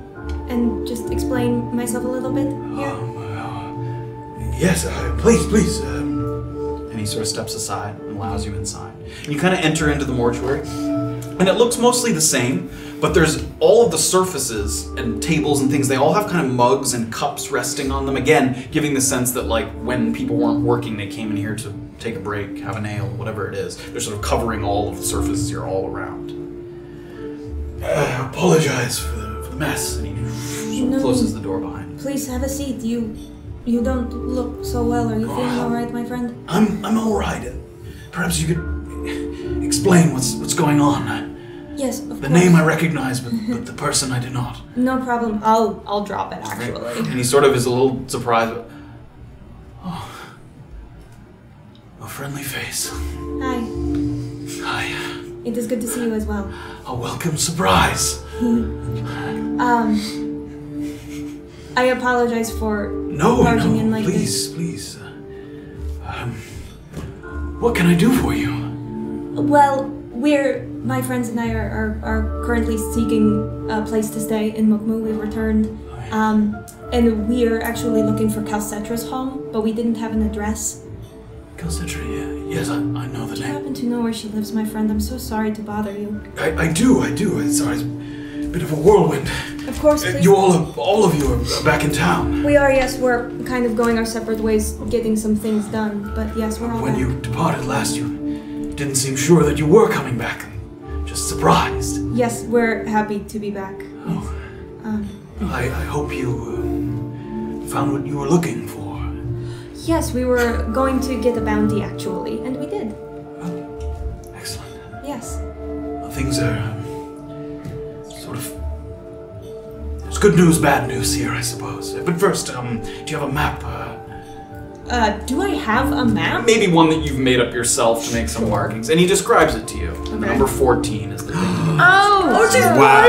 and just explain myself a little bit here? Yes, please. And he sort of steps aside and allows you inside. And you kind of enter into the mortuary. And it looks mostly the same, but there's all of the surfaces and tables and things, they all have kind of mugs and cups resting on them. Again, giving the sense that like when people weren't working, they came in here to take a break, have an ale, whatever it is. They're sort of covering all of the surfaces here all around. I apologize for the mess. And he sort of closes the door behind him. Please have a seat. You don't look so well. Are you feeling all right, my friend? I'm all right. Perhaps you could explain what's going on. Yes, of course. The name I recognize, but the person I do not. No problem. I'll drop it, actually. And he sort of is a little surprised. But, oh, a friendly face. Hi. Hi. It is good to see you as well. A welcome surprise. I apologize for No, barging in like please, this. please. What can I do for you? Well, my friends and I are currently seeking a place to stay in Mukmu. We've returned. And we are actually looking for Calcetra's home, but we didn't have an address. Calcetra, yeah. Yes, I know the Do you name. happen to know where she lives, my friend? I'm so sorry to bother you. I do. Sorry, it's a bit of a whirlwind. Of course, please. All of you are back in town. We are, yes. We're kind of going our separate ways, getting some things done. But yes, we're all When back. you departed last, you didn't seem sure that you were coming back. Just surprised. Yes, we're happy to be back. Oh. I hope you found what you were looking for. Yes, we were going to get a bounty, actually, and we did. Oh, excellent. Yes. Well, things are sort of... There's good news, bad news here, I suppose. But first, do you have a map? Do I have a map? Maybe one that you've made up yourself to make some markings. And he describes it to you. Okay. Number 14 is the thing. Oh, she's Wow.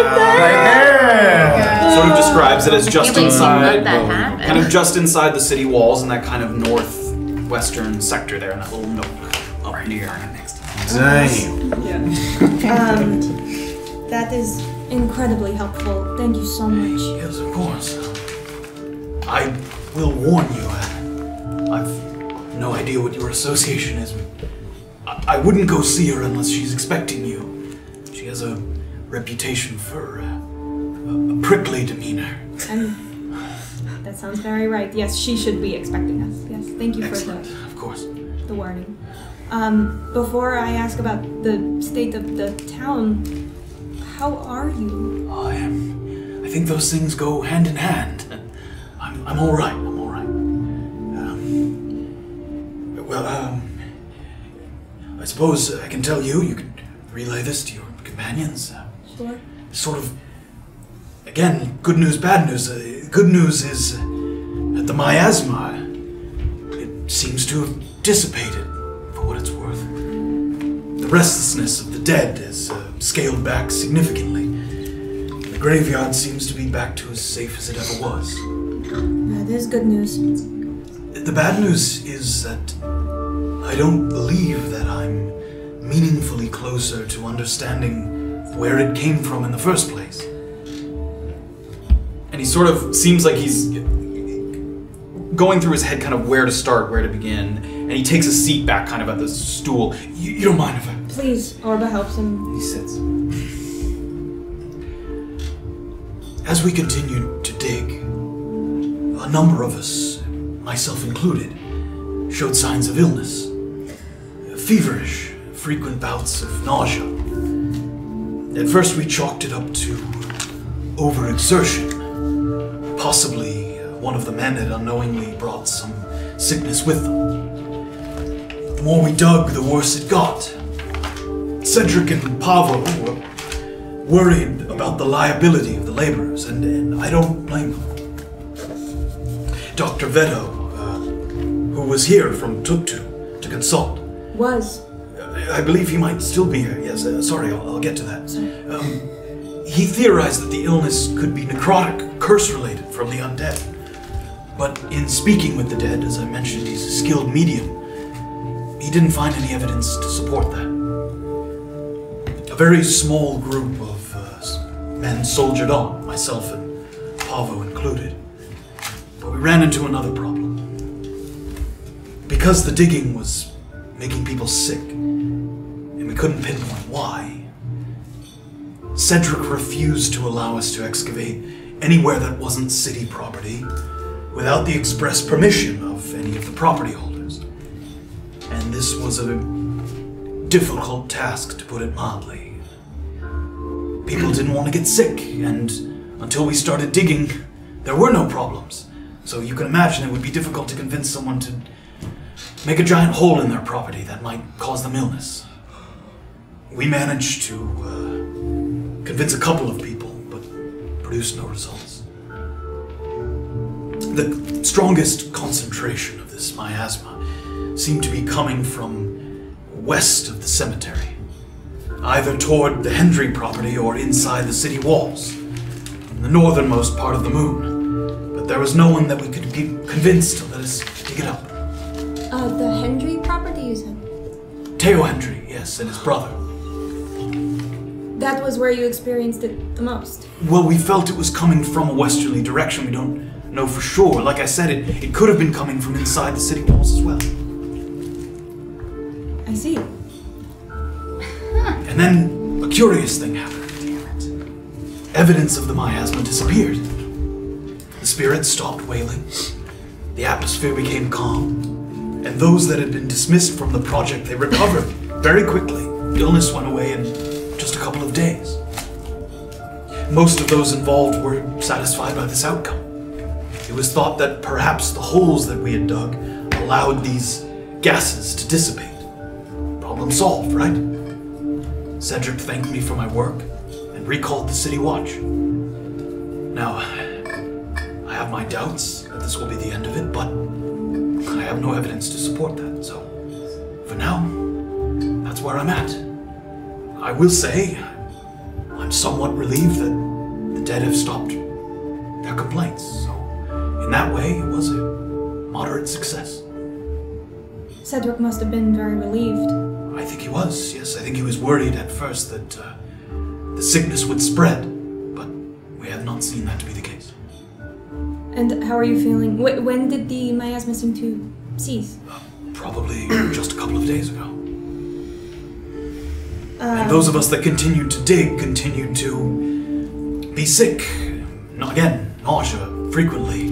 Sort of describes it as just Can't believe you inside, let that happen. kind of just inside the city walls in that kind of northwestern sector there, in that little nook up near. Dang. That is incredibly helpful. Thank you so much. Yes, of course. I will warn you. I've no idea what your association is. I wouldn't go see her unless she's expecting you. She has a reputation for a prickly demeanor. And that sounds very right. Yes, she should be expecting us. Yes, thank you Excellent, for of course. the warning. Before I ask about the state of the town, how are you? I think those things go hand in hand. I'm all right. I'm all right. I suppose I can tell you. You can relay this to your companions. Sure. Sort of. Again, good news, bad news. Good news is that the miasma, it seems to have dissipated, for what it's worth. The restlessness of the dead has scaled back significantly. The graveyard seems to be back to as safe as it ever was. That is good news. The bad news is that I don't believe that I'm meaningfully closer to understanding where it came from in the first place. And he sort of seems like he's going through his head kind of where to start, where to begin, and he takes a seat back kind of at the stool. You don't mind if I... Please, Orba helps him. He sits. As we continued to dig, a number of us, myself included, showed signs of illness. Feverish, frequent bouts of nausea. At first we chalked it up to overexertion. Possibly one of the men had unknowingly brought some sickness with them. The more we dug, the worse it got. Cedric and Pavo were worried about the liability of the laborers, and I don't blame them. Dr. Veto, who was here from Tuktu to consult. Was. I believe he might still be here, yes. Sorry, I'll get to that. He theorized that the illness could be necrotic, curse-related from the undead. But in speaking with the dead, as I mentioned, he's a skilled medium. He didn't find any evidence to support that. A very small group of men soldiered on, myself and Pavo included. But we ran into another problem. Because the digging was making people sick, and we couldn't pinpoint why, Cedric refused to allow us to excavate anywhere that wasn't city property without the express permission of any of the property holders. And this was a difficult task, to put it mildly. People didn't want to get sick, and until we started digging, there were no problems. So you can imagine it would be difficult to convince someone to make a giant hole in their property that might cause them illness. We managed to convince a couple of people, but produced no results. The strongest concentration of this miasma seemed to be coming from west of the cemetery, either toward the Hendry property or inside the city walls, in the northernmost part of the moon. But there was no one that we could be convinced to let us dig it up. The Hendry property, you said? Teo Hendry, yes, and his brother. That was where you experienced it the most? Well, we felt it was coming from a westerly direction. We don't know for sure. Like I said, it could have been coming from inside the city walls as well. I see. And then a curious thing happened. Damn it. Evidence of the miasma disappeared. The spirits stopped wailing. The atmosphere became calm. And those that had been dismissed from the project, they recovered very quickly. Illness went away in just a couple of days. Most of those involved were satisfied by this outcome. It was thought that perhaps the holes that we had dug allowed these gases to dissipate. Problem solved, right? Cedric thanked me for my work and recalled the city watch. Now, I have my doubts that this will be the end of it, but I have no evidence to support that, so for now, that's where I'm at. I will say, I'm somewhat relieved that the dead have stopped their complaints, so in that way, it was a moderate success. Cedric must have been very relieved. I think he was, yes. I think he was worried at first that the sickness would spread, but we have not seen that to be the case. And how are you feeling? When did the miasma seem to cease? Probably just a couple of days ago. And those of us that continued to dig continued to be sick. Again, nausea frequently.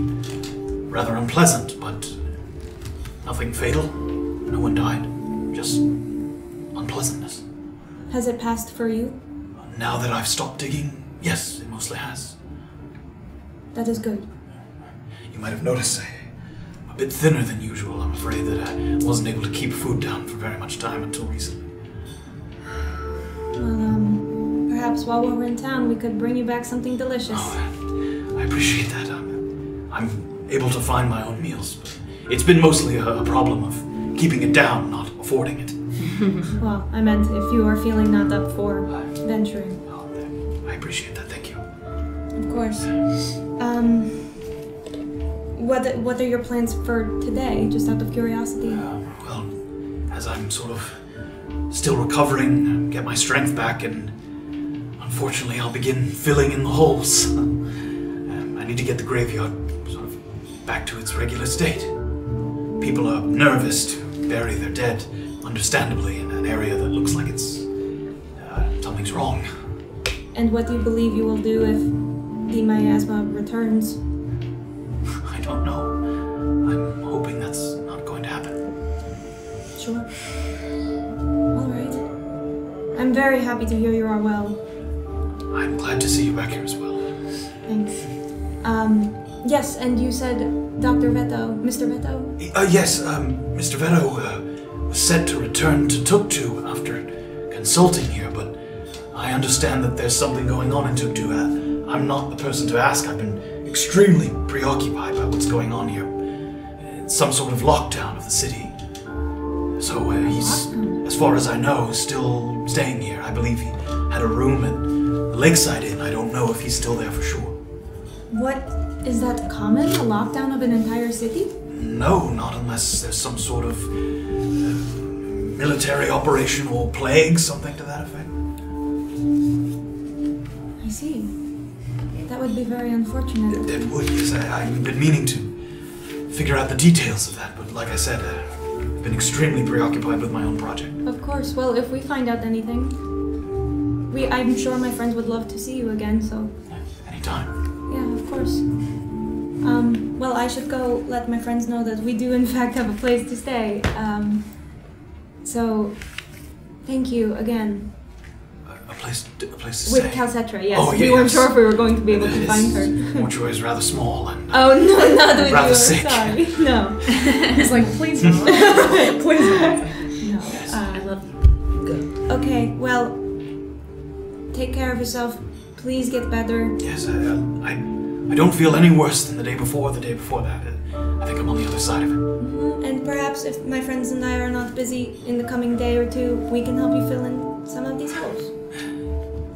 Rather unpleasant, but nothing fatal. No one died. Just unpleasantness. Has it passed for you? Now that I've stopped digging, yes, it mostly has. That is good. You might have noticed I'm a bit thinner than usual. I'm afraid that I wasn't able to keep food down for very much time until recently. Well, perhaps while we're in town, we could bring you back something delicious. Oh, I appreciate that. I'm able to find my own meals, but it's been mostly a problem of keeping it down, not affording it. Well, I meant if you are feeling not up for venturing. Oh, I appreciate that, thank you. Of course. What are your plans for today, just out of curiosity? Well, as I'm sort of still recovering, get my strength back, and unfortunately I'll begin filling in the holes. I need to get the graveyard sort of back to its regular state. People are nervous to bury their dead, understandably, in an area that looks like it's something's wrong. And what do you believe you will do if the miasma returns? I don't know. I'm hoping that's not going to happen. Sure. All right. I'm very happy to hear you are well. I'm glad to see you back here as well. Thanks. Yes, and you said Dr. Veto, Mr. Veto? Yes, Mr. Veto was set to return to Tuktu after consulting here, but I understand that there's something going on in Tuktu. I'm not the person to ask. I've been extremely preoccupied by what's going on here. It's some sort of lockdown of the city. So he's, as far as I know, still staying here. I believe he had a room at the Lakeside Inn. I don't know if he's still there for sure. What, is that common? A lockdown of an entire city? No, not unless there's some sort of military operation or plague, something to that effect. I see. That would be very unfortunate. It would, yes. I've been meaning to figure out the details of that, but like I said, I've been extremely preoccupied with my own project. Of course. Well, if we find out anything, I'm sure my friends would love to see you again, so... Anytime. Yeah, of course. Well, I should go let my friends know that we do in fact have a place to stay. So, thank you again. A place to stay? With Calcetra, yes. Oh, We weren't sure if we were going to be able to find her. Mortuary is rather small and Oh, no, not with rather you. sick. Sorry. No. He's like, please not. Please not. No. I love you. Good. Okay, well, take care of yourself. Please get better. Yes, I don't feel any worse than the day before that. I think I'm on the other side of it. And perhaps if my friends and I are not busy in the coming day or two, we can help you fill in some of these holes.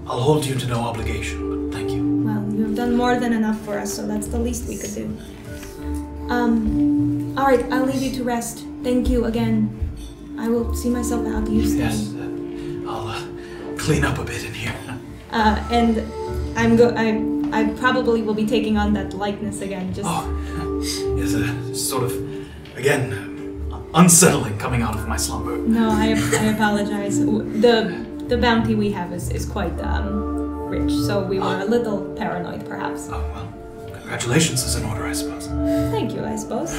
I'll hold you to no obligation, but thank you. Well, you have done more than enough for us, so that's the least we could do. Alright, I'll leave you to rest. Thank you again. I will see myself out. You stay. Yes, I'll clean up a bit in here. And I probably will be taking on that likeness again, just... Oh, yes, sort of, again, unsettling coming out of my slumber. No, I apologize. The bounty we have is quite rich, so we were a little paranoid, perhaps. Oh, well, congratulations is in order, I suppose. Thank you, I suppose.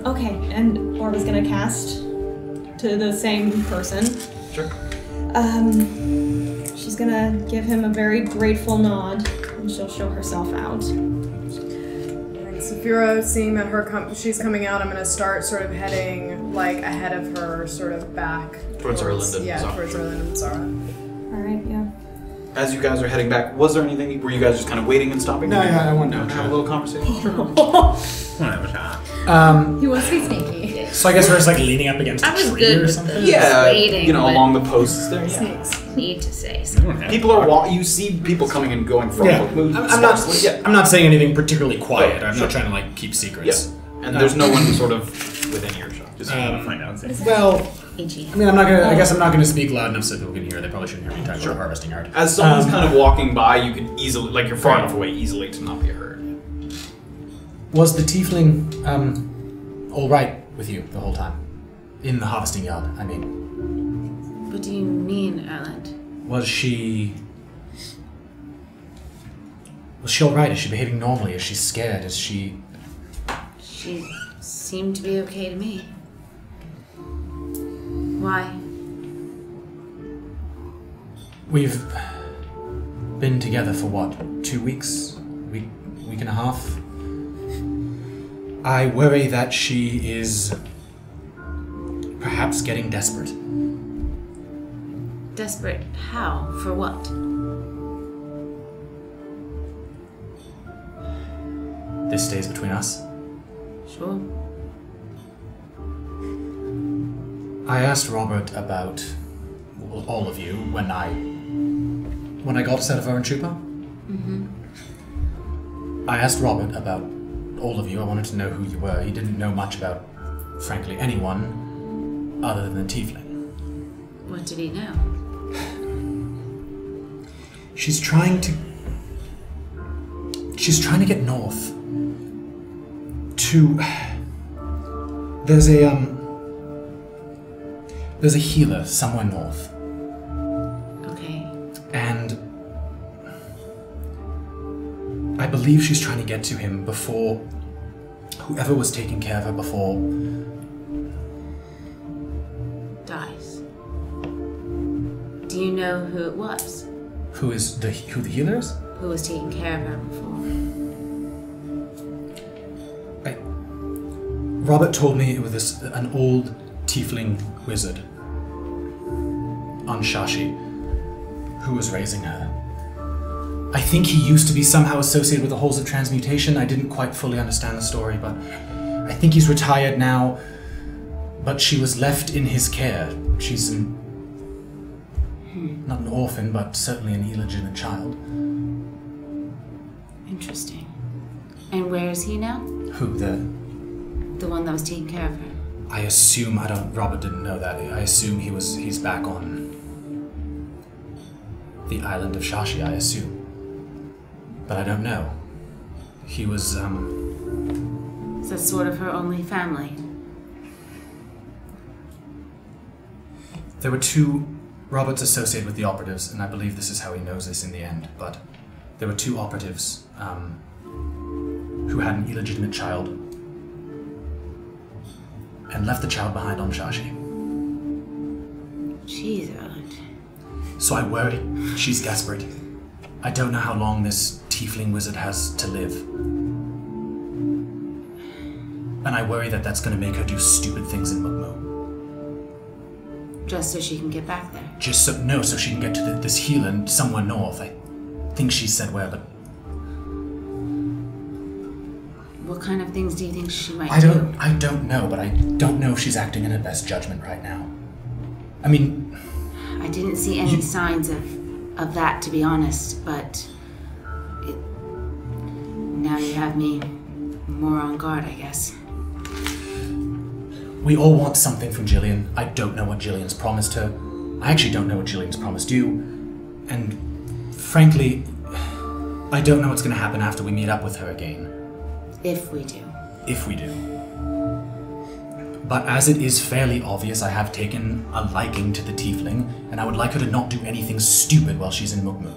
Okay, and Orba's gonna cast to the same person. Sure. She's gonna give him a very grateful nod, and she'll show herself out. And Safira, seeing that she's coming out, I'm gonna start sort of heading like ahead of her, sort of back Towards Erland and Beezaura. towards Erland and Beezaura. Alright, yeah. As you guys are heading back, was there anything, were you guys just kind of waiting and stopping? No, yeah, I wanted to have a little conversation. He wants to be sneaky. So I guess we're just like leaning up against I a was tree good or with something? the waiting, you know, but along the posts there. Yeah. snakes need to say something. People are you see people coming and going from Yeah, Mukmu I'm not. sparsely. Yeah. I'm not saying anything particularly quiet. I'm Sure. not trying to like keep secrets. Yes. And there's no one sort of within earshot. Just find out. Well, Itchy. I mean, I'm not gonna. I guess I'm not gonna speak loud enough so people can hear. They probably shouldn't hear me talking about harvesting yard. as someone's kind of walking by, you could easily, like you're far enough away easily to not be heard. Was the tiefling all right with you the whole time? In the harvesting yard, I mean. What do you mean, Erland? Was she all right? Is she behaving normally? Is she scared? Is she... She seemed to be okay to me. Why? We've been together for what? 2 weeks? Week and a half? I worry that she is perhaps getting desperate. Desperate how? For what? This stays between us. Sure. I asked Robert about all of you when I got us out of Oran Trooper. Mm-hmm. I asked Robert about all of you. I wanted to know who you were. He didn't know much about, frankly, anyone other than the Tiefling. What did he know? She's trying to get north. There's a healer somewhere north. Okay. And I believe she's trying to get to him before whoever was taking care of her before Dies. Do you know who it was? who the healer is? Who was taking care of her before? Robert told me it was an old tiefling wizard on Shashi who was raising her. I think he used to be somehow associated with the halls of transmutation. I didn't quite fully understand the story, but I think he's retired now. But she was left in his care. She's not an orphan, but certainly an illegitimate child. Interesting. And where is he now? Who, The one that was taking care of her. I assume, Robert didn't know that. I assume he's back on the island of Shashi, I assume. But I don't know. He was, Is that sort of her only family? There were two Robert's associated with the operatives, and I believe this is how he knows this in the end, but there were 2 operatives who had an illegitimate child and left the child behind on Shashi. Jeez, Erland. So I worry she's desperate. I don't know how long this tiefling wizard has to live. And I worry that that's going to make her do stupid things in Mukmu. Just so she can get back there. So she can get to this healer somewhere north. I think she said where, but... What kind of things do you think she might do? I don't know, but I don't know if she's acting in her best judgment right now. I mean... I didn't see any signs of that, to be honest, but... Now you have me more on guard, I guess. We all want something from Jillian. I don't know what Jillian's promised her. I actually don't know what Jillian's promised you. And frankly, I don't know what's going to happen after we meet up with her again. If we do. If we do. But as it is fairly obvious, I have taken a liking to the tiefling, and I would like her to not do anything stupid while she's in Mukmu.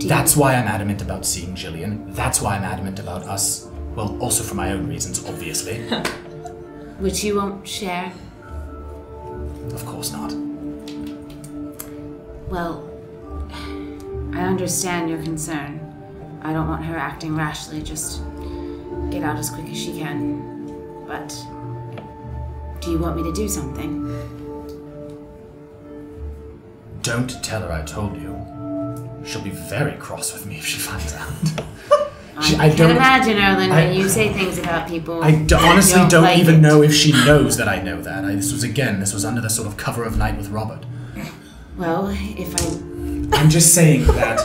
That's why I'm adamant about seeing Jillian. That's why I'm adamant about us. Well, also for my own reasons, obviously. Which you won't share? Of course not. Well, I understand your concern. I don't want her acting rashly, just get out as quick as she can. But do you want me to do something? Don't tell her I told you. She'll be very cross with me if she finds out. I can imagine, Erland, when you say things about people. I honestly don't like even it. know if she knows that I know that. This was under the sort of cover of night with Robert. Well, I'm just saying that...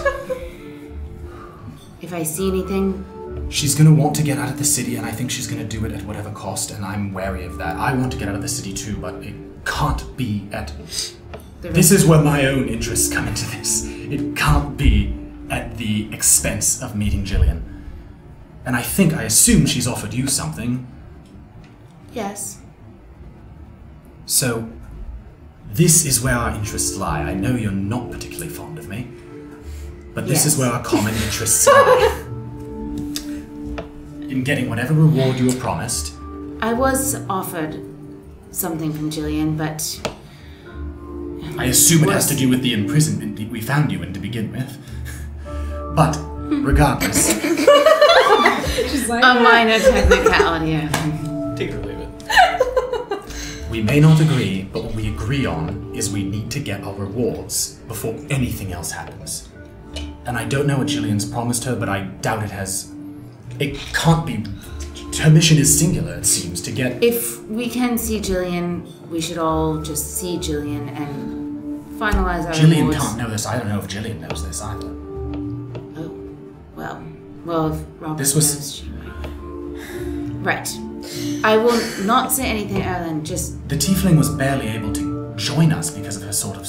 If I see anything... She's gonna want to get out of the city, and I think she's gonna do it at whatever cost, and I'm wary of that. I want to get out of the city too, but it can't be at... This is where my own interests come into this. It can't be at the expense of meeting Jillian. And I assume she's offered you something. Yes. So, this is where our interests lie. I know you're not particularly fond of me, but this is where our common interests lie. In getting whatever reward you were promised. I was offered something from Jillian, but... I assume it has to do with the imprisonment we found you in to begin with. But, regardless... She's like, a minor technicality. Take it or leave it. We may not agree, but what we agree on is we need to get our rewards before anything else happens. And I don't know what Jillian's promised her, but I doubt it has... It can't be... Her mission is singular, it seems, to get... If we can see Jillian, we should all just see Jillian and finalize our Jillian rewards. can't know this. I don't know if Jillian knows this either. Oh, well, if Robert knows, she might. Right. I will not say anything, Erland, just... The tiefling was barely able to join us because of her sort of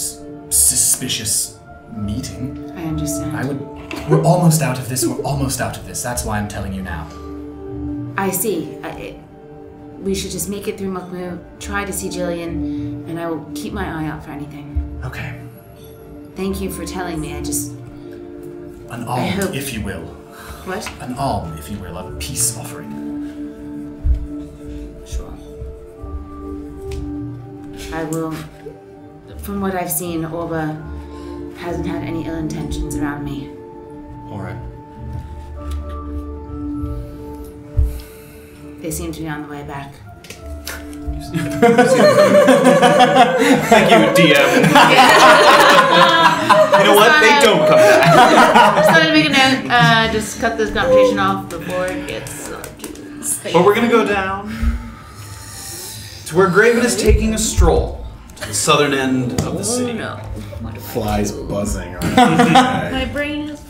suspicious meeting. I understand. We're almost out of this. That's why I'm telling you now. I see. We should just make it through Mukmu, try to see Jillian, and I will keep my eye out for anything. Okay. Thank you for telling me. An alm, if you will. What? An alm, if you will, a peace offering. Sure. I will... From what I've seen, Orba hasn't had any ill intentions around me. Alright. They seem to be on the way back. Thank you, DM. You know what? They don't come back. Just thought I'd make a note. Just cut this conversation off before it gets But we're gonna go down to where Graven is taking a stroll to the southern end of the city. No. Flies buzzing on My brain is...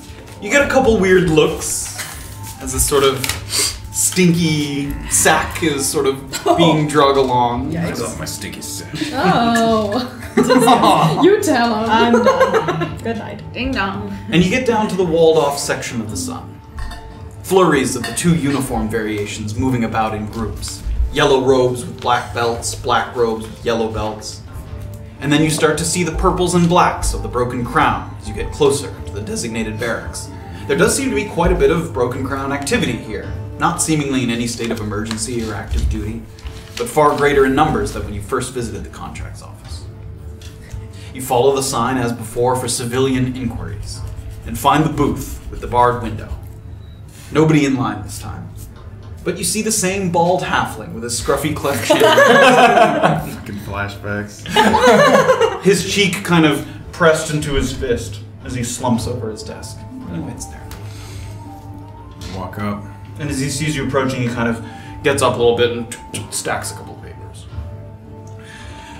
You get a couple weird looks as this sort of stinky sack is sort of being dragged along. I love my stinky sack. oh. You tell him. I'm done. Good night. Ding dong. And you get down to the walled off section of the sun. Flurries of the 2 uniform variations moving about in groups. Yellow robes with black belts, black robes with yellow belts. And then you start to see the purples and blacks of the Broken Crown as you get closer to the designated barracks. There does seem to be quite a bit of Broken Crown activity here, not seemingly in any state of emergency or active duty, but far greater in numbers than when you first visited the contracts office. You follow the sign as before for civilian inquiries, and find the booth with the barred window. Nobody in line this time. But you see the same bald halfling with his scruffy cleft chin. Fucking flashbacks. His cheek kind of pressed into his fist as he slumps over his desk. And waits there. Walk up. And as he sees you approaching, he kind of gets up a little bit and stacks a couple of papers.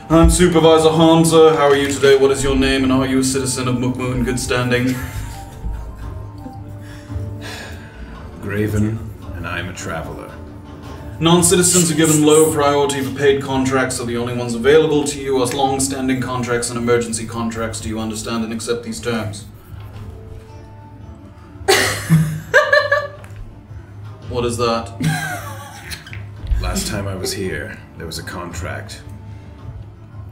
I'm Supervisor Hamza. How are you today? What is your name? And are you a citizen of Mukmu in good standing? Graven, and I'm a traveler. Non-citizens are given low priority for paid contracts, so the only ones available to you are long-standing contracts and emergency contracts. Do you understand and accept these terms? What is that? Last time I was here, there was a contract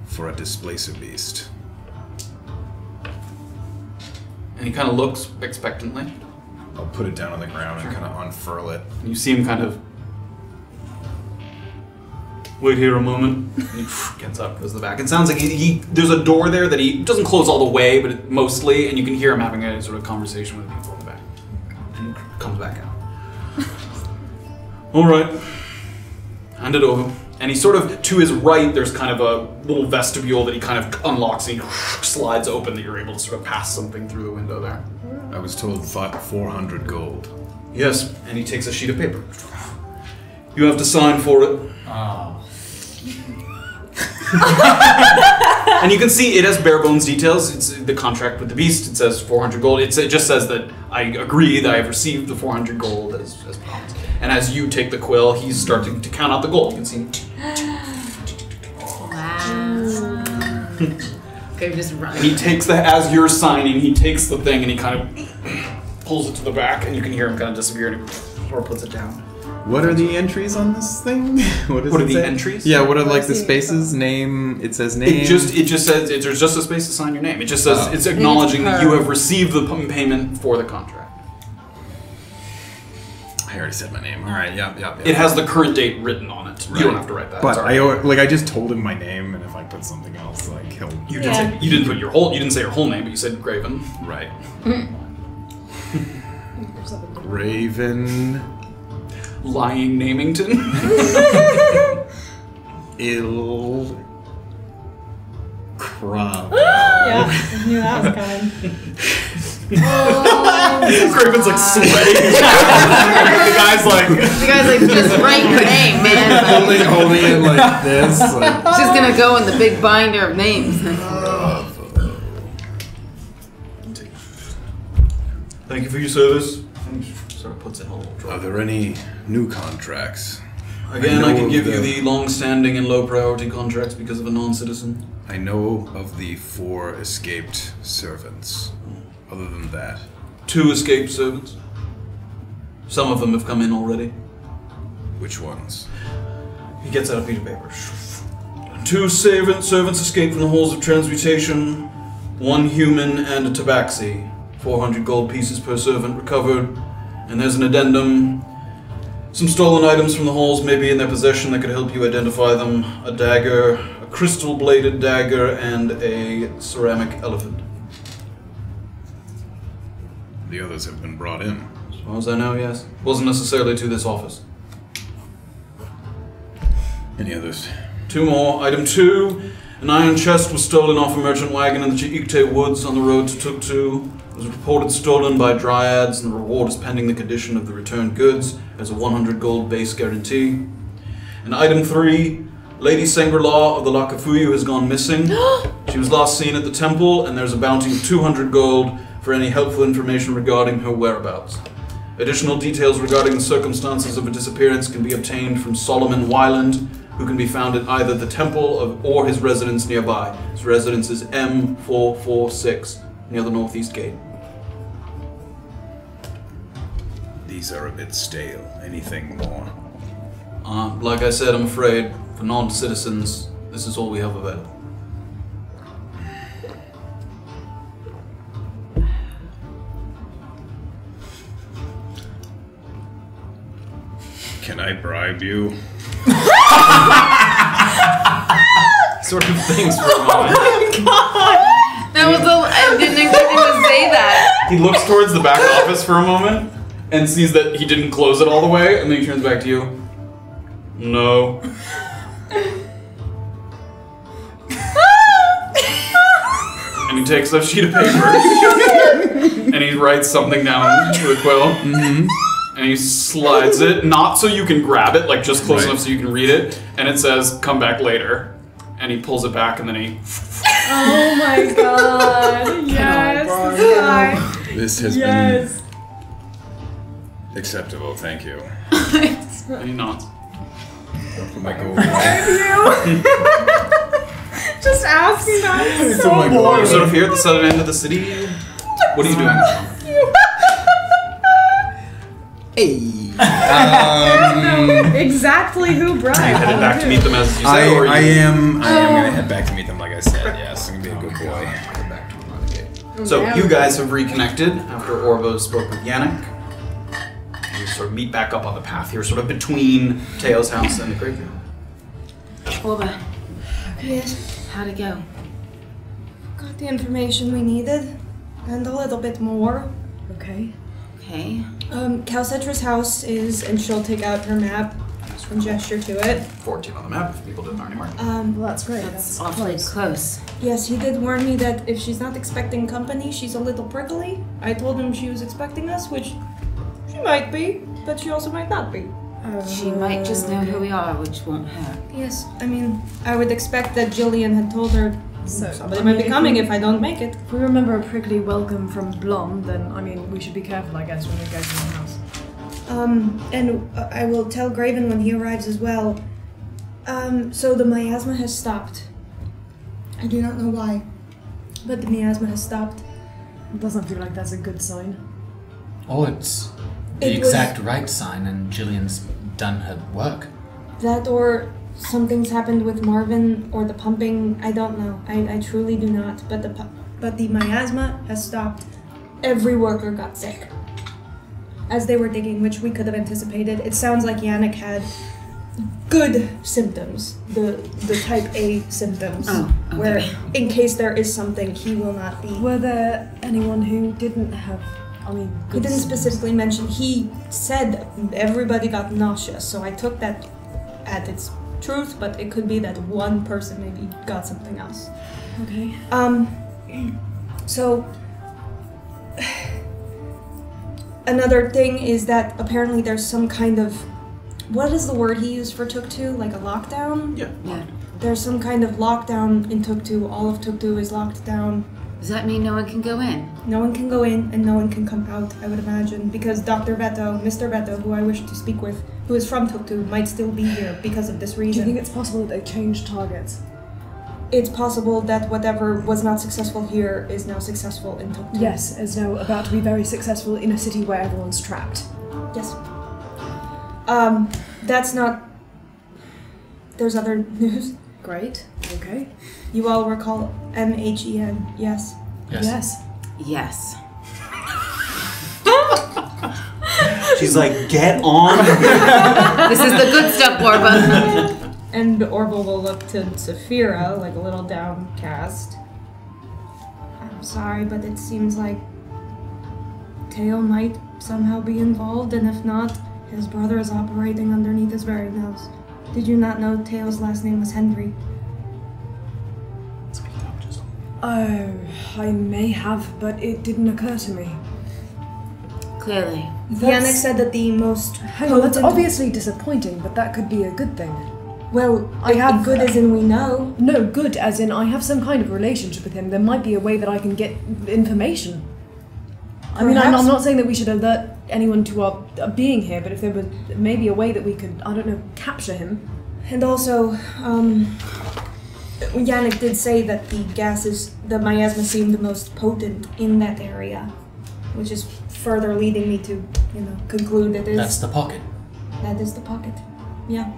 for a displacer beast. And he kind of looks expectantly. I'll put it down on the ground and kind of unfurl it. And you see him kind of... Wait here a moment. And he gets up, goes to the back. It sounds like there's a door there that he doesn't close all the way, but mostly, and you can hear him having a sort of conversation with people in the back. And he comes back out. All right. Hand it over. And he sort of, to his right, there's kind of a little vestibule that he kind of unlocks and he slides open that you're able to sort of pass something through the window there. I was told 400 gold. Yes, and he takes a sheet of paper. You have to sign for it. Oh. And you can see it has bare bones details. It's the contract with the beast. It says 400 gold. It just says that I agree that I have received the 400 gold as promised. And as you take the quill, he's starting to count out the gold. You can see. Wow. Okay, just run. And he takes as you're signing, he takes the thing and he kind of pulls it to the back, and you can hear him kind of disappear, and he sort of puts it down. What are the entries on this thing? What are the entries? Yeah, what are like the spaces? Name. It says name. It just says there's just a space to sign your name. It just says it's acknowledging that you have received the payment for the contract. I already said my name. All right, yeah. It has the current date written on it. Right. You don't have to write that. But I just told him my name, and if I put something else, like he'll. You didn't put your whole. You didn't say your whole name, but you said Graven. Right. Graven. Lying Namington. Ill. Crab. Yeah, I knew that was coming. Graven's like sweating. The guy's like, just write your name, man. Holding it like this. Like. It's just gonna go in the big binder of names. Thank you for your service. And sort of puts it in a little drawer. Are there any new contracts? Again, I can give you the long-standing and low-priority contracts because of a non-citizen. I know of the 4 escaped servants. Other than that. 2 escaped servants. Some of them have come in already. Which ones? He gets out a piece of paper. 2 servants escaped from the halls of transmutation. 1 human and a tabaxi. 400 gold pieces per servant recovered. And there's an addendum. Some stolen items from the halls may be in their possession that could help you identify them. A dagger, a crystal-bladed dagger, and a ceramic elephant. The others have been brought in. As far as I know, yes. Wasn't necessarily to this office. Any others? 2 more. Item 2. An iron chest was stolen off a merchant wagon in the Chiikte woods on the road to Tuktu. It was reported stolen by dryads, and the reward is pending the condition of the returned goods. There's a 100 gold base guarantee. And item 3. Lady Sangri-La of the Lakafuyu has gone missing. She was last seen at the temple, and there's a bounty of 200 gold for any helpful information regarding her whereabouts. Additional details regarding the circumstances of her disappearance can be obtained from Solomon Wyland, who can be found at either the temple or his residence nearby. His residence is M446, near the northeast gate. These are a bit stale. Anything more? Like I said, I'm afraid, for non-citizens, this is all we have available. I bribe you? Sort of things for a moment. That was I didn't expect him to say that. He looks towards the back office for a moment and sees that he didn't close it all the way, and then he turns back to you. No. And he takes a sheet of paper and he writes something down with a quill. Mm-hmm. And he slides it, not so you can grab it, like just close enough so you can read it, and it says, "Come back later." And he pulls it back and then he... Oh my god. Yes. This has been acceptable, thank you. And he nods. Don't put my gold Just asking that. so boring. You're sort of here at the southern end of the city. What are you doing? Hey. Exactly who bribed. Are you headed back to meet them as you say? or I you... am gonna head back to meet them, like I said. Yes, I'm gonna be a good boy. So you guys have reconnected after Orba spoke with Yannick. You sort of meet back up on the path here, sort of between Teo's house and the graveyard. Orba, Yes. how'd it go? Got the information we needed. And a little bit more. Okay. Okay. Calcetra's house is, and she'll take out her map and gesture to it. 14 on the map, if people didn't know anymore. Well, that's great. That's awfully close. Yes, he did warn me that if she's not expecting company, she's a little prickly. I told him she was expecting us, which she might be, but she also might not be. She might just know who we are, which won't hurt. Yes, I mean, I would expect that Jillian had told her somebody I might mean, be coming if I don't make it. If we remember a prickly welcome from Blom, then, I mean, we should be careful, I guess, when we go to the house. And I will tell Graven when he arrives as well. So the miasma has stopped. I do not know why, but the miasma has stopped. It doesn't feel like that's a good sign. Oh, it's the exact right sign, and Jillian's done her work. That or something's happened with Marvin or the pumping. I don't know. I truly do not. But the miasma has stopped. Every worker got sick as they were digging, which we could have anticipated. It sounds like Yannick had good symptoms, the type A symptoms, where in case there is something, he will not be. Were there anyone who didn't have, He didn't specifically mention. He said everybody got nauseous, so I took that at its truth, but it could be that one person maybe got something else. Okay. So another thing is that apparently there's some kind of, what is the word he used for Tuktu? Like a lockdown? Yeah. There's some kind of lockdown in Tuktu. All of Tuktu is locked down. Does that mean no one can go in? No one can go in and no one can come out, I would imagine, because Mr. Veto, who I wish to speak with, who is from Tuktu, might still be here because of this Do reason. you think it's possible that they changed targets? It's possible that whatever was not successful here is now successful in Tuktu. Yes, is now about to be very successful in a city where everyone's trapped. Yes. That's not... There's other news. Great. Okay. You all recall MHEN, yes? Yes. Yes. She's like, get on. This is the good stuff, Orba. And Orba will look to Safira, like a little downcast. I'm sorry, but it seems like Teo might somehow be involved, and if not, his brother is operating underneath his very nose. Did you not know Teo's last name was Henry? Oh, I may have, but it didn't occur to me. Clearly. Yannick said that the most Hang on, that's obviously disappointing, but that could be a good thing. Well, I have good as in we know. No, good as in I have some kind of relationship with him. There might be a way that I can get information. I mean, I'm not saying that we should alert anyone to our being here, but if there was maybe a way that we could, I don't know, capture him. And also, Yannick did say that the miasma seemed the most potent in that area, which is further leading me to, conclude that That's the pocket. That is the pocket. Yeah.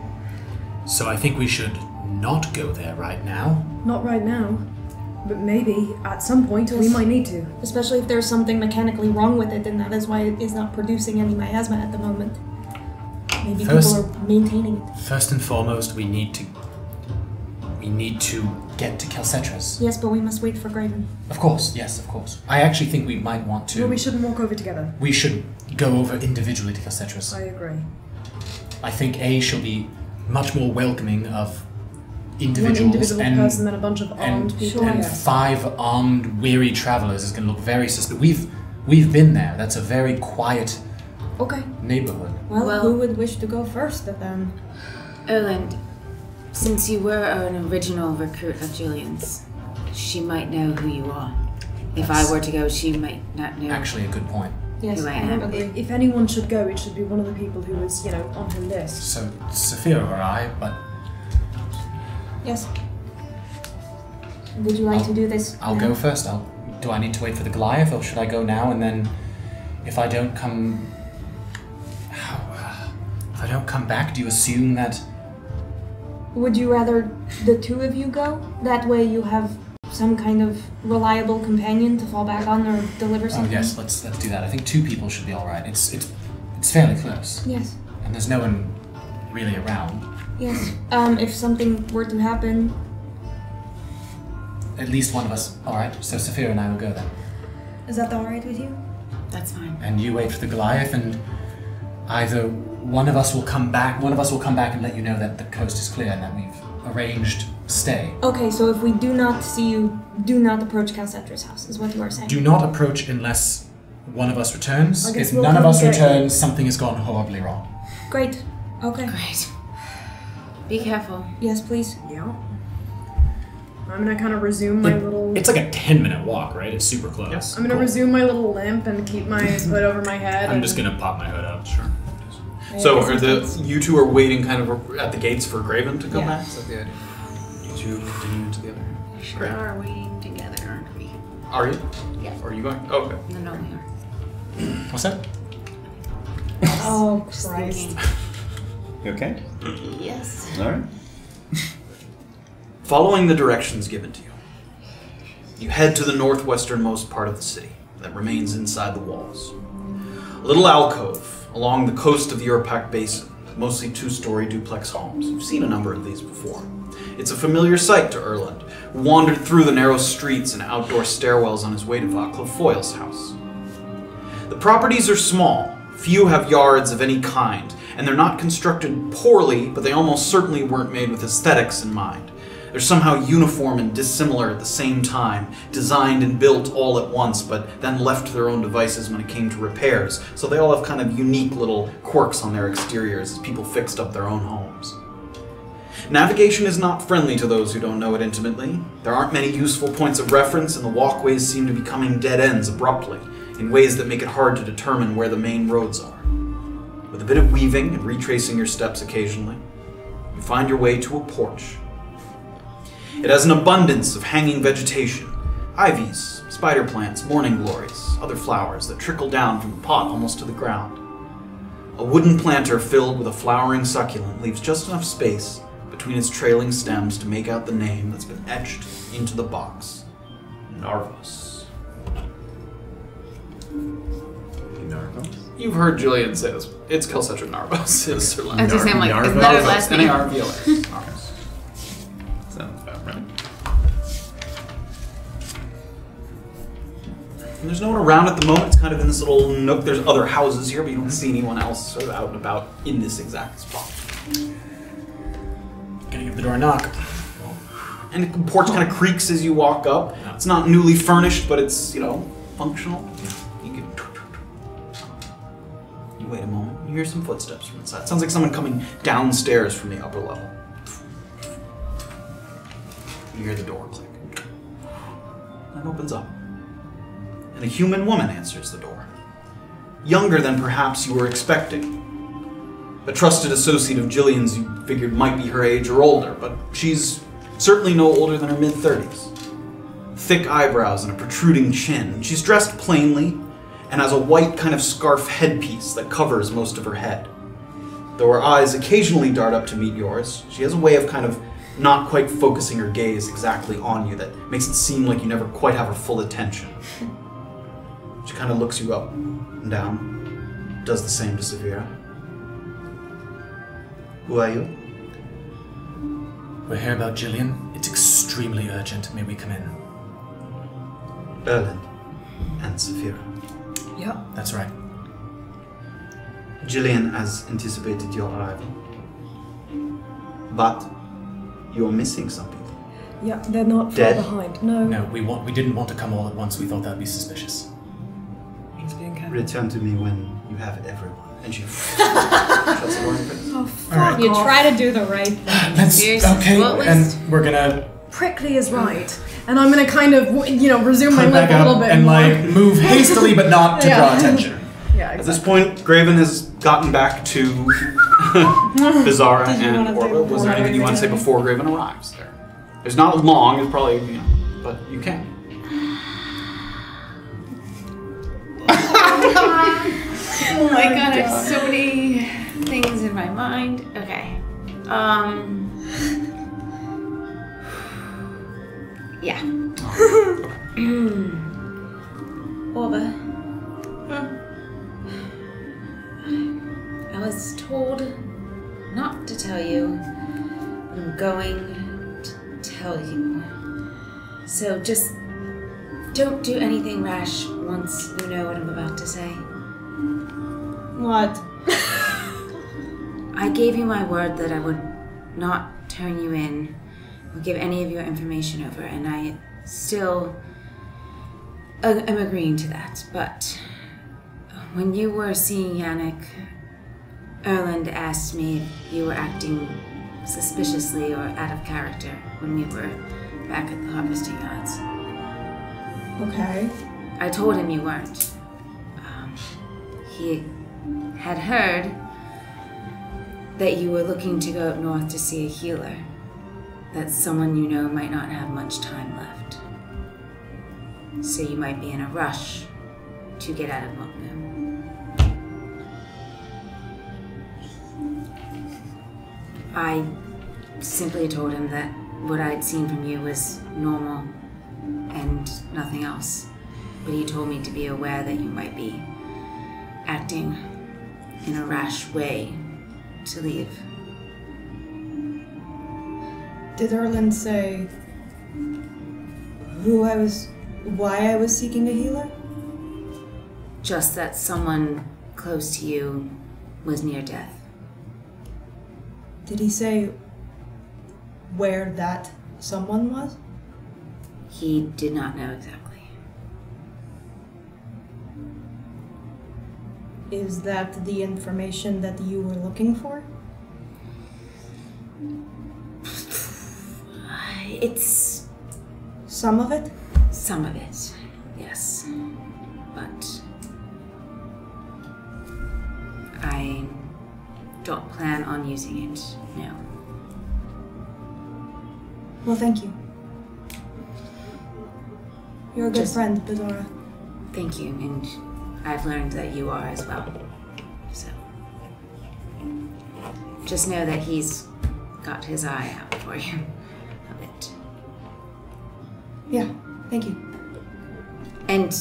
So I think we should not go there right now. Not right now, but maybe at some point we might need to. Especially if there's something mechanically wrong with it, and that is why it is not producing any miasma at the moment. Maybe First- people are maintaining it. First and foremost, we need to get to Calcetras. Yes, but we must wait for Graven. Of course, yes, of course. I actually think we might want to. No, we shouldn't walk over together. We should go over individually to Calcetras. I agree. I think she'll be much more welcoming of individuals One individual and person than a bunch of armed people. and Yes. 5 armed, weary travelers is going to look very suspicious. We've been there. That's a very quiet Okay. neighborhood. Well, who would wish to go first then? Erland, since you were an original recruit of Julian's, she might know who you are. If I were to go, she might not know. Actually, a good point. Yes, Who I I am. agree. If anyone should go, it should be one of the people who was, on her list. So, Safira or I, but Yes. Would you like to do this? I'll now? go first. Do I need to wait for the Goliath, or should I go now and then, if I don't come back, do you assume that? Would you rather the two of you go? That way you have some kind of reliable companion to fall back on or deliver Oh something? yes, let's do that. I think 2 people should be all right. It's fairly close, Yes. and there's no one really around. Yes. If something were to happen, At least one of us. All right. So Safira and I will go then, is that alright with you? That's fine. and you wait for the Goliath, and either one of us will come back. One of us will come back and let you know that the coast is clear and that we've arranged stay. Okay, so if we do not see you, do not approach Calcetra's house, is what you are saying. Do not approach unless one of us returns. I guess If we'll none of come us get returns, something has gone horribly wrong. Great. Okay. Great. Be careful. Yes, please. Yeah. I'm gonna kind of resume my little. It's like a 10-minute walk, right? It's super close. I'm gonna resume my little limp and keep my hood over my head. I'm just gonna pop my hood up. Sure. So you two are waiting kind of at the gates for Graven to come Yeah. back? Is that the idea? You two continue together? We sure Great. are waiting together, aren't we? Are you? Yeah. Or are you going? Oh, okay. No, we are. What's that? Oh Just Christ! thinking. You okay? Yes. All right. Following the directions given to you, you head to the northwesternmost part of the city that remains inside the walls. A little alcove along the coast of the Urpak Basin, mostly 2-story duplex homes. You've seen a number of these before. It's a familiar sight to Erland, who wandered through the narrow streets and outdoor stairwells on his way to Vaclav Foyle's house. The properties are small. Few have yards of any kind, and they're not constructed poorly, but they almost certainly weren't made with aesthetics in mind. They're somehow uniform and dissimilar at the same time, designed and built all at once, but then left to their own devices when it came to repairs. So they all have kind of unique little quirks on their exteriors as people fixed up their own homes. Navigation is not friendly to those who don't know it intimately. There aren't many useful points of reference, and the walkways seem to be becoming dead ends abruptly, in ways that make it hard to determine where the main roads are. With a bit of weaving and retracing your steps occasionally, you find your way to a porch. It has an abundance of hanging vegetation, ivies, spider plants, morning glories, other flowers that trickle down from the pot almost to the ground. A wooden planter filled with a flowering succulent leaves just enough space between its trailing stems to make out the name that's been etched into the box. Narvos. Narvos? You've heard Julian say this. It's Calcetra Narvos. It's Sir I was just saying, like, isn't that her last name? Narvos. Narvos. Sounds about right. And there's no one around at the moment. It's kind of in this little nook. There's other houses here, but you don't see anyone else sort of out and about in this exact spot. Gonna give the door a knock. And the porch kind of creaks as you walk up. It's not newly furnished, but it's, functional. You can... You wait a moment. You hear some footsteps from inside. Sounds like someone coming downstairs from the upper level. You hear the door click. It opens up. And a human woman answers the door. Younger than perhaps you were expecting. A trusted associate of Jillian's you figured might be her age or older, but she's certainly no older than her mid-30s. Thick eyebrows and a protruding chin. She's dressed plainly and has a white kind of scarf headpiece that covers most of her head. Though her eyes occasionally dart up to meet yours, she has a way of kind of not quite focusing her gaze exactly on you that makes it seem like you never quite have her full attention. She kind of looks you up and down, does the same to Safira. Who are you? We're here about Jillian. It's extremely urgent. May we come in? Erland and Safira. Yep. That's right. Jillian has anticipated your arrival. But you're missing some people. Yeah, they're not far Dead? behind. No. No, we didn't want to come all at once. We thought that'd be suspicious. Just being careful. Return to me when you have everyone. And she shuts the door in your face. Oh, fuck Alright. You off. try to do the right thing. Let's Seriously, okay, what was- and we're gonna Prickly is right. And I'm gonna kind of, resume my come lip back a little up bit and more. like move hastily, but not to Yeah. draw attention. Yeah, At exactly. this point, Graven has gotten back to Beezaura Did you and wanna say Orba. Was there anything you want to say before Graven arrives there? There's not long, it's probably, but you can. Oh my god, I have so many things in my mind. Okay. Yeah. Orba. I was told not to tell you, but I'm going to tell you. So just don't do anything rash once you know what I'm about to say. What? I gave you my word that I would not turn you in or give any of your information over, and I still am agreeing to that. But when you were seeing Yannick, Erland asked me if you were acting suspiciously or out of character when we were back at the harvesting yards. Okay. I told him you weren't. He had heard that you were looking to go up north to see a healer. That someone you know might not have much time left. So you might be in a rush to get out of Mukmu. I simply told him that what I'd seen from you was normal and nothing else. But he told me to be aware that you might be acting in a rash way to leave. Did Erland say why I was seeking a healer? Just that someone close to you was near death. Did he say where that someone was? He did not know exactly. Is that the information that you were looking for? It's Some of it? some of it, yes. But I don't plan on using it, no. Well, thank you. You're a good Just- friend, Beezaura. Thank you, and I've learned that you are as well. So just know that he's got his eye out for you a bit. Yeah, thank you. And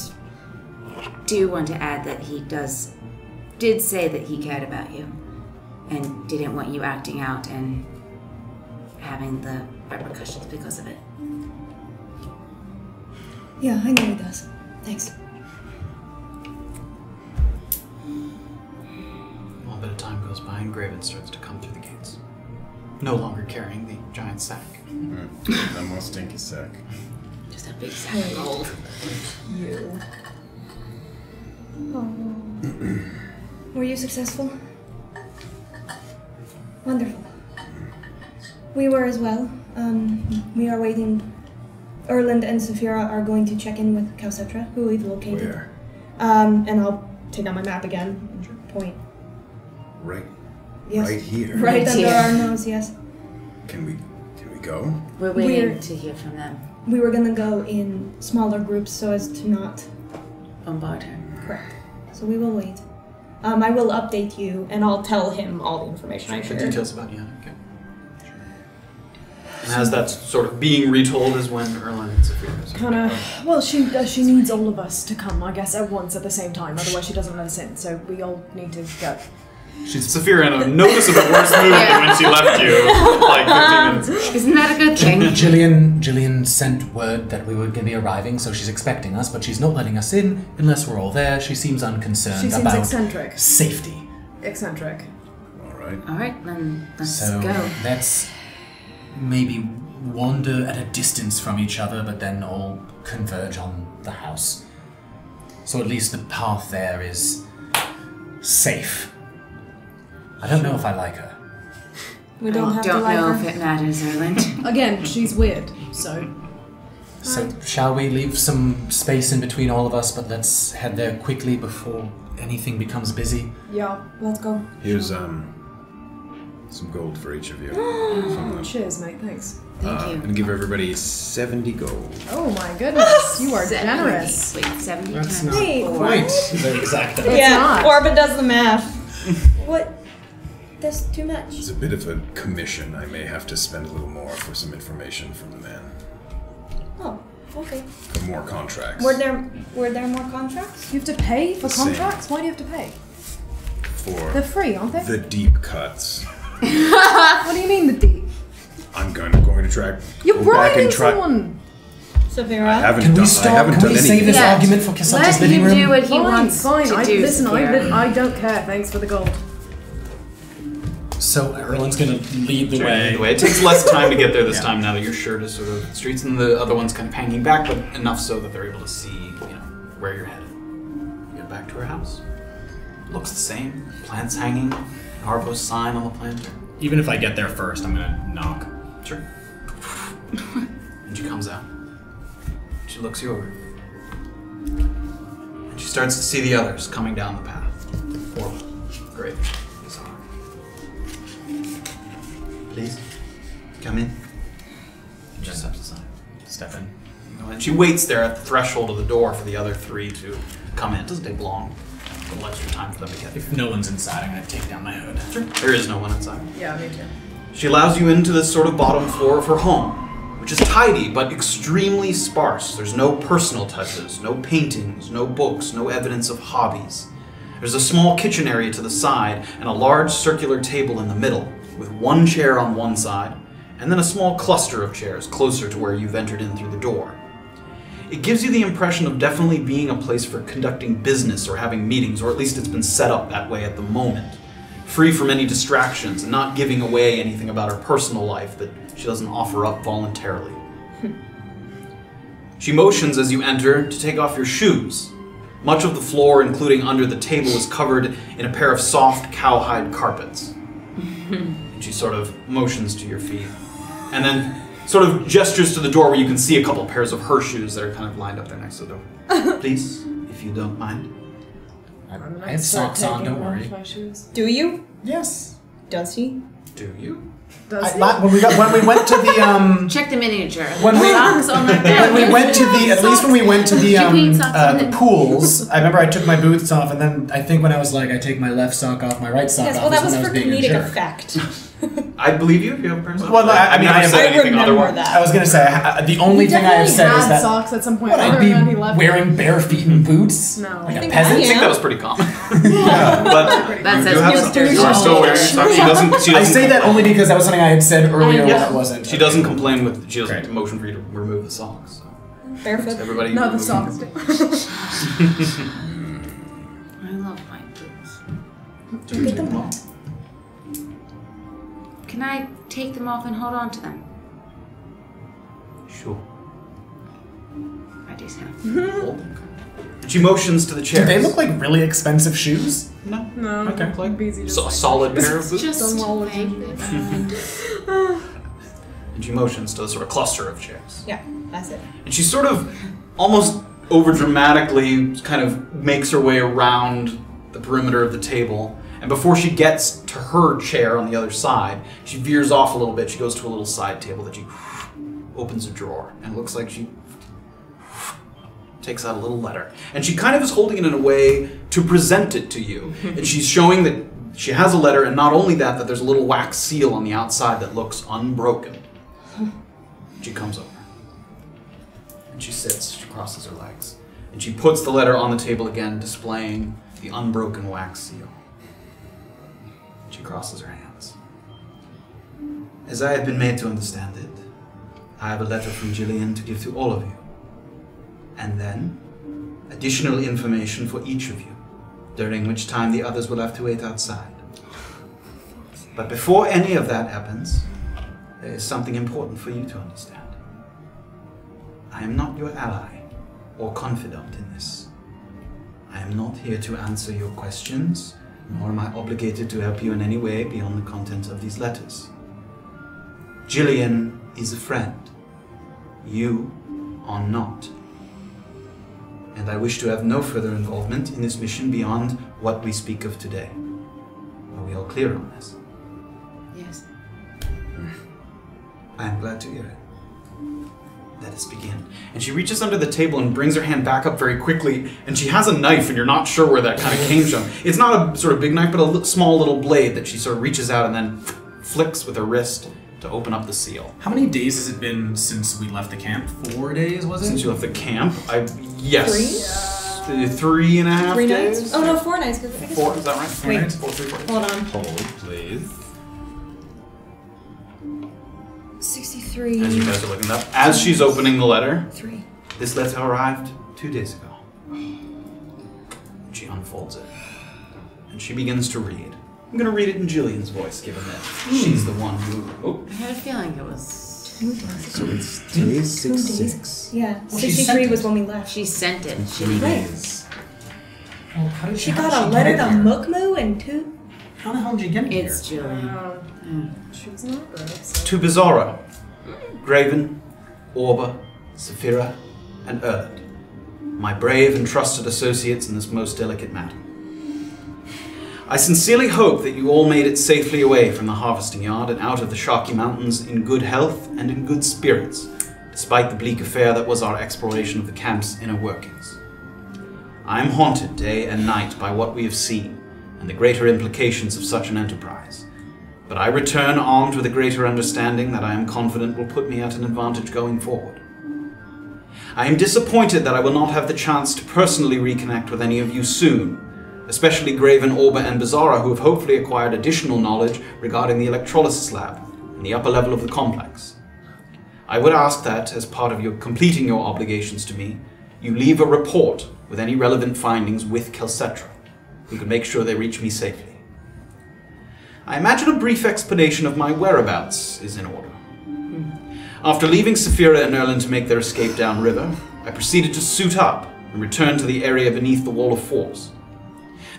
do want to add that he did say that he cared about you and didn't want you acting out and having the repercussions because of it. Yeah, I know he does. Thanks. A little bit of time goes by and Graven starts to come through the gates. No longer carrying the giant sack. The most stinky sack. Just a big sack of gold. You. Were you successful? Wonderful. We were as well. We are waiting. Erland and Safira are going to check in with Calcetra, who we've located. Where? And I'll take out my map again and point. Right. Yes. Right here. Right Right under here. our nose, yes. Can we go? We're waiting We're- to hear from them. We were gonna go in smaller groups so as to not. Bombard her. Correct. So we will wait. I will update you, and I'll tell him all the information I The shared. details about Yannick. Okay. And as that's sort of being retold is when Erland and Safira. Kind of. Well, she needs all of us to come, I guess, at once at the same time. Otherwise, she doesn't let us in. So we all need to go. Safira in a noticeable worse mood than when she left you like 15 minutes ago. Isn't that a good thing? Jillian sent word that we were going to be arriving, so she's expecting us, but she's not letting us in unless we're all there. She seems unconcerned She seems about eccentric. safety. Eccentric. Alright, then let's So go. let's maybe wander at a distance from each other, but then all converge on the house. So at least the path there is safe. I don't know if I like her. We don't have to Don't like know her. if it matters, Erland. Again, she's weird, so. So shall we leave some space in between all of us, but let's head there quickly before anything becomes busy? Yeah. Let's go. Here's some gold for each of you. Cheers, mate. Thanks. Thank you. I'm gonna give everybody 70 gold. Oh my goodness, you are generous. Wait, 70 That's times not 4. quite the exact amount. It's not. Orba does the math. What? That's too much. It's a bit of a commission. I may have to spend a little more for some information from the man. Oh, okay. For more contracts. Were there more contracts? You have to pay for Same. contracts? Why do you have to pay? For They're free, aren't they? the deep cuts. What do you mean the deep? I'm going to try. You're go back bribing and try. someone. Safira? I haven't Can done. we stop? I haven't Can done we anything. save this Yeah. argument for Cassandra's Let living him room? do what he Fine, wants fine. to I, do. listen, Safira. I don't care. Thanks for the gold. So Erland's gonna lead the way. Anyway, it takes less time to get there this time now that your shirt is sort of streets and the other one's kind of hanging back, but enough so that they're able to see, where you're headed. You get back to her house. Looks the same. Plants hanging. Harpo's sign on the planter. Even if I get there first, I'm gonna knock. Sure. And she comes out. She looks you over. And she starts to see the others coming down the path. Orba, Graven, Beezaura. Please, come in. She steps aside. Step in. And she waits there at the threshold of the door for the other three to come in. It doesn't take long. A little extra time for them to get there. If no one's inside, I'm gonna take down my hood. Sure. There is no one inside. Yeah, me too. She allows you into this sort of bottom floor of her home, which is tidy but extremely sparse. There's no personal touches, no paintings, no books, no evidence of hobbies. There's a small kitchen area to the side and a large circular table in the middle, with one chair on one side, and then a small cluster of chairs closer to where you've entered in through the door. It gives you the impression of definitely being a place for conducting business or having meetings, or at least it's been set up that way at the moment. Free from any distractions and not giving away anything about her personal life that she doesn't offer up voluntarily. She motions as you enter to take off your shoes. Much of the floor, including under the table, is covered in a pair of soft cowhide carpets. And she sort of motions to your feet. And then sort of gestures to the door where you can see a couple pairs of her shoes that are kind of lined up there next to the door. Please, if you don't mind. I have socks on, don't worry. Do you? Yes. Does he? Do you? Does he? When we went to the Check the miniature. When we- Socks on that when we went to the at least when we went to the Did you paint socks on the it? pools, I remember I took my boots off, and then I think when I was like, I take my left sock off, my right sock Yes, off. well, that is was when I for being a comedic jerk. effect. I believe you if you have a pair of socks. Well, I mean, I've I never said I anything remember otherwise. that. I was gonna say the only He thing I have definitely said is had that socks at some point. would I Other be than he left wearing bare feet and boots No. like I a think peasant? I think Yeah. that was pretty common. Yeah. But That's you as do have new socks. as You're still wearing socks. She doesn't I say that complain. only because that was something I had said earlier Yeah. when it wasn't. She doesn't complain with. She doesn't Great. motion for you to remove the socks. So. Barefoot. Everybody. No, the remove socks. them. I love my boots. Get them off. Can I take them off and hold on to them? Sure. I do so. And she motions to the chair. Do they look like really expensive shoes? No. No, Okay. like Beezy just So, a like solid pair of boots. Just Stonewall was make them. And she motions to a sort of cluster of chairs. Yeah, that's it. And she sort of almost over dramatically kind of makes her way around the perimeter of the table. And before she gets to her chair on the other side, she veers off a little bit. She goes to a little side table that she opens a drawer. And it looks like she takes out a little letter. And she kind of is holding it in a way to present it to you. And she's showing that she has a letter, and not only that, that there's a little wax seal on the outside that looks unbroken. She comes over. And she sits, she crosses her legs. And she puts the letter on the table again, displaying the unbroken wax seal. She crosses her hands. As I have been made to understand it, I have a letter from Jillian to give to all of you. And then, additional information for each of you, during which time the others will have to wait outside. But before any of that happens, there is something important for you to understand. I am not your ally or confidant in this. I am not here to answer your questions, nor am I obligated to help you in any way beyond the content of these letters. Jillian is a friend. You are not. And I wish to have no further involvement in this mission beyond what we speak of today. Are we all clear on this? Yes. I am glad to hear it. Let us begin. And she reaches under the table and brings her hand back up very quickly, and she has a knife, and you're not sure where that kind of came from. It's not a sort of big knife, but a small little blade that she sort of reaches out and then flicks with her wrist to open up the seal. How many days has it been since we left the camp? 4 days, was it? Since you left the camp? Yes. 3.5 3 days? nights? Oh no, 4 nights. 'Cause I guess 4, is that right? 4 Wait. nights? 4, 3, 4 days. Hold on. Hold, please. 63. As you guys are looking it up, as she's opening the letter, 3. this letter arrived 2 days ago. She unfolds it, and she begins to read. I'm going to read it in Jillian's voice, given that she's the one who... Oh. I had a feeling it was... So it's day 66. Yeah, Well, she 63 sent was it. when we left. She sent it. She 3 didn't. days. Well, how did She how got did a she letter get to here? Mukmu and 2. How the hell did you get here? It's Jillian. She was not good. So. To Beezaura, Graven, Orba, Safira, and Erland, my brave and trusted associates in this most delicate matter. I sincerely hope that you all made it safely away from the harvesting yard and out of the Sharky Mountains in good health and in good spirits, despite the bleak affair that was our exploration of the camp's inner workings. I am haunted day and night by what we have seen and the greater implications of such an enterprise. But I return armed with a greater understanding that I am confident will put me at an advantage going forward. I am disappointed that I will not have the chance to personally reconnect with any of you soon, especially Graven, Orba, and Beezaura, who have hopefully acquired additional knowledge regarding the electrolysis lab in the upper level of the complex. I would ask that, as part of your completing your obligations to me, you leave a report with any relevant findings with Kelcetra, who can make sure they reach me safely. I imagine a brief explanation of my whereabouts is in order. After leaving Safira and Erland to make their escape downriver, I proceeded to suit up and return to the area beneath the wall of force.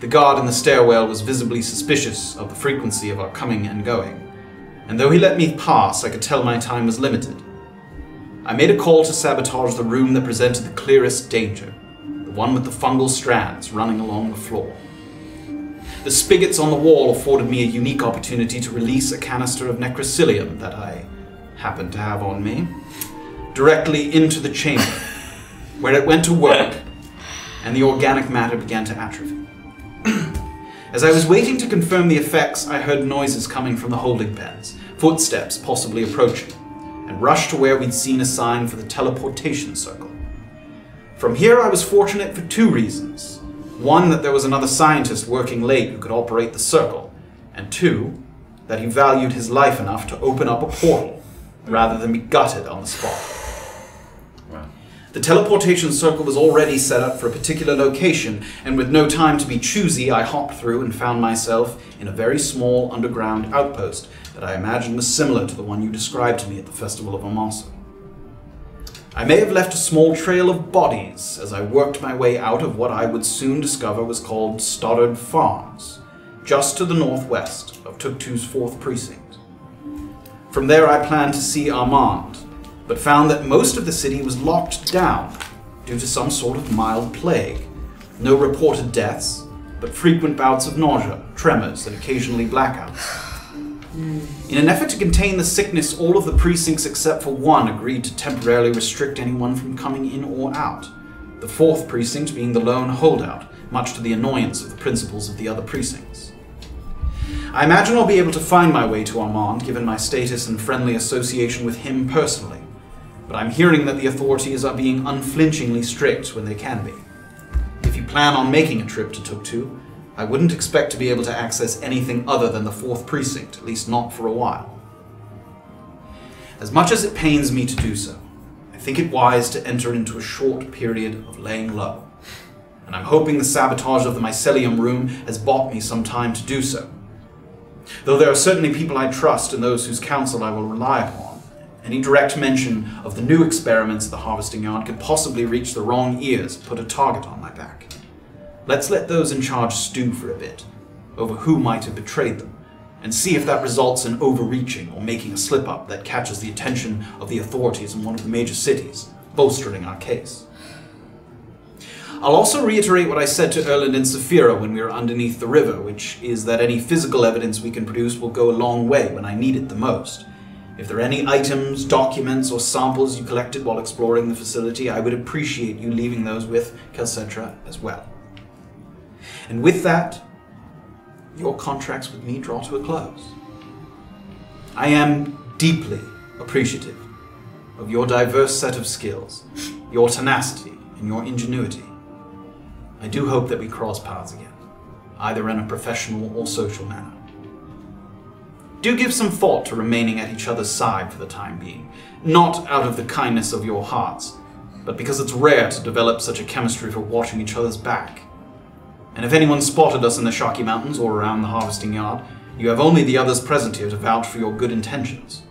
The guard in the stairwell was visibly suspicious of the frequency of our coming and going, and though he let me pass, I could tell my time was limited. I made a call to sabotage the room that presented the clearest danger, the one with the fungal strands running along the floor. The spigots on the wall afforded me a unique opportunity to release a canister of necrocilium that I happened to have on me, directly into the chamber, where it went to work, and the organic matter began to atrophy. As I was waiting to confirm the effects, I heard noises coming from the holding pens, footsteps possibly approaching, and rushed to where we'd seen a sign for the teleportation circle. From here I was fortunate for 2 reasons. 1, that there was another scientist working late who could operate the circle, and 2, that he valued his life enough to open up a portal, rather than be gutted on the spot. Wow. The teleportation circle was already set up for a particular location, and with no time to be choosy, I hopped through and found myself in a very small underground outpost that I imagined was similar to the one you described to me at the Festival of Amaso. I may have left a small trail of bodies as I worked my way out of what I would soon discover was called Stoddard Farms, just to the northwest of Tuktu's 4th precinct. From there I planned to see Armand, but found that most of the city was locked down due to some sort of mild plague. No reported deaths, but frequent bouts of nausea, tremors, and occasionally blackouts. In an effort to contain the sickness, all of the precincts except for 1 agreed to temporarily restrict anyone from coming in or out, the 4th precinct being the lone holdout, much to the annoyance of the principals of the other precincts. I imagine I'll be able to find my way to Armand, given my status and friendly association with him personally, but I'm hearing that the authorities are being unflinchingly strict when they can be. If you plan on making a trip to Tuktu, I wouldn't expect to be able to access anything other than the 4th Precinct, at least not for a while. As much as it pains me to do so, I think it wise to enter into a short period of laying low. And I'm hoping the sabotage of the mycelium room has bought me some time to do so. Though there are certainly people I trust and those whose counsel I will rely upon, any direct mention of the new experiments at the harvesting yard could possibly reach the wrong ears and put a target on my back. Let's let those in charge stew for a bit over who might have betrayed them, and see if that results in overreaching or making a slip-up that catches the attention of the authorities in one of the major cities, bolstering our case. I'll also reiterate what I said to Erland and Safira when we were underneath the river, which is that any physical evidence we can produce will go a long way when I need it the most. If there are any items, documents, or samples you collected while exploring the facility, I would appreciate you leaving those with Kelcetra as well. And with that, your contracts with me draw to a close. I am deeply appreciative of your diverse set of skills, your tenacity, and your ingenuity. I do hope that we cross paths again, either in a professional or social manner. Do give some thought to remaining at each other's side for the time being, not out of the kindness of your hearts, but because it's rare to develop such a chemistry for watching each other's back. And if anyone spotted us in the Shocky Mountains or around the harvesting yard, you have only the others present here to vouch for your good intentions.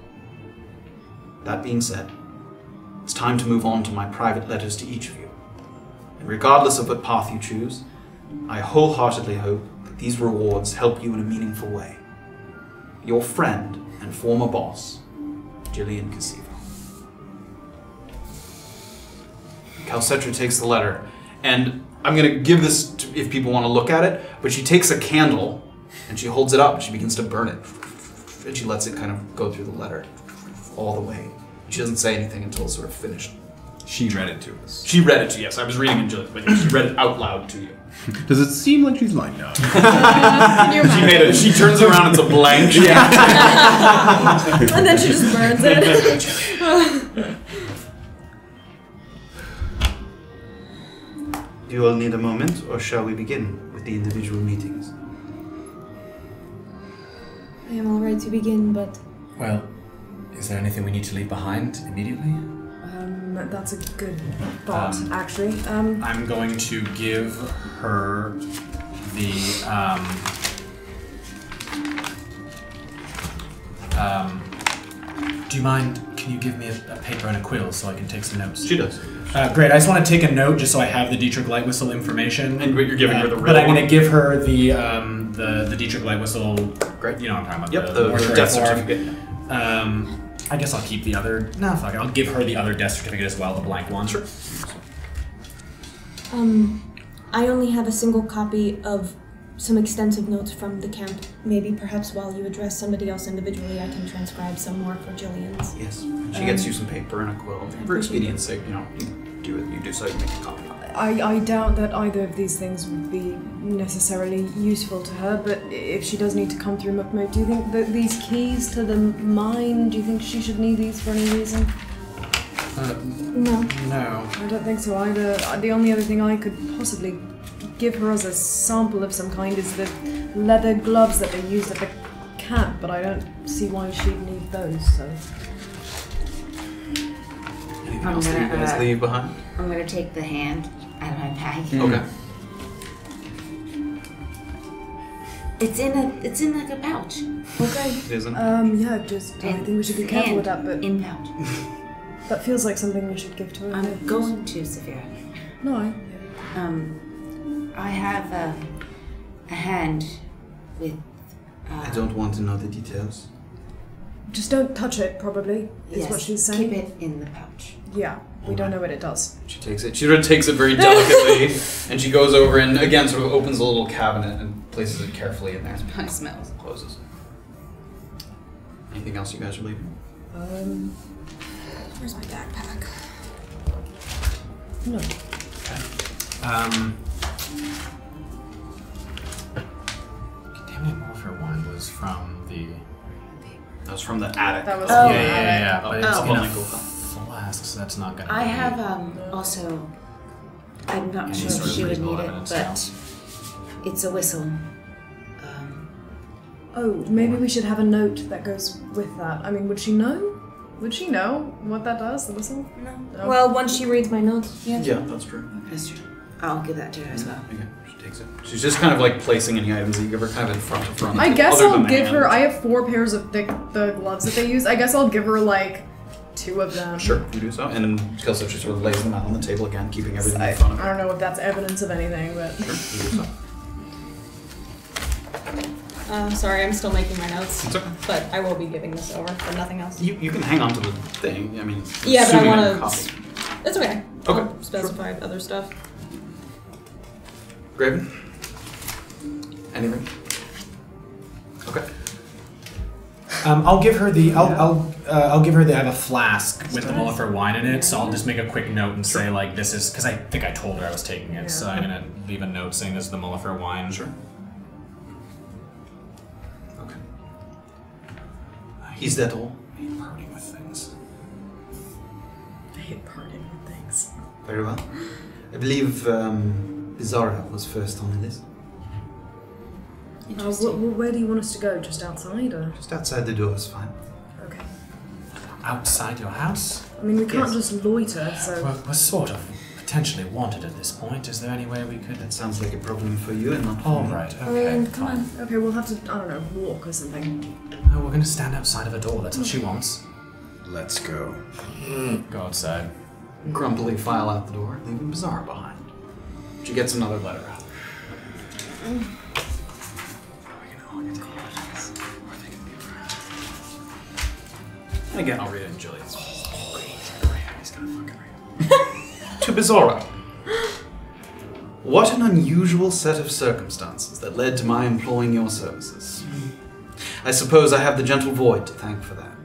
That being said, it's time to move on to my private letters to each of you. And regardless of what path you choose, I wholeheartedly hope that these rewards help you in a meaningful way. Your friend and former boss, Jillian Casivo. Kelcetra takes the letter, and I'm going to give this to, if people want to look at it, but she takes a candle and she holds it up and she begins to burn it. And she lets it kind of go through the letter all the way. She doesn't say anything until it's sort of finished. She read it to us. She read it to you, yes. I was reading it, but she read it out loud to you. Does it seem like she's lying now? She turns around, it's a blank. And then she just burns it. Do you all need a moment, or shall we begin with the individual meetings? I am all ready to begin, but... Well, is there anything we need to leave behind immediately? That's a good thought, actually. I'm going to give her the, do you mind, can you give me a paper and a quill so I can take some notes? She does. Great, I just want to take a note just so I have the Dietrich Light Whistle information. And you're giving her the real But I'm one? going to give her the Dietrich Light Whistle, Great. you know what I'm talking Yep, about. the mortuary death form. certificate. I guess I'll keep the other, no, fuck it, I'll give her the other death certificate as well, the blank one. Sure. I only have a single copy of some extensive notes from the camp. Maybe perhaps while you address somebody else individually, I can transcribe some more for Jillian's. Yes. She gets you some paper and a quill. For expedience sake, you do so, you make a copy. I doubt that either of these things would be necessarily useful to her, but if she does need to come through Mukmu, do you think that these keys to the mine, do you think she should need these for any reason? No. No. I don't think so either. The only other thing I could possibly give her as a sample of some kind is the leather gloves that they used at the camp, but I don't see why she'd need those, so... Anything else that you guys leave behind? I'm gonna take the hand out of my bag. Okay. It's in like a pouch. Okay. It isn't? Yeah, just, I think we should be careful with that, but In pouch. that feels like something we should give to her. I'm going to, Safira. No, I have a hand with. I don't want to know the details. just don't touch it, probably, is Yes, what she's saying. keep it in the pouch. Yeah, we don't know what it does. She takes it. She sort of takes it very delicately, and she goes over and again sort of opens a little cabinet and places it carefully in there. Probably smells. Closes. Anything else you guys are leaving? Where's my backpack? No. Contaminated warfare wine was from the. That was from the attic. That was Yeah. But it's in a Only cool. flask, so that's not gonna. I be have also. I'm not any sure sort if of she would reasonable need it, evidence but now. It's a whistle. Oh, maybe we should have a note that goes with that. I mean, would she know? Would she know what that does, the whistle? No. Well, once she reads my notes, yes. Yeah, that's true. That's true. I'll give that to her as well. Okay, she takes it. She's just kind of like placing any items that you give her kind of in front to front. I guess other I'll than the give her. hand. I have 4 pairs of the gloves that they use. I guess I'll give her like 2 of them. Sure, you do so. And then Kelso just sort of lays them out on the table again, keeping everything I in front of her. don't know if that's evidence of anything, but. Sure, you do so. Sorry, I'm still making my notes. It's okay. But I will be giving this over for nothing else. You can hang on to the thing. I mean, Yeah, but I assuming want a to. copy. It's okay. Okay, I'll specify other stuff. Graven? Anything? Okay. I'll give her the. I'll give her the. I have a flask with the Mullafer wine in it, so I'll just make a quick note and say like this is because I think I told her I was taking it, so I'm gonna leave a note saying this is the Mullafer wine. Sure. Okay. Is that all? I hate parting with things. I hate parting with things. Very well. I believe Beezaura was first on the list. Where do you want us to go? Just outside, or? Just outside the door is fine. Okay. Outside your house? I mean, we can't Yes. just loiter, so. We're sort of potentially wanted at this point. Is there any way we could? That sounds like a problem for you and not for All me. right. Okay. Come on. Okay, we'll have to, I don't know, walk or something. No, we're gonna stand outside of a door. That's what she wants. Let's go. Go outside. Grumpily file out the door, leaving Beezaura behind. She gets another letter out. And again, I'll read it in Juliet's. He's gonna fucking read it. To Beezaura. What an unusual set of circumstances that led to my employing your services. I suppose I have the gentle void to thank for that.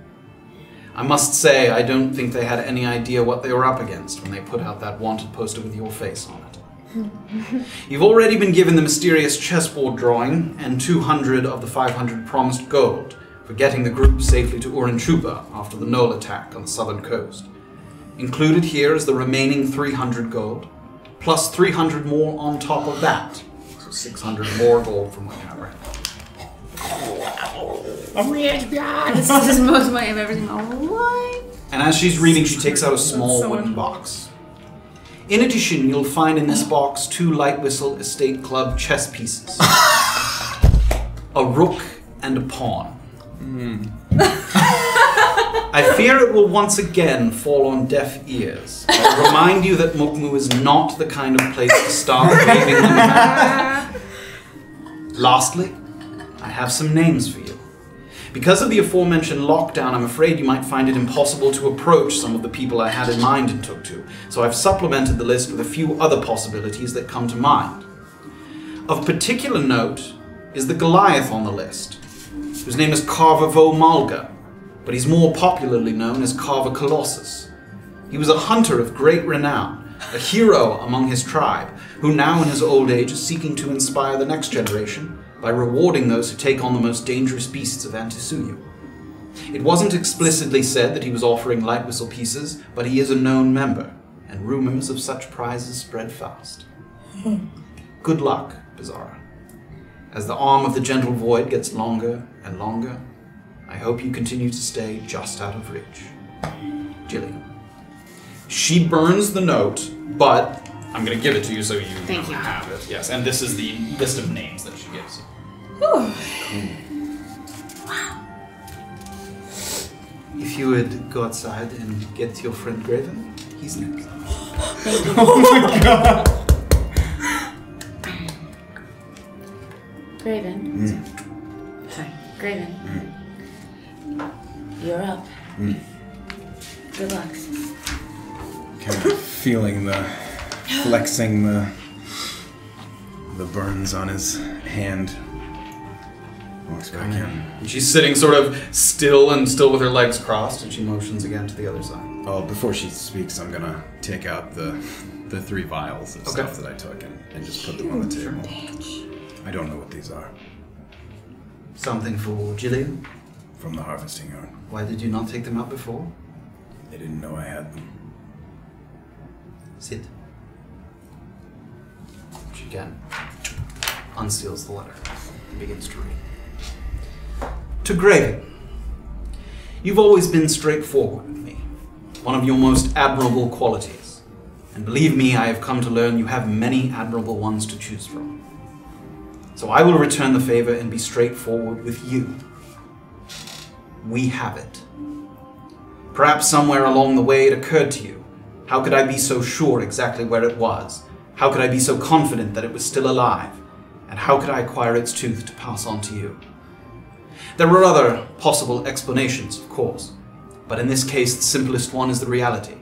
I must say, I don't think they had any idea what they were up against when they put out that wanted poster with your face on it. You've already been given the mysterious chessboard drawing and 200 of the 500 promised gold for getting the group safely to Uranchuba after the Knoll attack on the southern coast. Included here is the remaining 300 gold, plus 300 more on top of that. So 600 more gold from what you have right now. This is the most money I've ever seen in my life. And as she's reading, she takes out a small so wooden box. In addition, you'll find in this box 2 Light Whistle Estate Club chess pieces. A rook and a pawn. I fear it will once again fall on deaf ears. I remind you that Mukmu is not the kind of place to start waving them around. Lastly, I have some names for you. Because of the aforementioned lockdown, I'm afraid you might find it impossible to approach some of the people I had in mind and took to, so I've supplemented the list with a few other possibilities that come to mind. Of particular note is the Goliath on the list, whose name is Carver Vo Malga, but he's more popularly known as Carver Colossus. He was a hunter of great renown, a hero among his tribe, who now in his old age is seeking to inspire the next generation by rewarding those who take on the most dangerous beasts of Antisuyu. It wasn't explicitly said that he was offering light whistle pieces, but he is a known member, and rumors of such prizes spread fast. Good luck, Beezaura. As the arm of the gentle void gets longer and longer, I hope you continue to stay just out of reach. Jillian. She burns the note, but I'm going to give it to you so you Thank you. have it. Yes, and this is the list of names that she gives you. If you would go outside and get your friend Graven, he's next. Graven. Sorry, Graven. You're up. Good luck. Kind of feeling flexing the burns on his hand. Walks back in. And she's sitting sort of still with her legs crossed, and she motions again to the other side. Oh, before she speaks, I'm gonna take out the 3 vials of stuff that I took and just put them on the table. I don't know what these are. Something for Jillian? From the harvesting yard. Why did you not take them out before? They didn't know I had them. Sit. She can unseals the letter, and begins to read. To Graven, you've always been straightforward with me, one of your most admirable qualities. And believe me, I have come to learn you have many admirable ones to choose from. So I will return the favor and be straightforward with you. We have it. Perhaps somewhere along the way it occurred to you, how could I be so sure exactly where it was? How could I be so confident that it was still alive? And how could I acquire its tooth to pass on to you? There were other possible explanations, of course, but in this case the simplest one is the reality.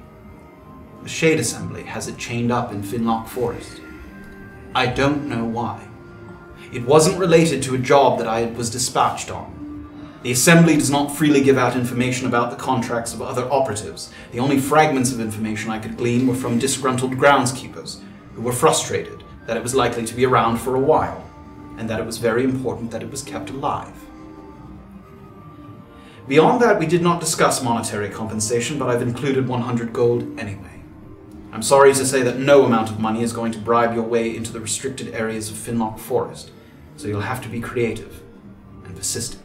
The Shade Assembly has it chained up in Finlock Forest. I don't know why. It wasn't related to a job that I was dispatched on. The Assembly does not freely give out information about the contracts of other operatives. The only fragments of information I could glean were from disgruntled groundskeepers, who were frustrated that it was likely to be around for a while, and that it was very important that it was kept alive. Beyond that, we did not discuss monetary compensation, but I've included 100 gold anyway. I'm sorry to say that no amount of money is going to bribe your way into the restricted areas of Finlock Forest, so you'll have to be creative and persistent.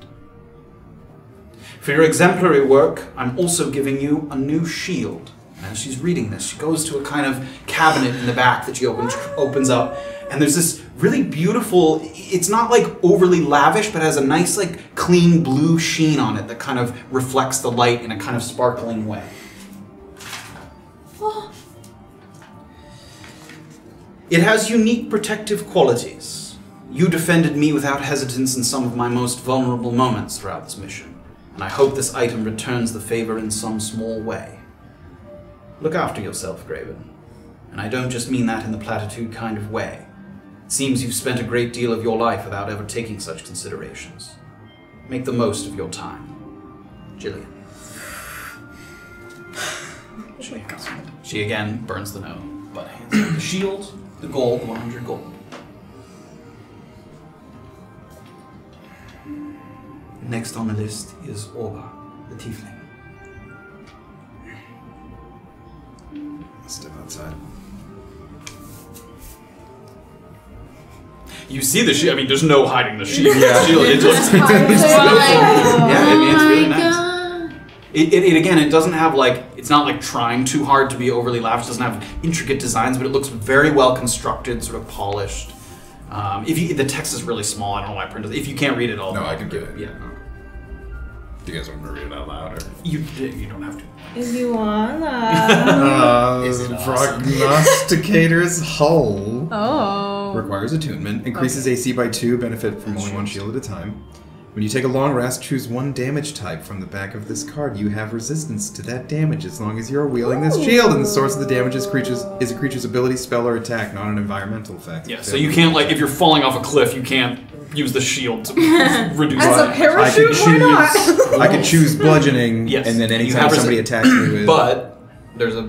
For your exemplary work, I'm also giving you a new shield. And as she's reading this, she goes to a kind of cabinet in the back that she opens up, and there's this really beautiful, it's not like overly lavish, but has a nice like clean blue sheen on it that kind of reflects the light in a kind of sparkling way. It has unique protective qualities. You defended me without hesitance in some of my most vulnerable moments throughout this mission, and I hope this item returns the favor in some small way. Look after yourself, Graven. And I don't just mean that in the platitude kind of way. It seems you've spent a great deal of your life without ever taking such considerations. Make the most of your time. Jillian. She again burns the note, but hands her the shield, the gold, 100 gold. Next on the list is Orba, the Tiefling. Step outside. You see the shield. I mean, there's no hiding the shield. Yeah. Shield. It looks. Yeah, I mean, it's really nice. It again, it doesn't have like, it's not like trying too hard to be overly lavish. It doesn't have intricate designs, but it looks very well constructed, sort of polished. The text is really small. I don't know why I printed it. If you can't read it all, No, I can read it. Yeah. Do you guys want me to read it out loud? Or? You don't have to. If you wanna. Is it awesome? Prognosticator's Hull. Oh. Requires attunement. Increases AC by 2. Benefit from only one shield at a time. When you take a long rest, choose one damage type from the back of this card. You have resistance to that damage as long as you're wielding this shield, and the source of the damage is a creature's ability, spell, or attack, not an environmental effect. Yeah, so you can't, like, if you're falling off a cliff, you can't use the shield to reduce As a that. parachute, why not? I could choose bludgeoning, Yes. and then You anytime have somebody attacks me with... But there's a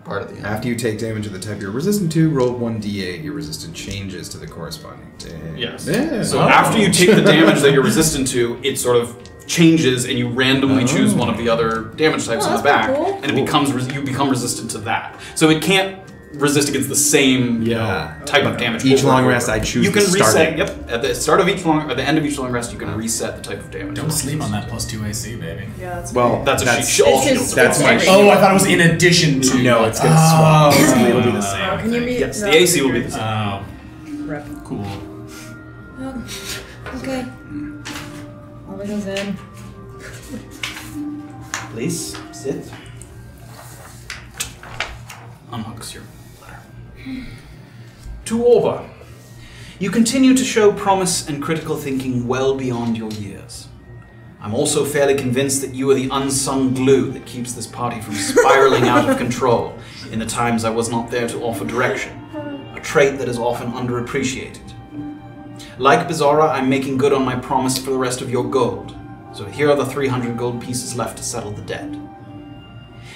part at the end. After you take damage of the type you're resistant to, roll 1d8. Your resistance changes to the corresponding damage. Yes. Yeah. So after you take the damage that you're resistant to, it sort of changes, and you randomly choose one of the other damage types on the that's back, cool. and it becomes you become resistant to that. So it can't resist against the same type of damage. Each over long and over. rest, I choose You can the reset. starting. Yep. At the start of each at the end of each long rest, you can reset the type of damage. Don't sleep on that +2 AC, baby. Yeah, that's Well, That's a that's sheet. All It's shields. just- are that's fine. my Oh, I thought it was in addition to. No, it's gonna swap. Oh, It'll be the same. Oh, can you be? Yes, the AC will be the same. Oh, Rip. cool. Okay. Orba goes in. Please sit. Unhooks your letter. To Orba, you continue to show promise and critical thinking well beyond your years. I'm also fairly convinced that you are the unsung glue that keeps this party from spiraling out of control in the times I was not there to offer direction, a trait that is often underappreciated. Like Beezaura, I'm making good on my promise for the rest of your gold, so here are the 300 gold pieces left to settle the debt.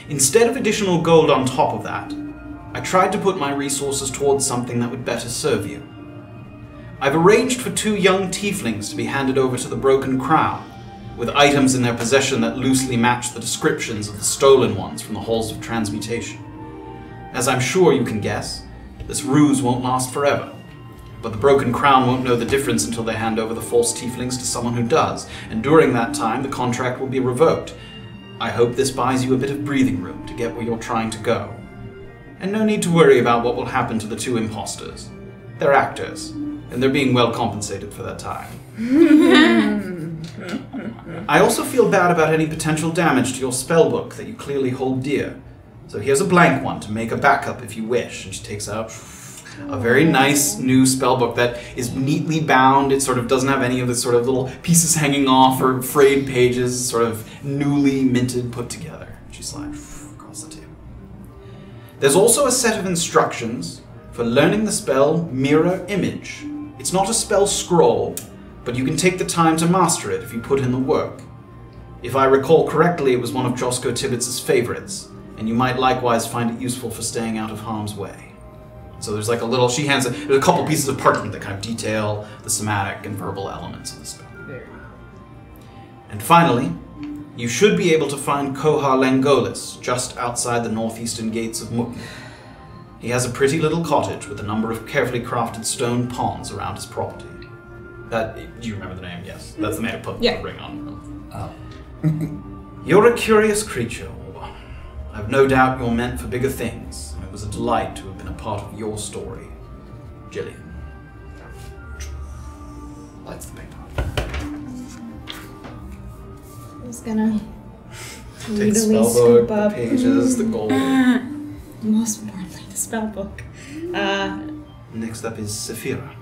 Instead of additional gold on top of that, I tried to put my resources towards something that would better serve you. I've arranged for 2 young tieflings to be handed over to the Broken Crown, with items in their possession that loosely match the descriptions of the stolen ones from the Halls of Transmutation. As I'm sure you can guess, this ruse won't last forever, But the Broken Crown won't know the difference until they hand over the false tieflings to someone who does, and during that time the contract will be revoked. I hope this buys you a bit of breathing room to get where you're trying to go. And no need to worry about what will happen to the two imposters. They're actors, and they're being well compensated for their time. I also feel bad about any potential damage to your spellbook that you clearly hold dear. So here's a blank one to make a backup if you wish. And she takes out a very nice new spellbook that is neatly bound. It sort of doesn't have any of the sort of little pieces hanging off or frayed pages, sort of newly minted, put together. She slides across the table. There's also a set of instructions for learning the spell Mirror Image. It's not a spell scroll, but you can take the time to master it if you put in the work. If I recall correctly, it was one of Josco Tibbets' favorites, and you might likewise find it useful for staying out of harm's way. So there's like a little, there's a couple pieces of parchment that kind of detail the somatic and verbal elements of the spell. And finally, you should be able to find Koha Langolis just outside the northeastern gates of Mukmu. He has a pretty little cottage with a number of carefully crafted stone ponds around his property. Do you remember the name? Yes. That's the man who put the ring on. Oh. You're a curious creature, Orba. I've no doubt you're meant for bigger things, and it was a delight to have been a part of your story. Jillian. Lights the paper. He's gonna Take greedily spellbook, scoop the up. pages, the gold. Most importantly, the spellbook. Next up is Safira.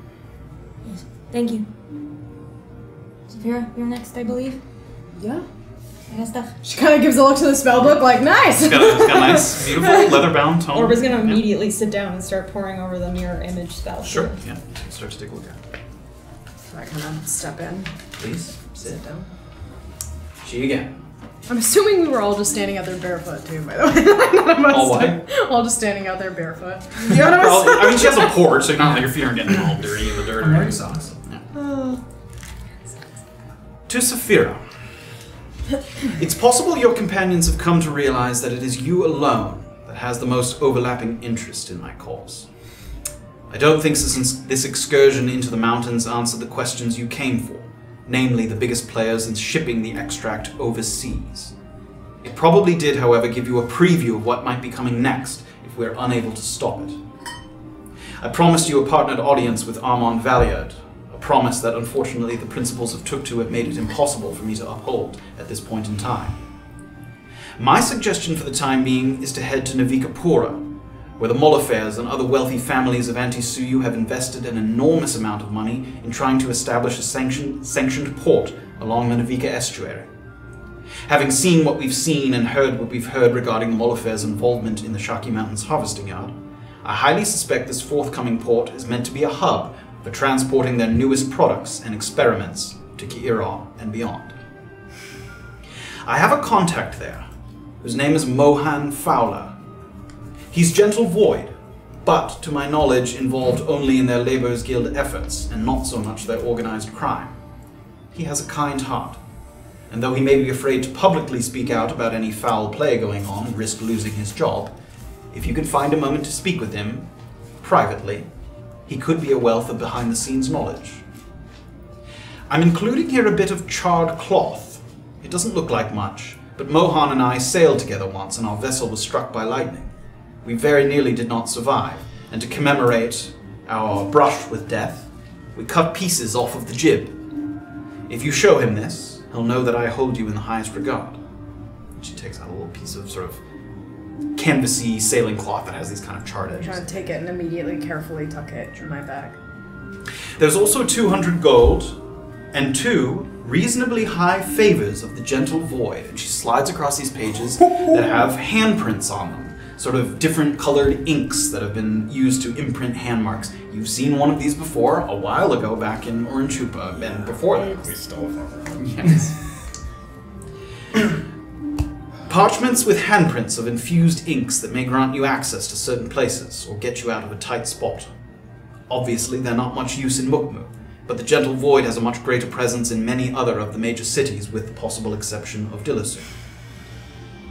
Yes. Thank you. Safira, you're next, I believe. Yeah. I got stuff. She kind of gives a look to the spellbook, like, nice! It's got a nice, beautiful, leather-bound tome. Orba's gonna immediately sit down and start poring over the mirror image spell. Sure, yeah. Start to take a look at it. So I kind of step in. Please, sit. down. She again. I'm assuming we were all just standing out there barefoot, too, by the way. None of us All what? all just standing out there barefoot. Yeah, probably, I mean, she has a porch, so you're not like your feet aren't getting all dirty in the dirt or wearing socks. Yeah. To Safira. It's possible your companions have come to realize that it is you alone that has the most overlapping interest in my cause. I don't think this excursion into the mountains answered the questions you came for, namely the biggest players in shipping the extract overseas. It probably did, however, give you a preview of what might be coming next if we're unable to stop it. I promised you a partnered audience with Armand Valliard, a promise that unfortunately the principles of Tuktu have made it impossible for me to uphold at this point in time. My suggestion for the time being is to head to Navikapura, where the Molifers and other wealthy families of Antisuyu have invested an enormous amount of money in trying to establish a sanctioned port along the Navika estuary. Having seen what we've seen and heard what we've heard regarding the Molifers' involvement in the Shaki Mountains harvesting yard, I highly suspect this forthcoming port is meant to be a hub for transporting their newest products and experiments to Ki'ira and beyond. I have a contact there, whose name is Mohan Fowler. He's Gentle Void, but to my knowledge involved only in their Labourers Guild efforts and not so much their organized crime. He has a kind heart, and though he may be afraid to publicly speak out about any foul play going on and risk losing his job, if you can find a moment to speak with him, privately, he could be a wealth of behind-the-scenes knowledge. I'm including here a bit of charred cloth. It doesn't look like much, but Mohan and I sailed together once and our vessel was struck by lightning. We very nearly did not survive, and to commemorate our brush with death, we cut pieces off of the jib. If you show him this, he'll know that I hold you in the highest regard. She takes out a little piece of sort of canvasy sailing cloth that has these kind of charred edges. I'm trying to take it and immediately carefully tuck it in my bag. There's also 200 gold and 2 reasonably high favors of the Gentle Void, and she slides across these pages that have handprints on them. Sort of different colored inks that have been used to imprint hand marks. You've seen one of these before a while ago back in Oranchupa, and before that. We stole from her. Yes. Parchments with handprints of infused inks that may grant you access to certain places or get you out of a tight spot. Obviously, they're not much use in Mukmu, but the Gentle Void has a much greater presence in many other of the major cities, with the possible exception of Dilasu.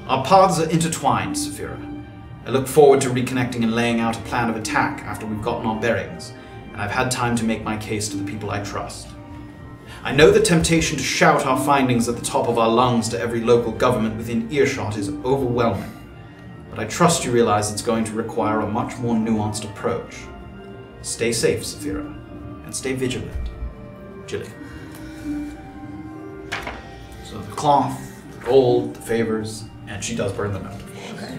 Our paths are intertwined, Safira. I look forward to reconnecting and laying out a plan of attack after we've gotten our bearings. and I've had time to make my case to the people I trust. I know the temptation to shout our findings at the top of our lungs to every local government within earshot is overwhelming, but I trust you realize it's going to require a much more nuanced approach. Stay safe, Safira, and stay vigilant. Jillian. So the cloth, the gold, the favors, and she does burn them out. Okay.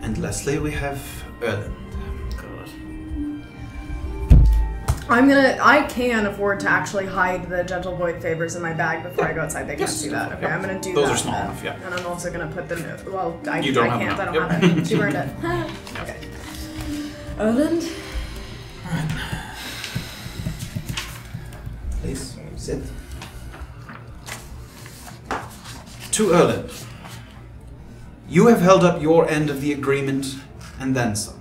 And lastly, we have Erland. I can afford to actually hide the Gentle Void favors in my bag before I go outside. They can't see that. Okay, I'm gonna do that. Those are small then. enough, yeah. And I'm also gonna put the I You don't have can't. enough. I don't have it. She burned it. Okay. Erland. Alright. Please, sit. To Erland. You have held up your end of the agreement, and then some.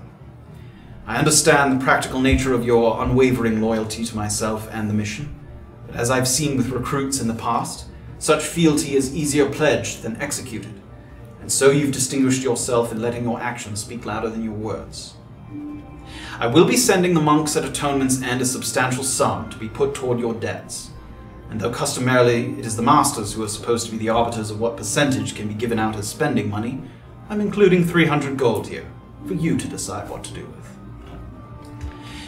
I understand the practical nature of your unwavering loyalty to myself and the mission, but as I've seen with recruits in the past, such fealty is easier pledged than executed, and so you've distinguished yourself in letting your actions speak louder than your words. I will be sending the monks at Atonement's End a substantial sum to be put toward your debts, and though customarily it is the masters who are supposed to be the arbiters of what percentage can be given out as spending money, I'm including 300 gold here, for you to decide what to do with.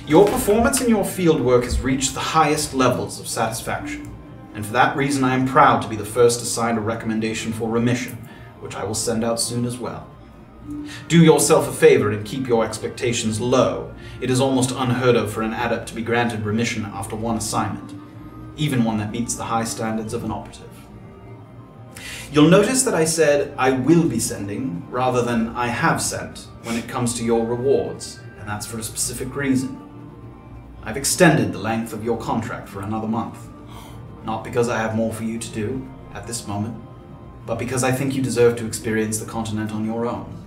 Your performance in your field work has reached the highest levels of satisfaction, and for that reason I am proud to be the first assigned a recommendation for remission, which I will send out soon as well. Do yourself a favor and keep your expectations low. It is almost unheard of for an adept to be granted remission after one assignment, even one that meets the high standards of an operative. You'll notice that I said I will be sending rather than I have sent when it comes to your rewards, and that's for a specific reason. I've extended the length of your contract for another month. Not because I have more for you to do at this moment, but because I think you deserve to experience the continent on your own.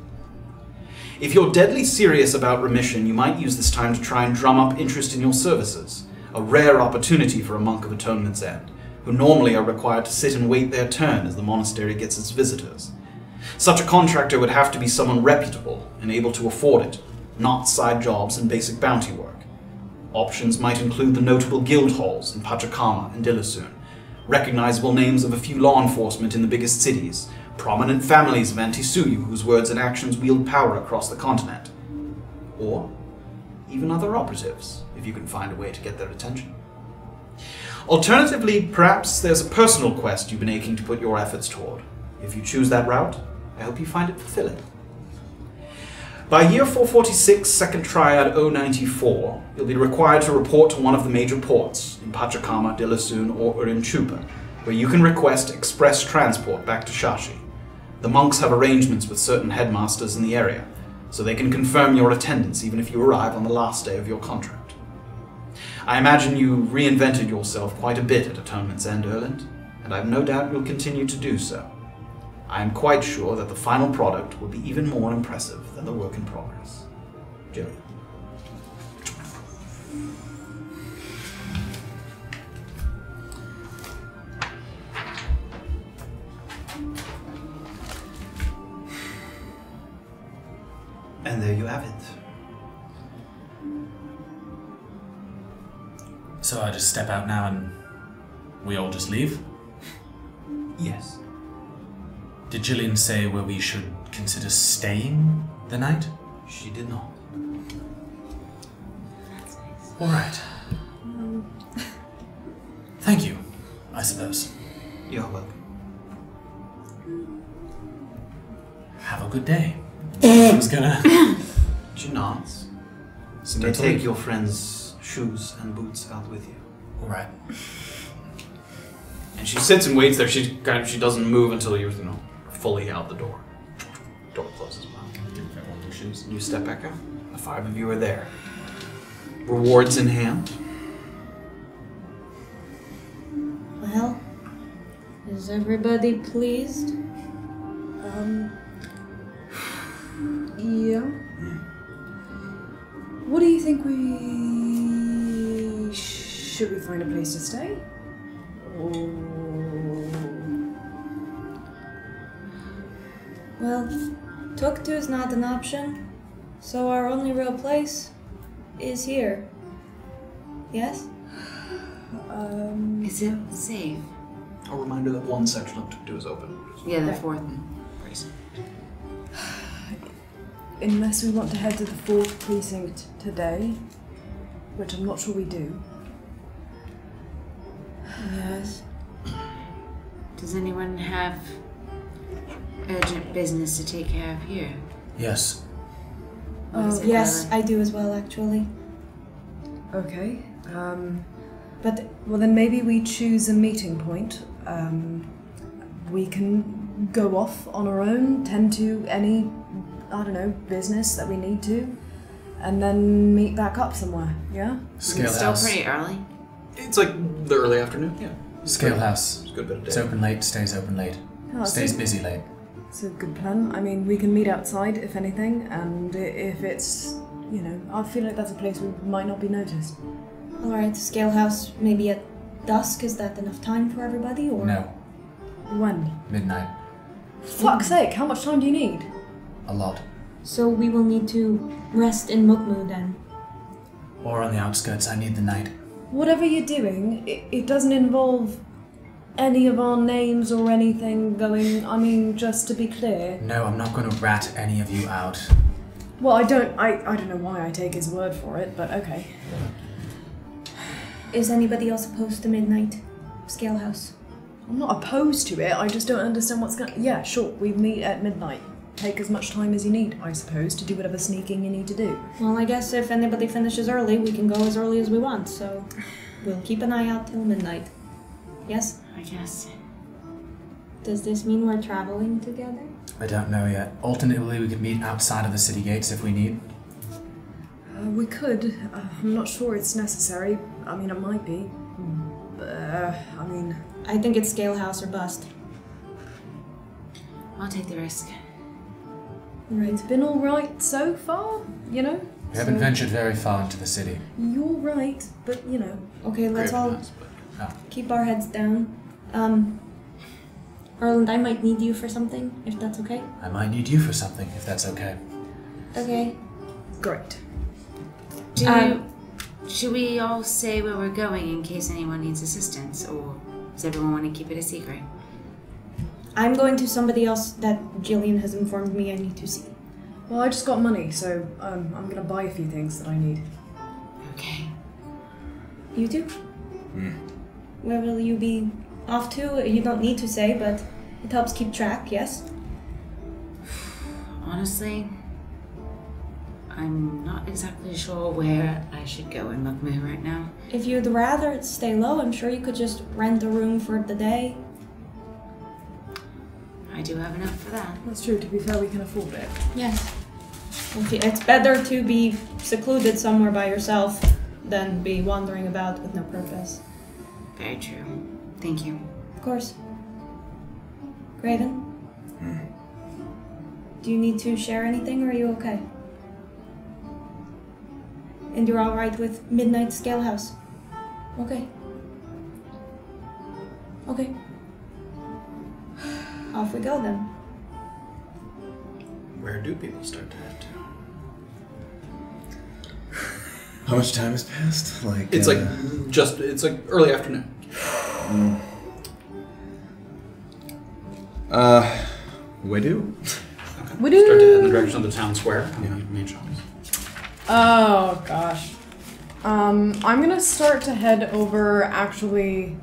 If you're deadly serious about remission, you might use this time to try and drum up interest in your services, a rare opportunity for a monk of Atonement's End, who normally are required to sit and wait their turn as the monastery gets its visitors. Such a contractor would have to be someone reputable and able to afford it, not side jobs and basic bounty work. Options might include the notable guild halls in Pachacama and Dilasun, recognizable names of a few law enforcement in the biggest cities, prominent families of Antisuyu whose words and actions wield power across the continent, or even other operatives, if you can find a way to get their attention. Alternatively, perhaps there's a personal quest you've been aching to put your efforts toward. If you choose that route, I hope you find it fulfilling. By year 446, second triad 094, you'll be required to report to one of the major ports in Pachacama, Dilasun, or Urinchupa, where you can request express transport back to Shashi. The monks have arrangements with certain headmasters in the area, so they can confirm your attendance even if you arrive on the last day of your contract. I imagine you reinvented yourself quite a bit at Atonement's End, Erland, and I have no doubt you'll continue to do so. I am quite sure that the final product will be even more impressive than the work in progress. Jillian. And there you have it. So I just step out now and we all just leave? Yes. Did Jillian say where we should consider staying the night? She did not. All right. Thank you, I suppose. You're welcome. Have a good day. I was gonna... She nods. You may Start to take leave. your friend's shoes and boots out with you. All right. And she sits and waits there. She doesn't move until you're fully out the door. Door closes behind you. You step back out. The five of you are there. Rewards in hand. Well, is everybody pleased? Yeah. What do you think should we find a place to stay? Well, Tuk-Tu is not an option, So our only real place is here. Yes? Is it safe? A reminder that one section up to is open. Yeah, the fourth. Unless we want to head to the 4th precinct today, which I'm not sure we do. Yes. Does anyone have urgent business to take care of here? Yes. What is it, Yes, Erland? I do as well, actually. Okay. But Well, then maybe we choose a meeting point. We can go off on our own, tend to any, I don't know, business that we need to, and then meet back up somewhere, yeah? Scale It's still house. pretty early. It's like the early afternoon. Yeah. Scale house. It's a good bit of day. It's open late, stays open late. Oh, Stays busy late. It's a good plan. I mean, we can meet outside, if anything, and if it's, you know, I feel like that's a place we might not be noticed. alright, scale house maybe at dusk. Is that enough time for everybody? Or No. When? Midnight. Fuck's sake, how much time do you need? A lot. So we will need to rest in Mukmu then. Or on the outskirts, I need the night. Whatever you're doing, it doesn't involve any of our names or anything going, I mean, just to be clear. No, I'm not going to rat any of you out. Well, I don't know why I take his word for it, but okay. Is anybody else opposed to midnight scale house? I'm not opposed to it, I just don't understand what's going. Yeah, sure, we meet at midnight. Take as much time as you need, I suppose, to do whatever sneaking you need to do. Well, I guess if anybody finishes early, we can go as early as we want, so we'll keep an eye out till midnight. Yes? I guess. Does this mean we're traveling together? I don't know yet. Alternatively, we could meet outside of the city gates if we need. We could. I'm not sure it's necessary. I mean, it might be. I mean... I think it's scale house or bust. I'll take the risk. It's been alright so far, you know? We haven't So- ventured very far into the city. You're right, but you know. Okay, let's all Graven has, but- keep our heads down. Erland, I might need you for something, if that's okay. I might need you for something, if that's okay. Okay. Great. Should we all say where we're going in case anyone needs assistance, or does everyone want to keep it a secret? I'm going to somebody else that Jillian has informed me I need to see. Well, I just got money, so I'm gonna buy a few things that I need. Okay. You too? Where will you be off to? You don't need to say, but it helps keep track, yes? Honestly, I'm not exactly sure where I should go in Mukmu right now. If you'd rather stay low, I'm sure you could just rent a room for the day. I do have enough for that. That's true, to be fair, we can afford it. Yes. It's better to be secluded somewhere by yourself than be wandering about with no purpose. Very true. Thank you. Of course. Graven? Do you need to share anything, or are you okay? And you're alright with Midnight Scale House? Okay. Okay. Off we go then. Where do people start to head to? How much time has passed? Like It's it's like early afternoon. we do. We do. Start to head in the direction of the town square. Main shops. Oh gosh. I'm gonna start to head over. Actually,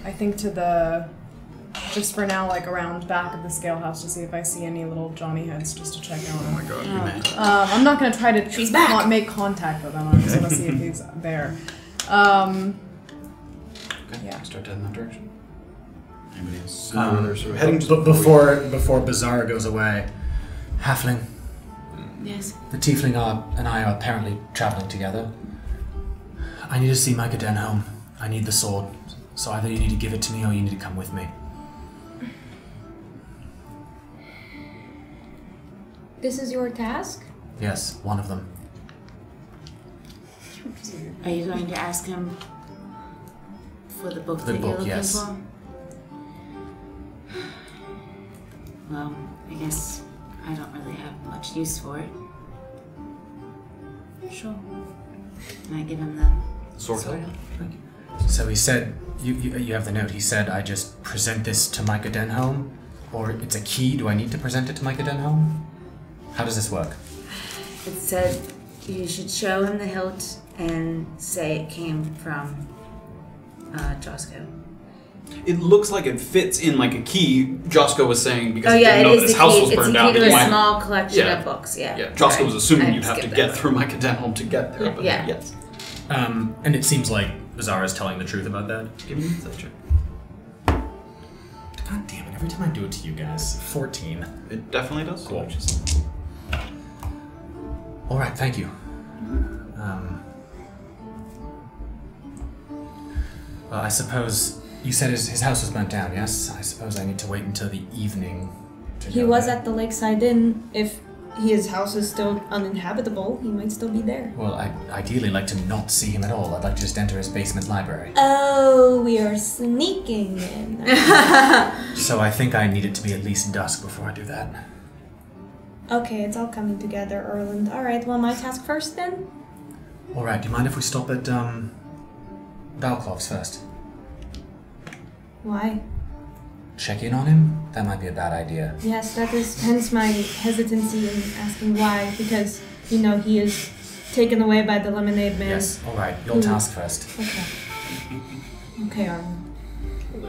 I think to the. Just for now, like around back of the scale house to see if I see any little Johnny heads, just to check out. Oh my god, you may. I'm not gonna try to She's back. make contact with him. I'm just gonna see if he's there. Okay, Yeah. start to head in that direction. Anybody else? They're sort of heading to But before Beezaura goes away, Halfling, Yes. the Tiefling and I are apparently traveling together. I need to see McDonough home. I need the sword. So either you need to give it to me or you need to come with me. This is your task? Yes, one of them. Are you going to ask him for the book The that book, you're looking yes. for? Well, I guess I don't really have much use for it. Sure. And I give him the Sword hilt. So he said, you have the note. He said, I just present this to Micah Denholm? Or it's a key. Do I need to present it to Micah Denholm? How does this work? It said you should show him the hilt and say it came from Josco. It looks like it fits in like a key. Josco was saying because Oh he yeah, didn't it know is that the his house key. was It's burned a down. key to He a might- small collection Yeah. of books. Yeah. Yeah, Josco Sorry. was assuming I you'd have to skipped get that. through Micah Denholm to get there. But Yeah. yes. And it seems like Beezaura's telling the truth about that. Give me an insight check. God damn it, every time I do it to you guys. 14. It definitely does. Cool. Alright, thank you. Well, I suppose you said his house was burnt down, yes? I suppose I need to wait until the evening to He go was there. at the Lakeside Inn. If his house is still uninhabitable, he might still be there. Well, I'd ideally like to not see him at all. I'd like to just enter his basement library. Oh, we are sneaking in. So I think I need it to be at least dusk before I do that. Okay, it's all coming together, Erland. Alright, well, my task first then? Alright, do you mind if we stop at, Balclov's first? Why? Check in on him? That might be a bad idea. Yes, that is hence my hesitancy in asking why, because, you know, he is taken away by the Lemonade Man. Yes, alright, your task first. Okay. Okay, Erland.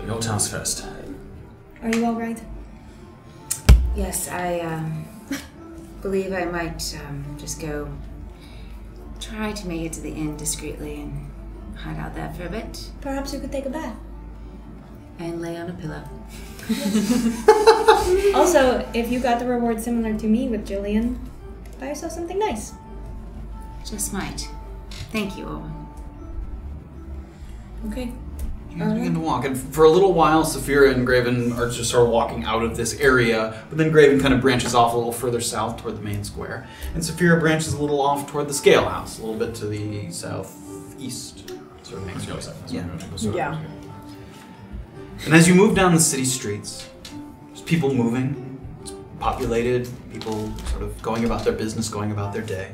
Your task first. Are you alright? Yes, I believe I might just go try to make it to the inn discreetly and hide out there for a bit Perhaps you could take a bath. and lay on a pillow. Also, if you got the reward similar to me with Jillian, buy yourself something nice. Just might. Thank you, Orba. Okay. You guys begin to walk, and for a little while, Safira and Graven are just sort of walking out of this area, but then Graven kind of branches off a little further south toward the main square, and Safira branches a little off toward the Scale House, a little bit to the southeast. Sort of makes Yeah. And as you move down the city streets, there's people moving, it's populated, people sort of going about their business, going about their day.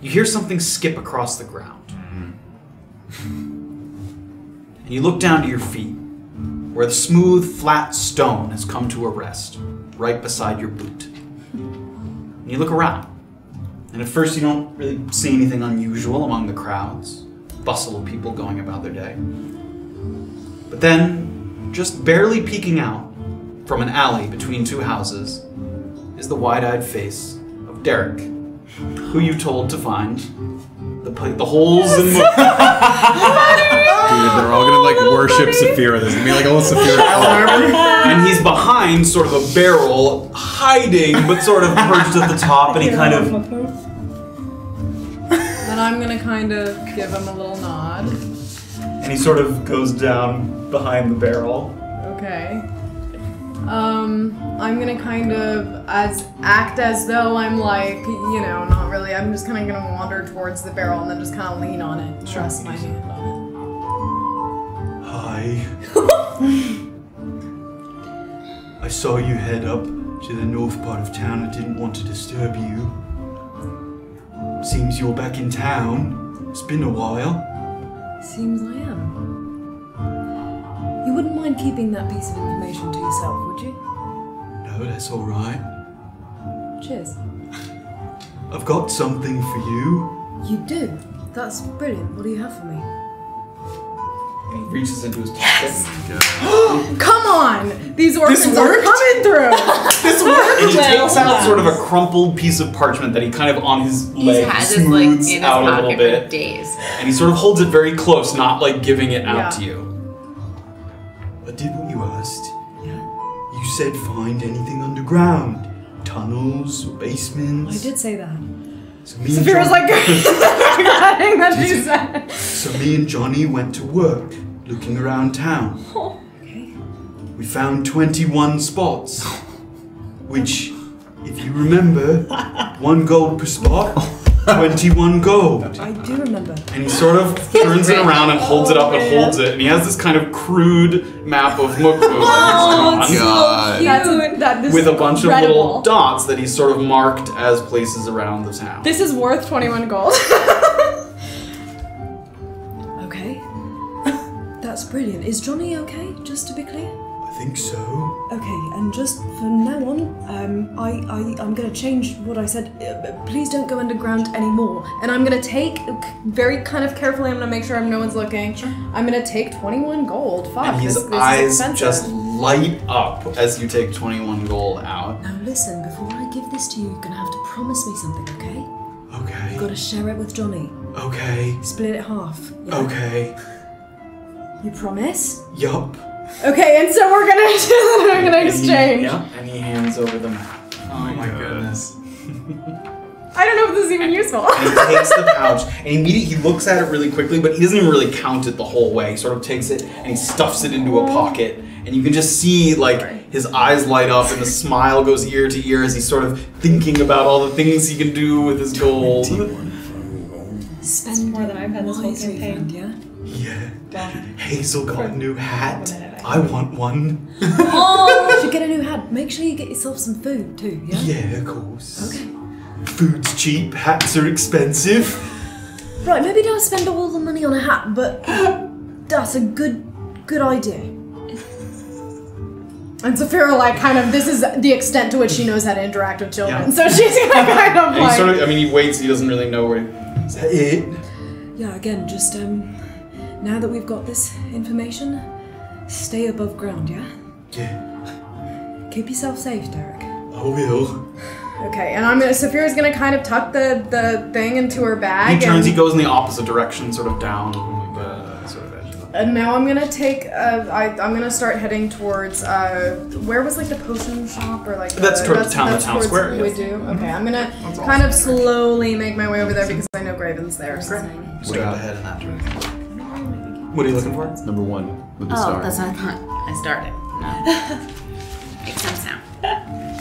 You hear something skip across the ground. And you look down to your feet, where the smooth, flat stone has come to a rest, right beside your boot. And you look around, and at first you don't really see anything unusual among the crowds, bustle of people going about their day. But then, just barely peeking out from an alley between two houses, is the wide-eyed face of Derek, who you told to find the holes in the... Dude, they're all gonna like worship Safira. There's gonna be like a little Safira cult. And he's behind sort of a barrel, hiding, but sort of perched at the top, and he kind of... Then I'm gonna kind of give him a little nod. And he sort of goes down behind the barrel. Okay. I'm gonna kind of act as though I'm like, you know, not really. I'm just kind of gonna wander towards the barrel and then just kind of lean on it, and rest my hand on Hi. I saw you head up to the north part of town. I didn't want to disturb you. Seems you're back in town. It's been a while. it. Seems I am. You wouldn't mind keeping that piece of information to yourself, would you? No, that's all right. Cheers. I've got something for you. You do? That's brilliant. What do you have for me? And he reaches into his pocket. Come on! These orphans are worked? coming through! This works! And he takes out sort of a crumpled piece of parchment that he kind of on his leg had this like smooths in his out a little pocket for bit. days. And he sort of holds it very close, not like giving it out Yeah. to you. I did what you asked. You said find anything underground. Tunnels or basements. I did say that. So me and Safira's Johnny- like, regretting that she said. So me and Johnny went to work, looking around town. Okay. We found 21 spots, which, if you remember, 1 gold per spot. 21 gold. I do remember. And he sort of turns it around and holds it up and holds it. And he has this kind of crude map of Mukmu with a bunch of little dots that he's sort of marked as places around the town. This is worth 21 gold. Okay. That's brilliant. Is Johnny okay, just to be clear? I think so. Okay, and just from now on, I'm gonna change what I said. Please don't go underground anymore. And I'm gonna take, very kind of carefully, I'm gonna make sure no one's looking. Sure. I'm gonna take 21 gold. Fuck, and his this eyes is just light up as you take 21 gold out. Now listen, before I give this to you, you're gonna have to promise me something, okay? Okay. You've gotta share it with Johnny. Okay. Split it half. Yeah? Okay. You promise? Yup. Okay, and so we're gonna exchange. Yeah, and he hands over the map. Oh my goodness. I don't know if this is even useful. And he takes the pouch and immediately he looks at it really quickly, but he doesn't even really count it the whole way. He sort of takes it and he stuffs it into a pocket, and you can just see like his eyes light up and the smile goes ear to ear as he's sort of thinking about all the things he can do with his gold. Spend more than I've had this whole wisely, campaign. friend, yeah? Yeah. Hazel got a new hat. I want one. Oh, you should get a new hat. Make sure you get yourself some food too, yeah? Yeah, of course. Okay. Food's cheap, hats are expensive. Right, maybe don't spend all the money on a hat, but that's a good idea. And Safira, like, kind of, this is the extent to which she knows how to interact with children. Yeah. So she's kind of And he like... sort of, I mean, he waits, he doesn't really know where Is that it? Yeah, again, just now that we've got this information, stay above ground, yeah? Yeah. Keep yourself safe, Derek. I will. Okay, and Safira's gonna kind of tuck the thing into her bag. He turns, and, he goes in the opposite direction, sort of down the sort of edge of it. and now I'm gonna take, I'm gonna start heading towards, where was like the potion shop or like That's towards the town towards square, We yes. do? Okay, I'm gonna kind of slowly make my way over there because I know Graven's there. So. Straight ahead in that direction. What are you looking for? Number 1 with the Oh, star. that's what I thought. I started. No. Makes sense now.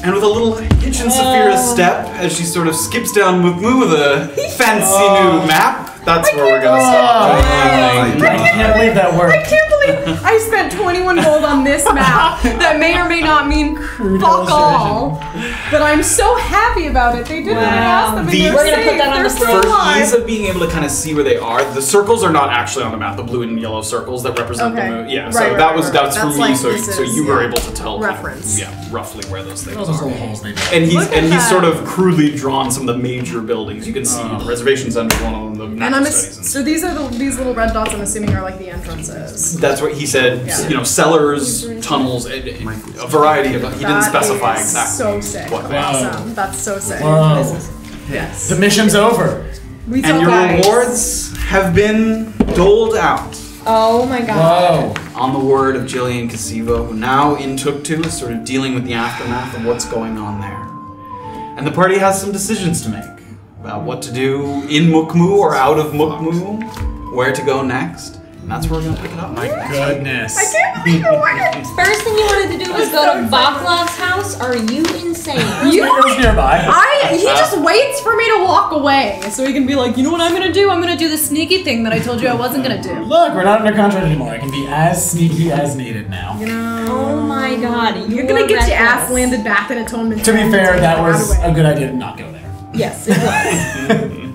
And with a little hitch in Safira's step, as she sort of skips down Mukmu with a fancy new map, that's where we're gonna stop. I can't believe that worked. I can't believe I spent 21 gold on this map that may or may not mean fuck all, but I'm so happy about it. They did what I asked them, and they're We're gonna safe. put that on They're the still For alive. ease of being able to kind of see where they are, the circles are not actually on the map. The blue and yellow circles that represent Okay. the moon. Yeah, Right, so right, that was right, that's right. for That's me. like So this so is, you were yeah, able to tell reference. roughly where those things Those little are. holes they did. And Look at he's that. sort of crudely drawn some of the major buildings. You can see the reservations under one of them. The And natural studies. And so these are these little red dots. I'm assuming are like the entrances. that's what he said. Yeah. You know, cellars, tunnels, a variety of. He didn't That specify is exactly. So sick. what they are. Awesome. That's so sick. Whoa. Yes. The mission's over. We And saw your guys. rewards have been doled out. Oh my god. Whoa. On the word of Jillian Casivo, who now in Tuktu is sort of dealing with the aftermath of what's going on there. And the party has some decisions to make about what to do in Mukmu or out of Mukmu, where to go next, and that's where we're going to pick it up. My goodness. I can't believe it worked. First thing you wanted to do was go to Baklav's house? Are you insane? It was nearby. He just waits for me to walk away so he can be like, you know what I'm gonna do? I'm gonna do the sneaky thing that I told you I wasn't gonna do. Look, we're not under contract anymore. I can be as sneaky as needed now. You know. Oh my god. You're gonna get your ass landed back in Atonement. To be fair, that Right was away. a good idea to not go there. Yes, it was.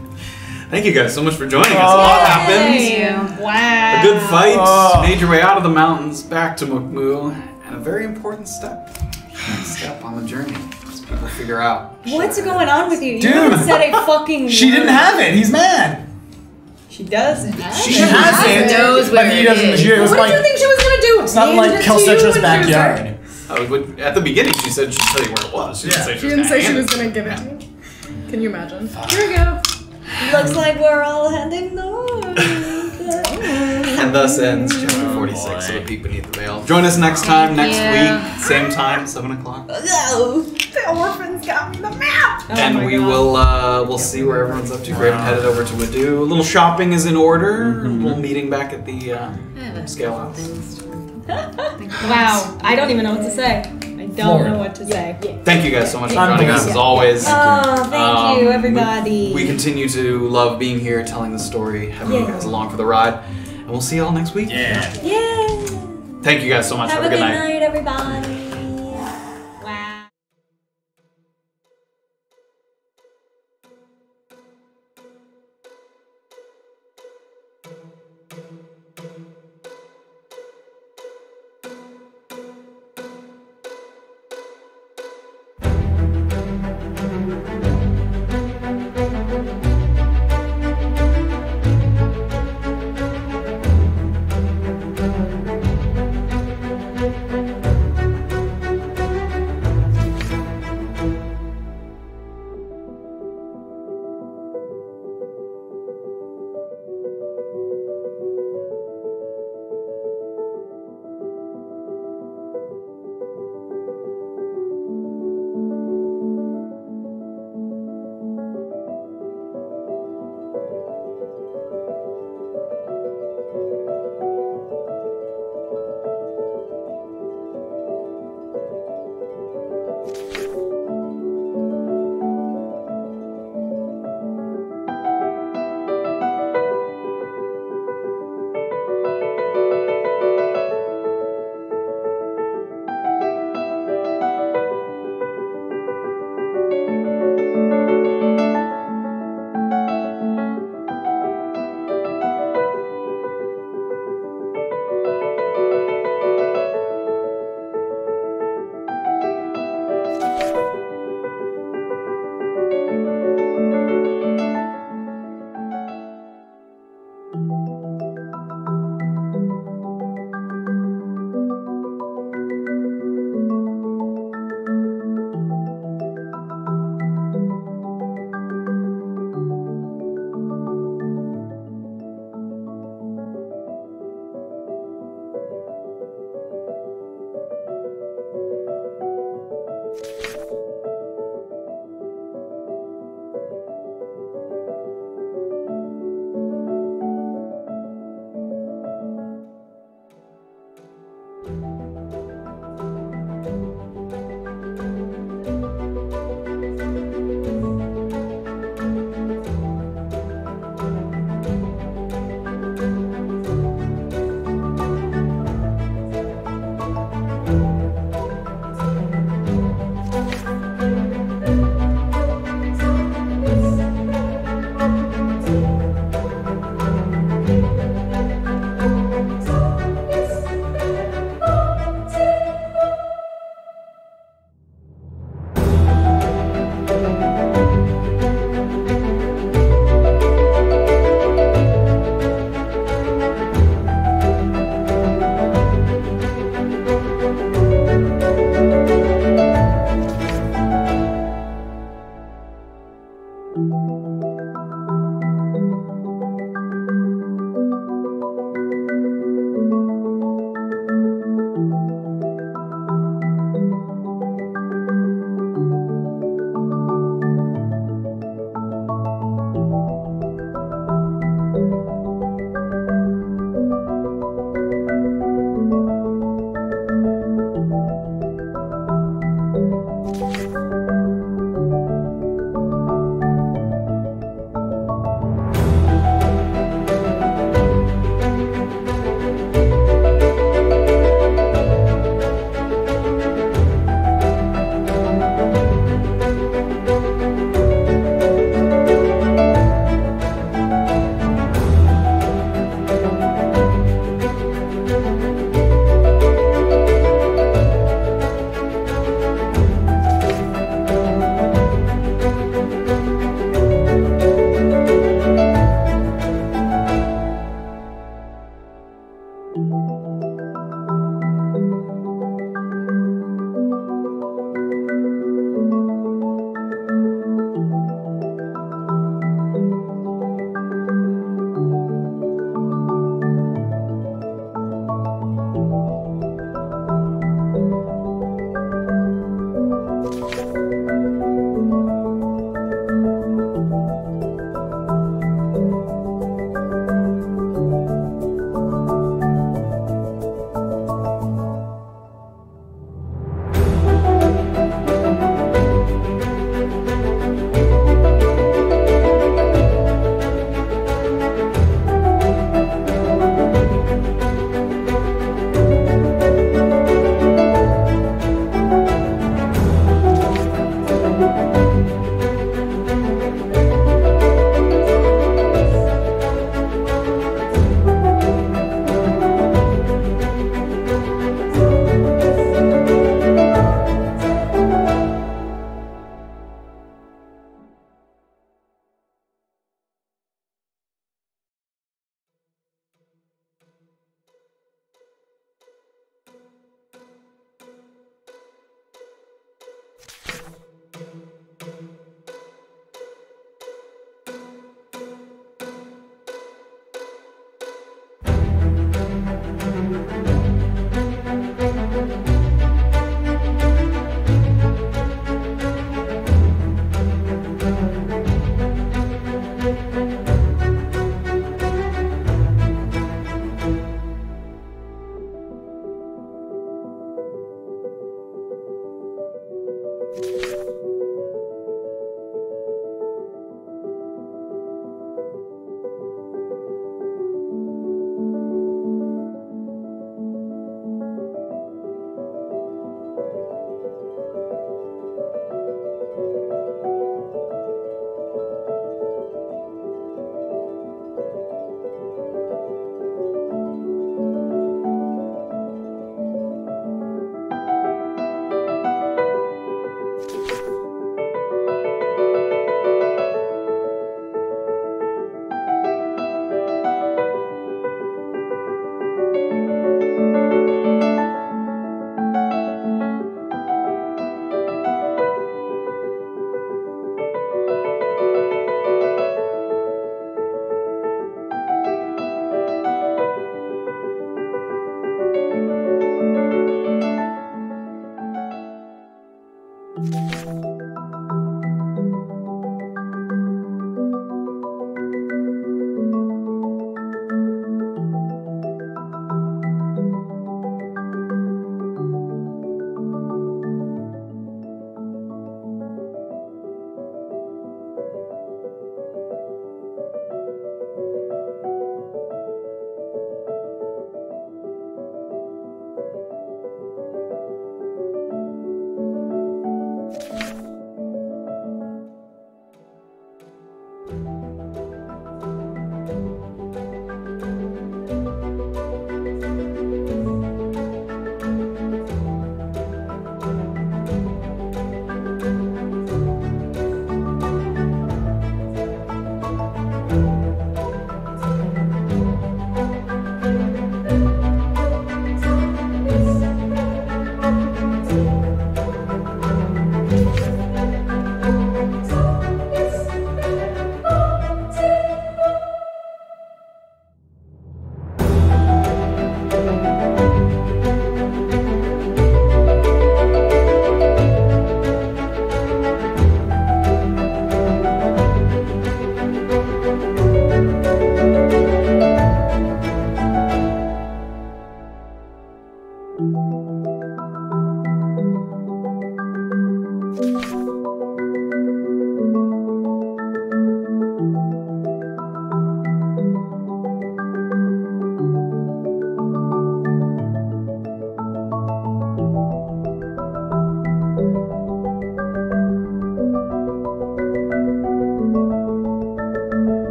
Thank you guys so much for joining us. A lot happened. Wow. A good fight. Oh. Made your way out of the mountains, back to Mukmu, and a very important step. Next step on the journey. As people figure out. What's going on with you? You Dude. haven't said a fucking She didn't have it. He's mad. She does. She has it. knows but where he it doesn't. is. She was What like, did you think she was gonna do? it's not Hand like it to you Kelcetra's when she was backyard. ready? But at the beginning, she said she'd tell you where it was. She didn't say She didn't say she gonna was hand gonna it. give it to you. Can you imagine? Here we go. Looks like we're all heading north. And thus ends chapter 46 of A Peek Beneath the Veil. Join us next time, next week, same time, 7 o'clock. The orphans got me the map. And we will we'll see where everyone's up to. Graven headed over to Wadu. A little shopping is in order. A little meeting back at the scale house. Wow. I don't even know what to say. I don't know what to say. Thank you guys so much for joining us as always. Oh, thank you, everybody. We continue to love being here, telling the story, having you guys along for the ride, and we'll see you all next week. Yeah. Thank you guys so much. Have a good night, everybody. Wow.